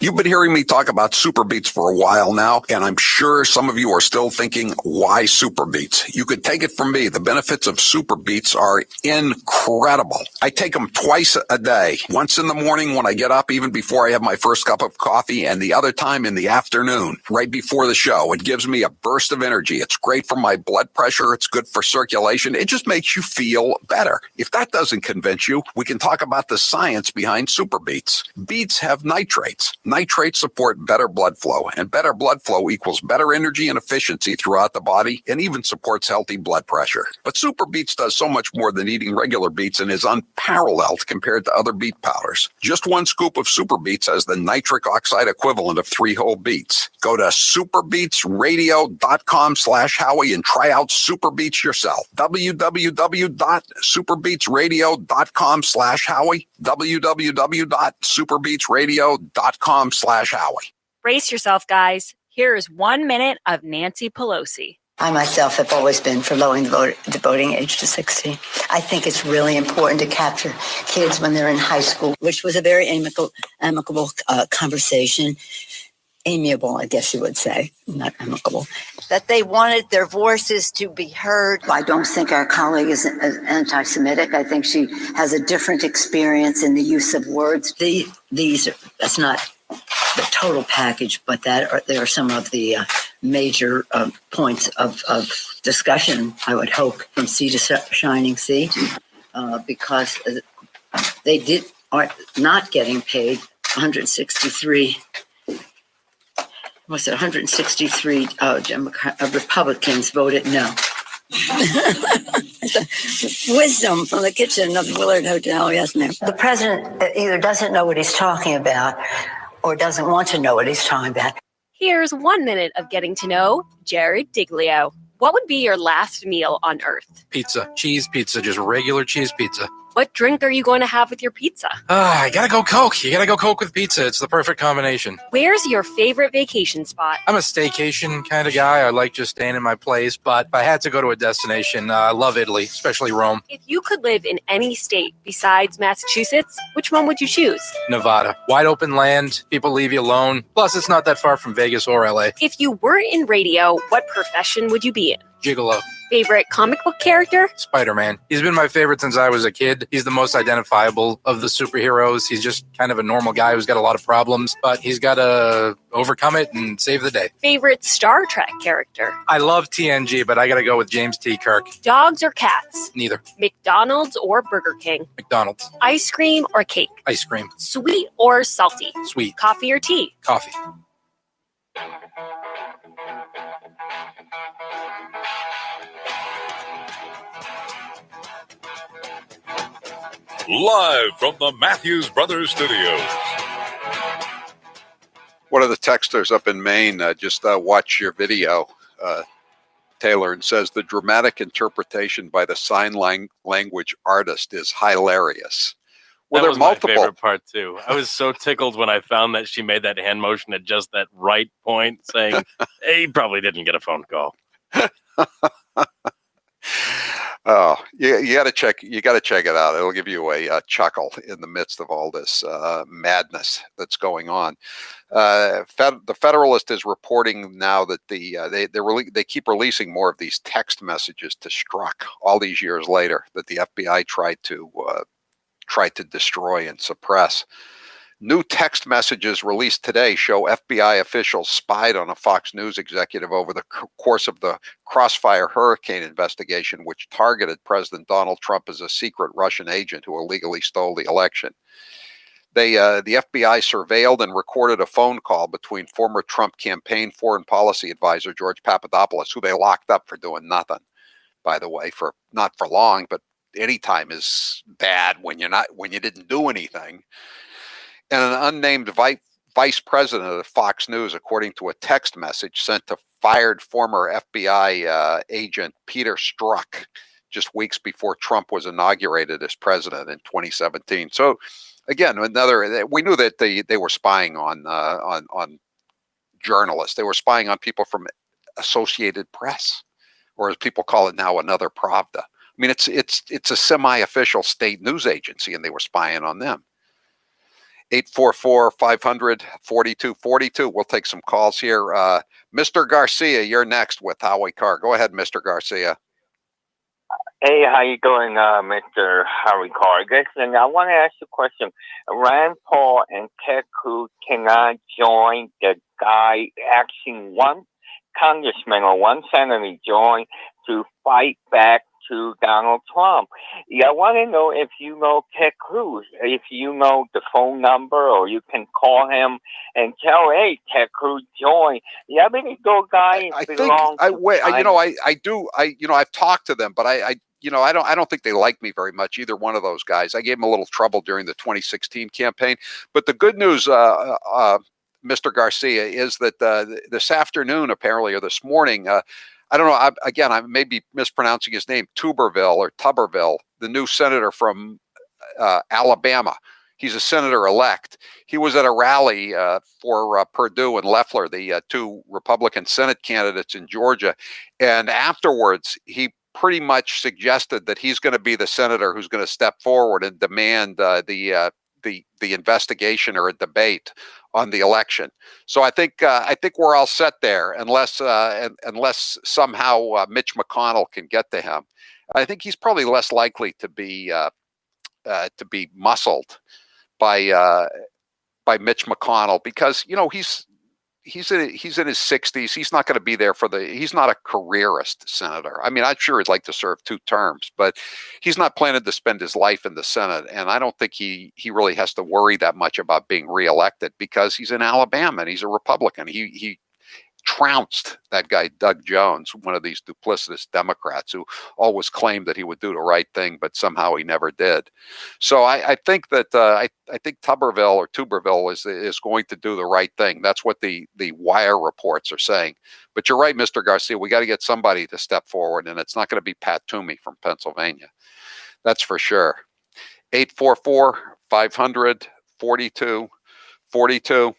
You've been hearing me talk about Super Beets for a while now, and I'm sure some of you are still thinking, why Super Beets? You could take it from me. The benefits of Super Beets are incredible. I take them twice a day, once in the morning when I get up, even before I have my first cup of coffee, and the other time in the afternoon, right before the show. It gives me a burst of energy. It's great for my blood pressure. It's good for circulation. It just makes you feel better. If that doesn't convince you, we can talk about the science behind Super Beets. Beets have nitrates. Nitrates support better blood flow, and better blood flow equals better energy and efficiency throughout the body, and even supports healthy blood pressure. But Super Beets does so much more than eating regular beets and is unparalleled compared to other beet powders. Just one scoop of Super Beets has the nitric oxide equivalent of 3 whole beets. Go to superbeetsradio.com/Howie and try out Super Beets yourself. www.superbeetsradio.com/Howie. www.superbeetsradio.com/Howie. Brace yourself, guys. Here is 1 minute of Nancy Pelosi. I myself have always been for lowering the voting age to 16. I think it's really important to capture kids when they're in high school, which was a very amicable conversation. Amiable, I guess you would say, not amicable. That they wanted their voices to be heard. I don't think our colleague is anti-Semitic. I think she has a different experience in the use of words. That's not the total package, but there are some of the major points of discussion, I would hope, from sea to shining sea, because they are not getting paid 163. Was it 163 Republicans voted no. Wisdom from the kitchen of the Willard Hotel, yes, ma'am. The president either doesn't know what he's talking about or doesn't want to know what he's talking about. Here's 1 minute of getting to know Jared Diglio. What would be your last meal on Earth? Pizza. Cheese pizza. Just regular cheese pizza. What drink are you going to have with your pizza? I gotta go Coke. You gotta go Coke with pizza. It's the perfect combination. Where's your favorite vacation spot? I'm a staycation kind of guy. I like just staying in my place, but if I had to go to a destination, I love Italy, especially Rome. If you could live in any state besides Massachusetts, which one would you choose? Nevada. Wide open land. People leave you alone. Plus, it's not that far from Vegas or LA. If you weren't in radio, what profession would you be in? Gigolo. Favorite comic book character? Spider-Man. He's been my favorite since I was a kid. He's the most identifiable of the superheroes. He's just kind of a normal guy who's got a lot of problems, but he's got to overcome it and save the day. Favorite Star Trek character? I love TNG, but I got to go with James T. Kirk. Dogs or cats? Neither. McDonald's or Burger King? McDonald's. Ice cream or cake? Ice cream. Sweet or salty? Sweet. Coffee or tea? Coffee. Live from the Matthews Brothers Studios. One of the texters up in Maine just watched your video, Taylor, and says the dramatic interpretation by the sign language artist is hilarious. Well, that there was are multiple. my favorite part too. I was so tickled when I found that she made that hand motion at just that right point, saying, "Hey, he probably didn't get a phone call." Oh, you got to check. You got to check it out. It'll give you a chuckle in the midst of all this madness that's going on. The Federalist is reporting now that they keep releasing more of these text messages to Strzok all these years later that the FBI tried to destroy and suppress. New text messages released today show FBI officials spied on a Fox News executive over the course of the Crossfire hurricane investigation, which targeted President Donald Trump as a secret Russian agent who illegally stole the election. The FBI surveilled and recorded a phone call between former Trump campaign foreign policy advisor George Papadopoulos, who they locked up for doing nothing, by the way, for not for long, but any time is bad when you didn't do anything. And an unnamed vice president of Fox News, according to a text message sent to fired former FBI agent Peter Strzok just weeks before Trump was inaugurated as president in 2017. So, again, we knew that they were spying on journalists. They were spying on people from Associated Press, or as people call it now, another Pravda. I mean, it's a semi-official state news agency, and they were spying on them. 844-500-4242. We'll take some calls here. Mr. Garcia, you're next with Howie Carr. Go ahead, Mr. Garcia. Hey, how you doing, Mr. Howie Carr? Listen, I want to ask you a question. Rand Paul and Ted Cruz cannot join the guy, actually one congressman or one senator joined to fight back to Donald Trump. Yeah, I want to know if you know Ted Cruz, if you know the phone number, or you can call him and tell, hey, Ted Cruz, join. Yeah, really good guy. I do. I've talked to them, but I don't think they like me very much, either one of those guys. I gave them a little trouble during the 2016 campaign. But the good news, Mr. Garcia, is that this afternoon, apparently, or this morning, I don't know. I may be mispronouncing his name, Tuberville, the new senator from Alabama. He's a senator-elect. He was at a rally for Perdue and Loeffler, the two Republican Senate candidates in Georgia. And afterwards, he pretty much suggested that he's going to be the senator who's going to step forward and demand the investigation or a debate on the election. So I think we're all set there, unless somehow Mitch McConnell can get to him. I think he's probably less likely to be muscled by Mitch McConnell, because he's in his 60s. He's not going to be there he's not a careerist senator. I mean, I'm sure he'd like to serve 2 terms, but he's not planning to spend his life in the Senate. And I don't think he really has to worry that much about being reelected, because he's in Alabama and he's a Republican. He trounced that guy, Doug Jones, one of these duplicitous Democrats who always claimed that he would do the right thing, but somehow he never did. So I think that I think Tuberville is going to do the right thing. That's what the wire reports are saying. But you're right, Mr. Garcia, we got to get somebody to step forward, and it's not going to be Pat Toomey from Pennsylvania. That's for sure. 844-500-4242.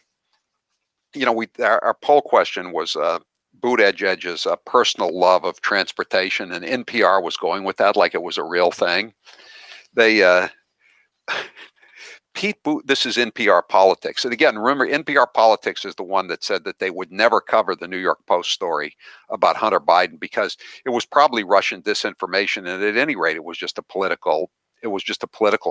Our poll question was Buttigieg's personal love of transportation, and NPR was going with that like it was a real thing. This is NPR Politics. And again, remember, NPR Politics is the one that said that they would never cover the New York Post story about Hunter Biden because it was probably Russian disinformation, and at any rate, it was just a political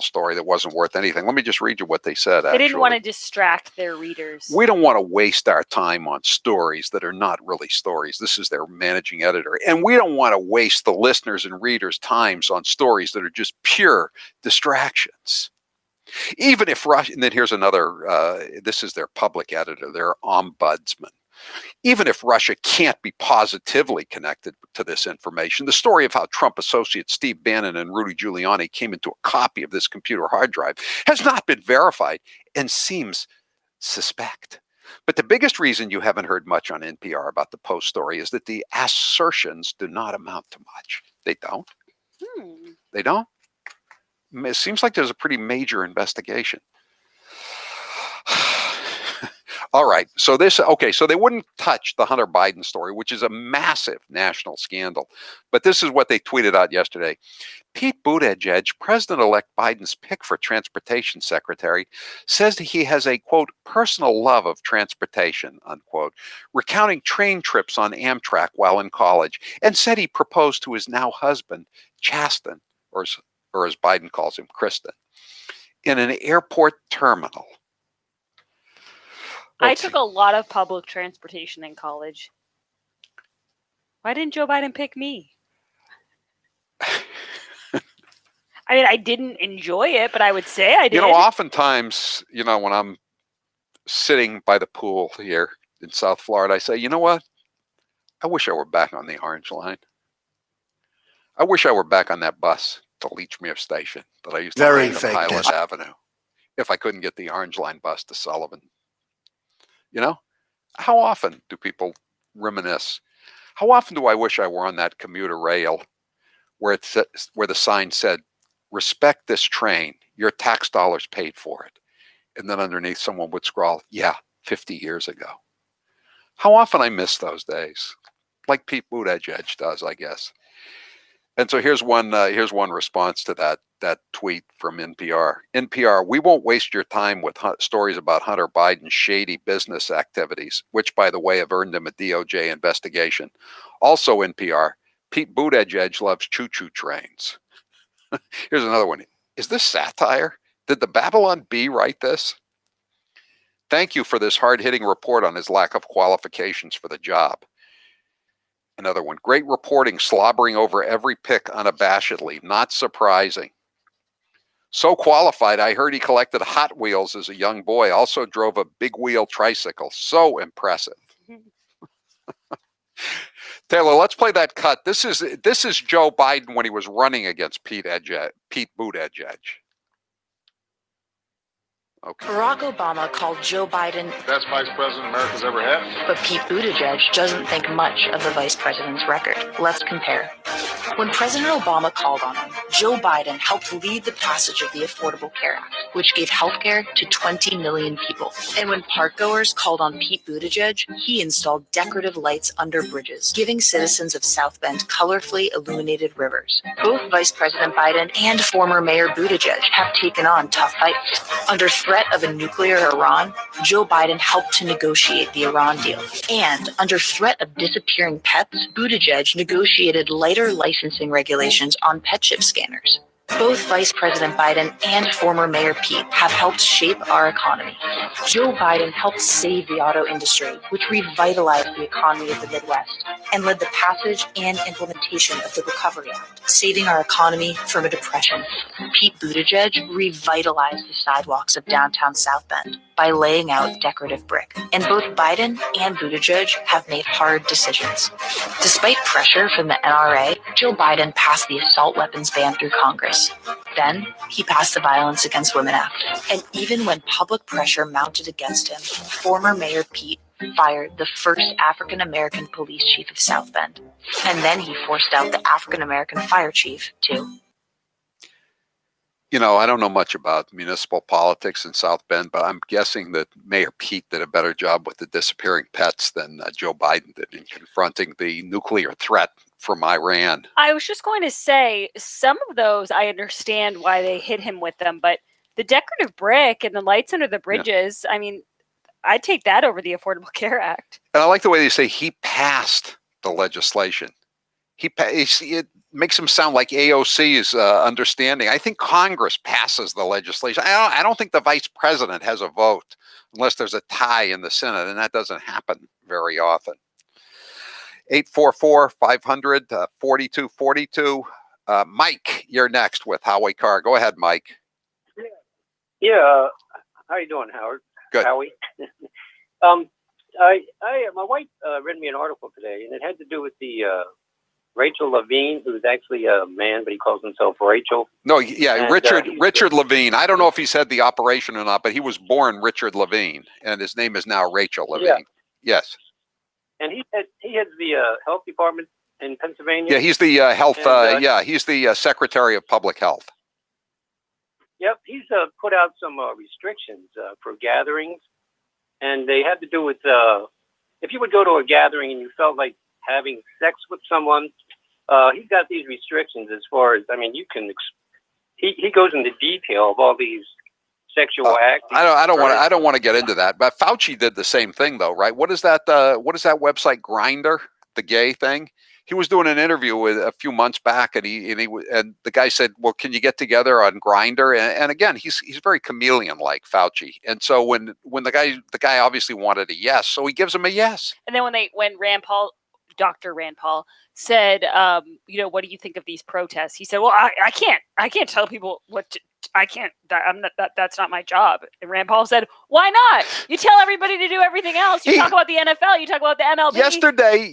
story that wasn't worth anything. Let me just read you what they said. They didn't want to distract their readers. We don't want to waste our time on stories that are not really stories. This is their managing editor. And we don't want to waste the listeners' and readers' times on stories that are just pure distractions. Even if Russia, and then here's another, this is their public editor, their ombudsman. Even if Russia can't be positively connected to this information, the story of how Trump associates Steve Bannon and Rudy Giuliani came into a copy of this computer hard drive has not been verified and seems suspect. But the biggest reason you haven't heard much on NPR about the Post story is that the assertions do not amount to much. They don't. They don't. It seems like there's a pretty major investigation. All right. So they wouldn't touch the Hunter Biden story, which is a massive national scandal. But this is what they tweeted out yesterday. Pete Buttigieg, President-elect Biden's pick for transportation secretary, says that he has a, quote, personal love of transportation, unquote, recounting train trips on Amtrak while in college, and said he proposed to his now husband, Chasten, or as Biden calls him, Kristen, in an airport terminal. I took a lot of public transportation in college. Why didn't Joe Biden pick me? I mean, I didn't enjoy it, but I would say I did. Oftentimes, when I'm sitting by the pool here in South Florida, I say, you know what? I wish I were back on the Orange Line. I wish I were back on that bus to Leechmere Station that I used to ride on Highland Avenue if I couldn't get the Orange Line bus to Sullivan. How often do people reminisce? How often do I wish I were on that commuter rail where the sign said, respect this train, your tax dollars paid for it. And then underneath someone would scrawl, 50 years ago. How often I miss those days, like Pete Buttigieg does, I guess. And so here's one response to that. that tweet from NPR. NPR, we won't waste your time with stories about Hunter Biden's shady business activities, which, by the way, have earned him a DOJ investigation. Also NPR, Pete Buttigieg loves choo-choo trains. Here's another one. Is this satire? Did the Babylon Bee write this? Thank you for this hard-hitting report on his lack of qualifications for the job. Another one. Great reporting, slobbering over every pick unabashedly. Not surprising. So qualified, I heard he collected Hot Wheels as a young boy. Also drove a big wheel tricycle. So impressive. Taylor, let's play that cut. This is Joe Biden when he was running against Pete Buttigieg. Okay. Barack Obama called Joe Biden best vice president America's ever had. But Pete Buttigieg doesn't think much of the vice president's record. Let's compare. When President Obama called on him, Joe Biden helped lead the passage of the Affordable Care Act, which gave health care to 20 million people. And when parkgoers called on Pete Buttigieg, he installed decorative lights under bridges, giving citizens of South Bend colorfully illuminated rivers. Both Vice President Biden and former Mayor Buttigieg have taken on tough fights. Under threat of a nuclear Iran, Joe Biden helped to negotiate the Iran deal. And under threat of disappearing pets, Buttigieg negotiated lighter licensing regulations on pet chip scanners. Both Vice President Biden and former Mayor Pete have helped shape our economy. Joe Biden helped save the auto industry, which revitalized the economy of the Midwest, and led the passage and implementation of the Recovery Act, saving our economy from a depression. Pete Buttigieg revitalized the sidewalks of downtown South Bend by laying out decorative brick. And both Biden and Buttigieg have made hard decisions. Despite pressure from the NRA, Joe Biden passed the assault weapons ban through Congress. Then he passed the Violence Against Women Act. And even when public pressure mounted against him, former Mayor Pete fired the first African-American police chief of South Bend. And then he forced out the African-American fire chief, too. You know, I don't know much about municipal politics in South Bend, but I'm guessing that Mayor Pete did a better job with the disappearing pets than Joe Biden did in confronting the nuclear threat from Iran. I was just going to say, some of those, I understand why they hit him with them, but the decorative brick and the lights under the bridges, I mean, I'd take that over the Affordable Care Act. And I like the way they say he passed the legislation. It makes him sound like AOC's understanding. I think Congress passes the legislation. I don't think the vice president has a vote unless there's a tie in the Senate, and that doesn't happen very often. 844-500-4242. Mike, you're next with Howie Carr. Go ahead, Mike. Yeah. How you doing, Howard? Good. Howie. My wife read me an article today, and it had to do with the Rachel Levine, who's actually a man, but he calls himself Rachel. No, yeah, And, Richard Levine. I don't know if he's had the operation or not, but he was born Richard Levine, and his name is now Rachel Levine. Yeah. Yes. And he heads the health department in Pennsylvania. Yeah, he's the health. And, he's the Secretary of Public Health. Yep, he's put out some restrictions for gatherings, and they had to do with if you would go to a gathering and you felt like having sex with someone, he's got these restrictions as far as, I mean, you can. He goes into detail of all these sexual acts. I don't want to get into that, but Fauci did the same thing, though, right? What is that website, Grindr, the gay thing? He was doing an interview with a few months back, and and the guy said, "Well, can you get together on Grindr?" And again, he's very chameleon-like, Fauci. And so when the guy obviously wanted a yes, so he gives him a yes. And then when Dr. Rand Paul said, what do you think of these protests? He said, well, I can't tell people what to, I can't, that's not my job. And Rand Paul said, why not? You tell everybody to do everything else. You talk about the NFL, you talk about the MLB.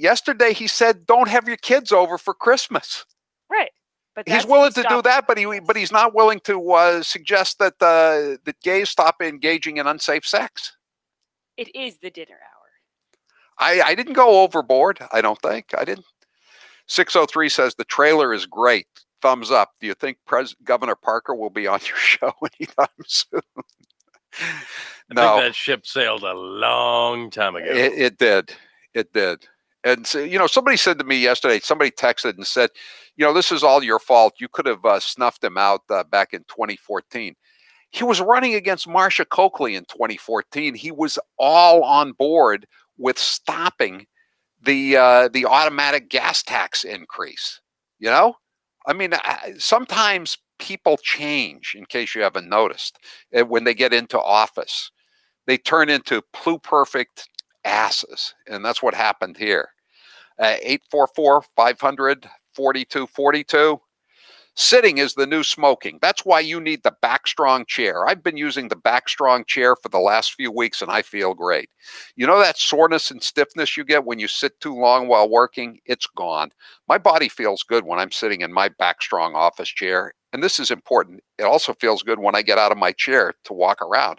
Yesterday he said, don't have your kids over for Christmas. Right. But he's willing to do that, but he's not willing to suggest that that gays stop engaging in unsafe sex. It is the dinner hour. I didn't go overboard. I don't think I didn't. 603 says the trailer is great. Thumbs up. Do you think Governor Parker will be on your show anytime soon? I think that ship sailed a long time ago. It did. And so, somebody said to me yesterday, somebody texted and said, this is all your fault. You could have snuffed him out back in 2014. He was running against Marsha Coakley in 2014. He was all on board with stopping the automatic gas tax increase. I mean, sometimes people change, in case you haven't noticed, when they get into office. They turn into pluperfect asses, and that's what happened here. 844-500-4242. Sitting is the new smoking. That's why you need the Backstrong chair. I've been using the Backstrong chair for the last few weeks, and I feel great. That soreness and stiffness you get when you sit too long while working? It's gone. My body feels good when I'm sitting in my Backstrong office chair, and this is important. It also feels good when I get out of my chair to walk around.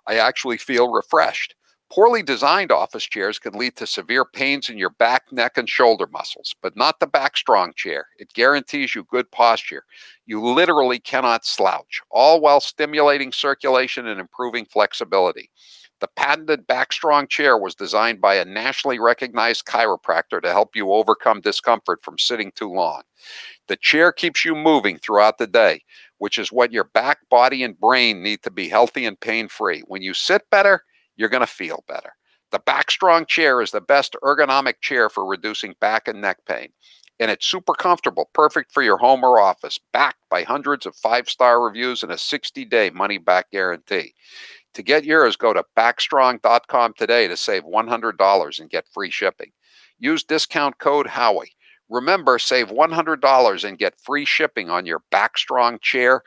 I actually feel refreshed. Poorly designed office chairs can lead to severe pains in your back, neck, and shoulder muscles, but not the Backstrong chair. It guarantees you good posture. You literally cannot slouch, all while stimulating circulation and improving flexibility. The patented Backstrong chair was designed by a nationally recognized chiropractor to help you overcome discomfort from sitting too long. The chair keeps you moving throughout the day, which is what your back, body, and brain need to be healthy and pain-free. When you sit better, you're going to feel better. The Backstrong chair is the best ergonomic chair for reducing back and neck pain. And it's super comfortable, perfect for your home or office, backed by hundreds of 5-star reviews and a 60-day money-back guarantee. To get yours, go to Backstrong.com today to save $100 and get free shipping. Use discount code Howie. Remember, save $100 and get free shipping on your Backstrong chair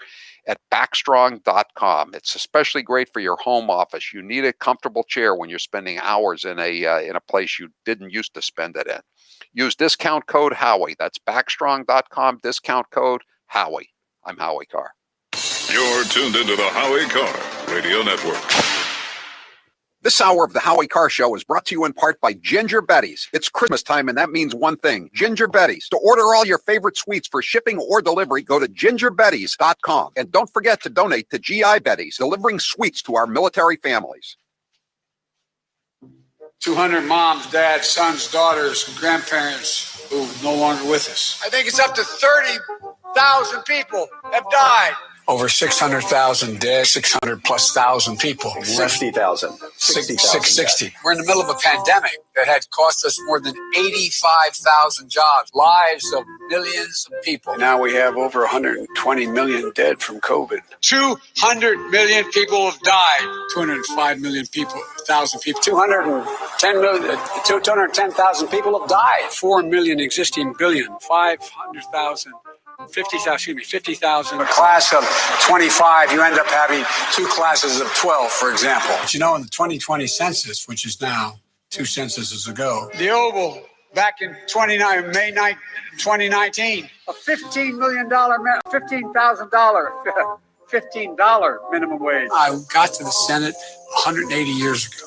at Backstrong.com. It's especially great for your home office. You need a comfortable chair when you're spending hours in a place you didn't used to spend it in. Use discount code Howie. That's Backstrong.com, discount code Howie. I'm Howie Carr. You're tuned into the Howie Carr Radio Network. This hour of the Howie Carr Show is brought to you in part by Ginger Betty's. It's Christmas time, and that means one thing: Ginger Betty's. To order all your favorite sweets for shipping or delivery, go to gingerbetties.com. And don't forget to donate to GI Betty's, delivering sweets to our military families. 200 moms, dads, sons, daughters, grandparents who are no longer with us. I think it's up to 30,000 people have died. Over 600,000 dead, 600 plus thousand people. 60,000. 660. We're in the middle of a pandemic that had cost us more than 85,000 jobs, lives of millions of people. Now we have over 120 million dead from COVID. 200 million people have died. 205 million people, 1,000 people. 210,000 people have died. 4 million existing billion. 500,000. 50,000. A class of 25, you end up having 2 classes of 12, for example. But in the 2020 census, which is now 2 censuses ago, the Oval, back in May 9, 2019, a $15 million, $15,000, $15 minimum wage. I got to the Senate 180 years ago.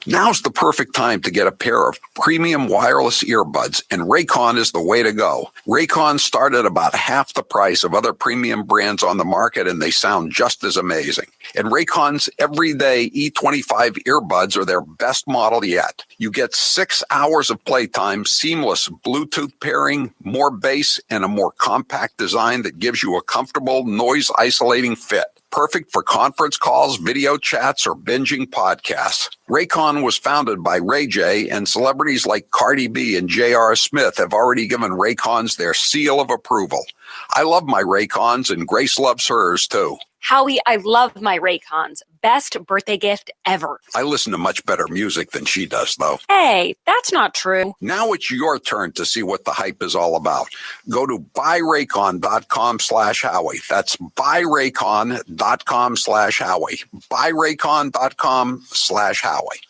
Now's the perfect time to get a pair of premium wireless earbuds, and Raycon is the way to go. Raycon start at about half the price of other premium brands on the market, and they sound just as amazing. And Raycon's everyday E25 earbuds are their best model yet. You get 6 hours of playtime, seamless Bluetooth pairing, more bass, and a more compact design that gives you a comfortable, noise-isolating fit. Perfect for conference calls, video chats, or binging podcasts. Raycon was founded by Ray J, and celebrities like Cardi B and J.R. Smith have already given Raycons their seal of approval. I love my Raycons, and Grace loves hers, too. Howie, I love my Raycons. Best birthday gift ever. I listen to much better music than she does, though. Hey, that's not true. Now it's your turn to see what the hype is all about. Go to buyraycon.com/Howie. That's buyraycon.com/Howie. Buyraycon.com/Howie.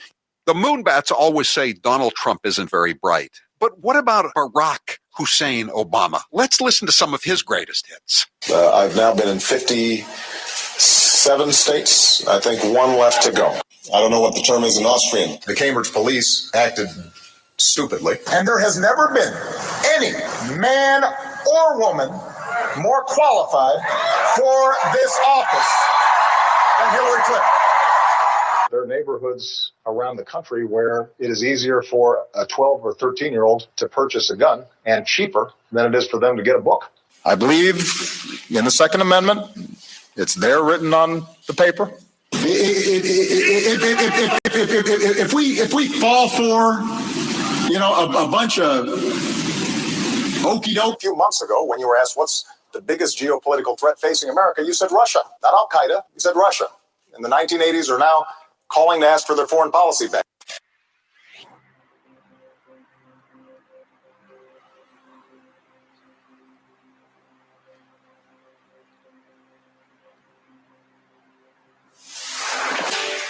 The Moonbats always say Donald Trump isn't very bright. But what about Barack Hussein Obama? Let's listen to some of his greatest hits. I've now been in 57 states. I think 1 left to go. I don't know what the term is in Austrian. The Cambridge police acted stupidly. And there has never been any man or woman more qualified for this office than Hillary Clinton. There are neighborhoods around the country where it is easier for a 12 or 13-year-old to purchase a gun and cheaper than it is for them to get a book. I believe in the Second Amendment. It's there written on the paper. If we fall for, a bunch of okey doke. A few months ago, when you were asked what's the biggest geopolitical threat facing America, you said Russia, not Al Qaeda. You said Russia. In the 1980s are now calling to ask for their foreign policy back.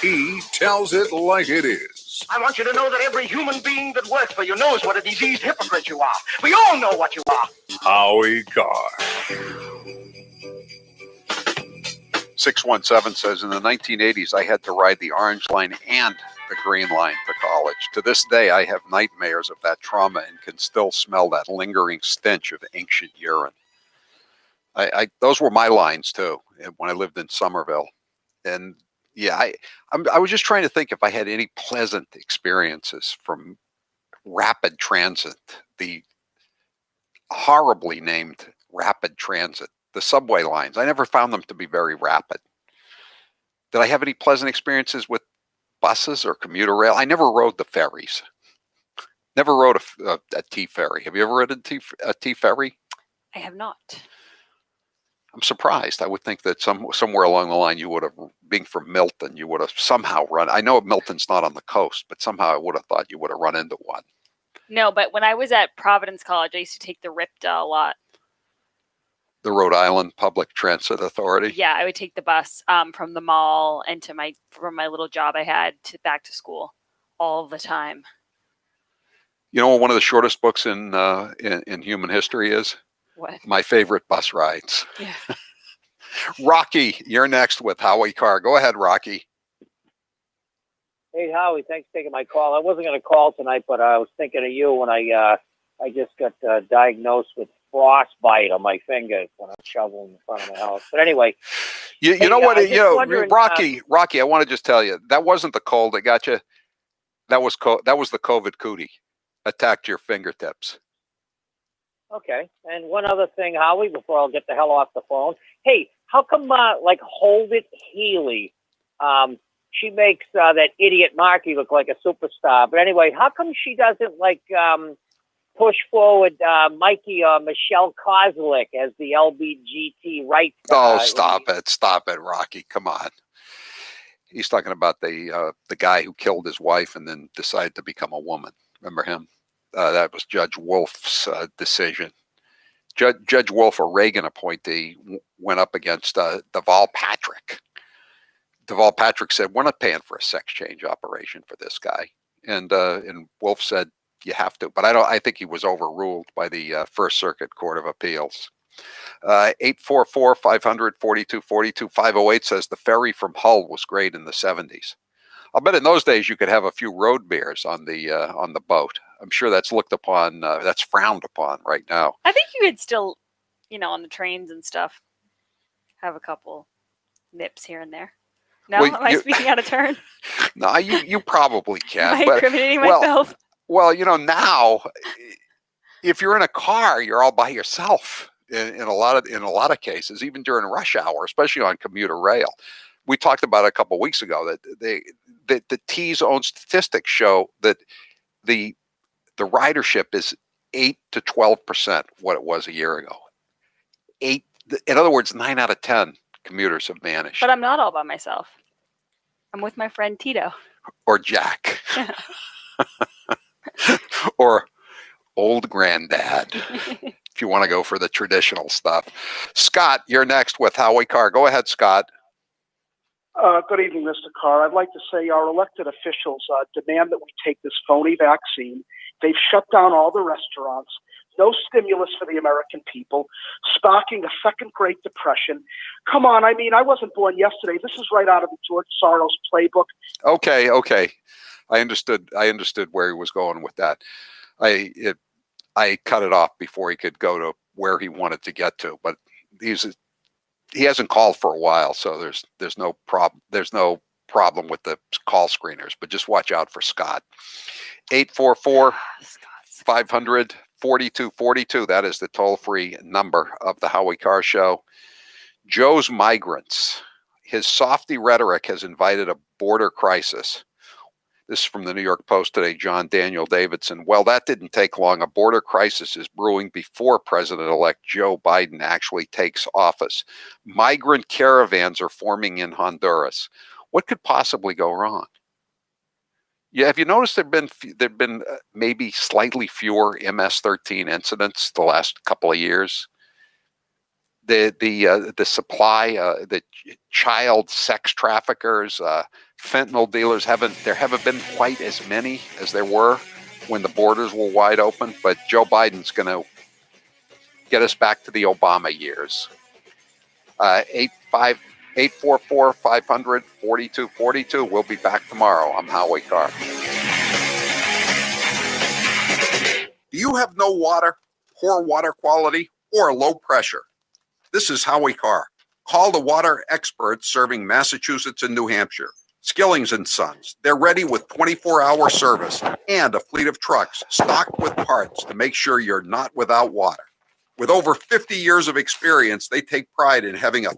He tells it like it is. I want you to know that every human being that works for you knows what a diseased hypocrite you are. We all know what you are. Howie Carr. 617 says, in the 1980s, I had to ride the Orange Line and the Green Line to college. To this day, I have nightmares of that trauma and can still smell that lingering stench of ancient urine. Those were my lines, too, when I lived in Somerville. And yeah, I was just trying to think if I had any pleasant experiences from rapid transit, the horribly named rapid transit, the subway lines. I never found them to be very rapid. Did I have any pleasant experiences with buses or commuter rail? I never rode the ferries. Never rode a T ferry. Have you ever ridden a T ferry? I have not. I'm surprised. I would think that somewhere along the line you would have, being from Milton, you would have somehow run. I know Milton's not on the coast, but somehow I would have thought you would have run into one. No, but when I was at Providence College, I used to take the RIPTA a lot. The Rhode Island Public Transit Authority. Yeah, I would take the bus from the mall and from my little job I had back to school all the time. You know what one of the shortest books in human history is? What? My favorite bus rides. Yeah. Rocky, you're next with Howie Carr. Go ahead, Rocky. Hey, Howie, thanks for taking my call. I wasn't going to call tonight, but I was thinking of you when I just got diagnosed with frostbite on my fingers when I was shoveling in front of my house. But anyway. You know what? Rocky, I want to just tell you, that wasn't the cold that got you. That was the COVID cootie. Attacked your fingertips. Okay. And one other thing, Howie, before I'll get the hell off the phone. Hey, how come, Hold It Healy, she makes that idiot Marky look like a superstar. But anyway, how come she doesn't, push forward Mikey or Michelle Kozlik as the LBGT rights? Stop it, Rocky. Come on. He's talking about the guy who killed his wife and then decided to become a woman. Remember him? That was Judge Wolf's decision. Judge Wolf, a Reagan appointee, went up against Deval Patrick. Deval Patrick said, "We're not paying for a sex change operation for this guy," and Wolf said, "You have to." But I think he was overruled by the First Circuit Court of Appeals. 844-500-4242 508 says the ferry from Hull was great in the 70s. I'll bet in those days you could have a few road beers on the boat. I'm sure that's looked upon, that's frowned upon right now. I think you could still, on the trains and stuff, have a couple nips here and there. No, am I speaking out of turn? No, you probably can. Am I incriminating myself? Well, now, if you're in a car, you're all by yourself in a lot of cases, even during rush hour, especially on commuter rail. We talked about it a couple of weeks ago that the T's own statistics show that the ridership is 8 to 12% what it was a year ago. In other words, 9 out of 10 commuters have vanished. But I'm not all by myself. I'm with my friend Tito. Or Jack. Or old granddad, if you want to go for the traditional stuff. Scott, you're next with Howie Carr. Go ahead, Scott. Good evening, Mr. Carr. I'd like to say our elected officials demand that we take this phony vaccine. They've shut down all the restaurants. No stimulus for the American people. Sparking a second Great Depression. Come on, I wasn't born yesterday. This is right out of the George Soros playbook. Okay. I understood where he was going with that. I cut it off before he could go to where he wanted to get to, but he hasn't called for a while, so there's no problem. There's no problem with the call screeners, but just watch out for Scott. 844-500-4242. That is the toll-free number of the Howie Carr Show. Joe's migrants. His softy rhetoric has invited a border crisis. This is from the New York Post today, John Daniel Davidson. Well, that didn't take long. A border crisis is brewing before President-elect Joe Biden actually takes office. Migrant caravans are forming in Honduras. What could possibly go wrong? Yeah, have you noticed there've been maybe slightly fewer MS-13 incidents the last couple of years? The supply, the child sex traffickers, fentanyl dealers there haven't been quite as many as there were when the borders were wide open. But Joe Biden's going to get us back to the Obama years. 844-500-4242. We'll be back tomorrow. I'm Howie Carr. Do you have no water, poor water quality, or low pressure? This is Howie Carr. Call the water experts serving Massachusetts and New Hampshire. Skilling's & Sons. They're ready with 24-hour service and a fleet of trucks stocked with parts to make sure you're not without water. With over 50 years of experience, they take pride in having a